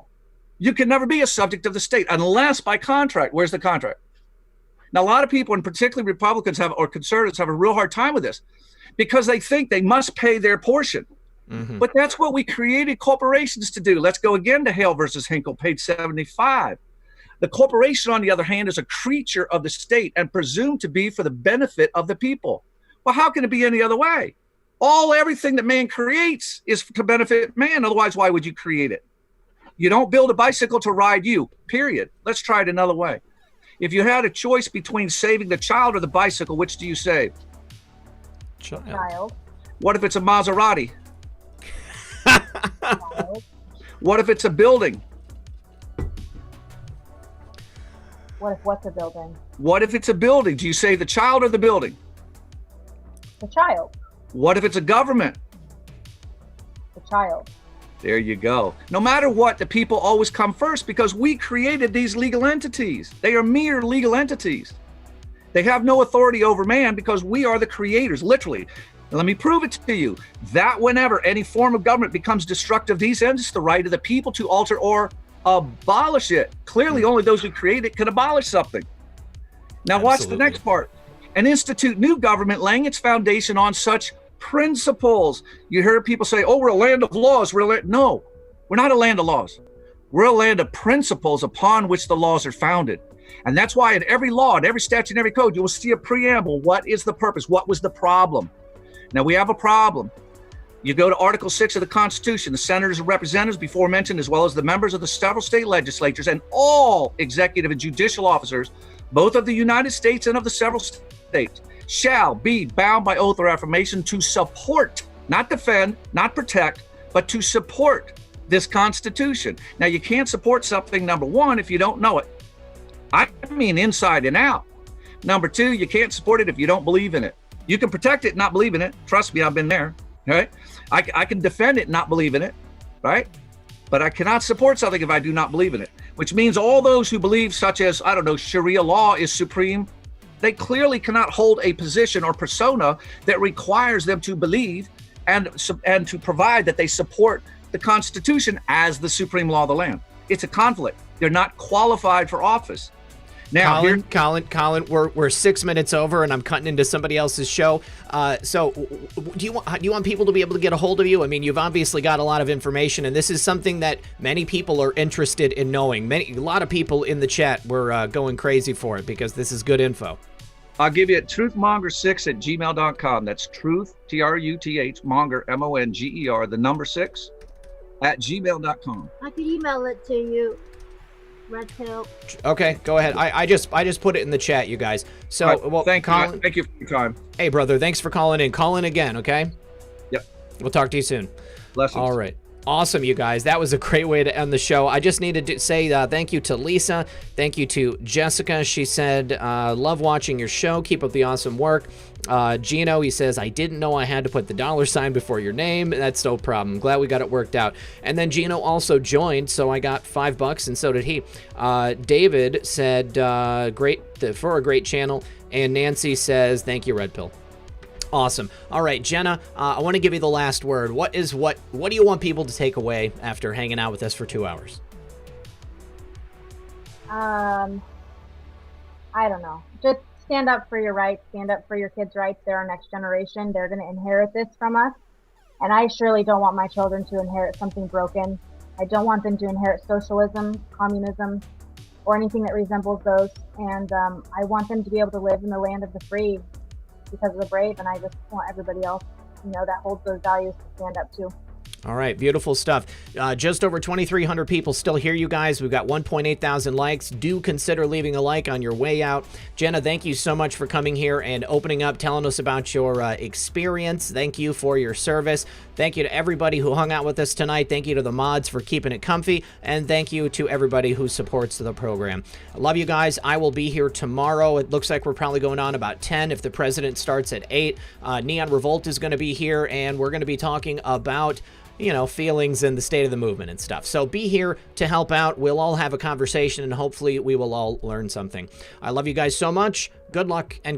You can never be a subject of the state unless by contract. Where's the contract? Now, a lot of people, and particularly Republicans or conservatives, have a real hard time with this because they think they must pay their portion. Mm-hmm. But that's what we created corporations to do. Let's go again to Hale versus Hinkle, page 75. The corporation, on the other hand, is a creature of the state and presumed to be for the benefit of the people. Well, how can it be any other way? Everything that man creates is to benefit man. Otherwise, why would you create it? You don't build a bicycle to ride you, period. Let's try it another way. If you had a choice between saving the child or the bicycle, which do you save? Child. What if it's a Maserati? What if it's a building? What's a building? What if it's a building? Do you save the child or the building? The child. What if it's a government? The child. There you go. No matter what, the people always come first because we created these legal entities. They are mere legal entities. They have no authority over man because we are the creators, literally. And let me prove it to you. That whenever any form of government becomes destructive, these ends, it's the right of the people to alter or abolish it. Clearly, only those who create it can abolish something. Now, watch the next part. And institute new government laying its foundation on such principles. You hear people say, oh, we're a land of laws. No, we're not a land of laws. We're a land of principles upon which the laws are founded. And that's why in every law, in every statute, in every code, you will see a preamble. What is the purpose? What was the problem? Now, we have a problem. You go to Article 6 of the Constitution, the senators and representatives before mentioned, as well as the members of the several state legislatures and all executive and judicial officers, both of the United States and of the several states, shall be bound by oath or affirmation to support, not defend, not protect, but to support this Constitution. Now, you can't support something, number one, if you don't know it. I mean inside and out. Number two, you can't support it if you don't believe in it. You can protect it and not believe in it. Trust me, I've been there, right? I can defend it and not believe in it, right? But I cannot support something if I do not believe in it, which means all those who believe, such as, I don't know, Sharia law is supreme, they clearly cannot hold a position or persona that requires them to believe and to provide that they support the Constitution as the supreme law of the land. It's a conflict. They're not qualified for office. Now, Colin, we're 6 minutes over, and I'm cutting into somebody else's show. So, do you want people to be able to get a hold of you? I mean, you've obviously got a lot of information, and this is something that many people are interested in knowing. A lot of people in the chat were going crazy for it because this is good info. I'll give you truthmonger6@gmail.com. That's truth, TRUTH, monger, MONGER, the number 6 @gmail.com. I could email it to you. Red Pill. Okay, go ahead. I just put it in the chat, you guys. So, right, well, thank Colin, you for your time. Hey, brother, thanks for calling in. Call in again, okay? Yep. We'll talk to you soon. Blessings. All right. Awesome, you guys. That was a great way to end the show. I just needed to say thank you to Lisa. Thank you to Jessica. She said, love watching your show. Keep up the awesome work. Gino, he says, I didn't know I had to put the $sign before your name. That's no problem. Glad we got it worked out. And then Gino also joined, so I got $5, and so did he. David said, great for a great channel. And Nancy says, thank you, Red Pill. Awesome. All right, Jenna, I want to give you the last word. What do you want people to take away after hanging out with us for 2 hours? I don't know. Just stand up for your rights. Stand up for your kids' rights. They're our next generation. They're going to inherit this from us. And I surely don't want my children to inherit something broken. I don't want them to inherit socialism, communism, or anything that resembles those. And I want them to be able to live in the land of the free because of the brave, and I just want everybody else, that holds those values to stand up to. All right, beautiful stuff. Just over 2,300 people still hear you guys. We've got 1.8 thousand likes. Do consider leaving a like on your way out. Jenna, thank you so much for coming here and opening up, telling us about your experience. Thank you for your service. Thank you to everybody who hung out with us tonight. Thank you to the mods for keeping it comfy. And thank you to everybody who supports the program. I love you guys. I will be here tomorrow. It looks like we're probably going on about 10 if the president starts at 8. Neon Revolt is going to be here, and we're going to be talking about feelings and the state of the movement and stuff. So be here to help out. We'll all have a conversation, and hopefully we will all learn something. I love you guys so much. Good luck and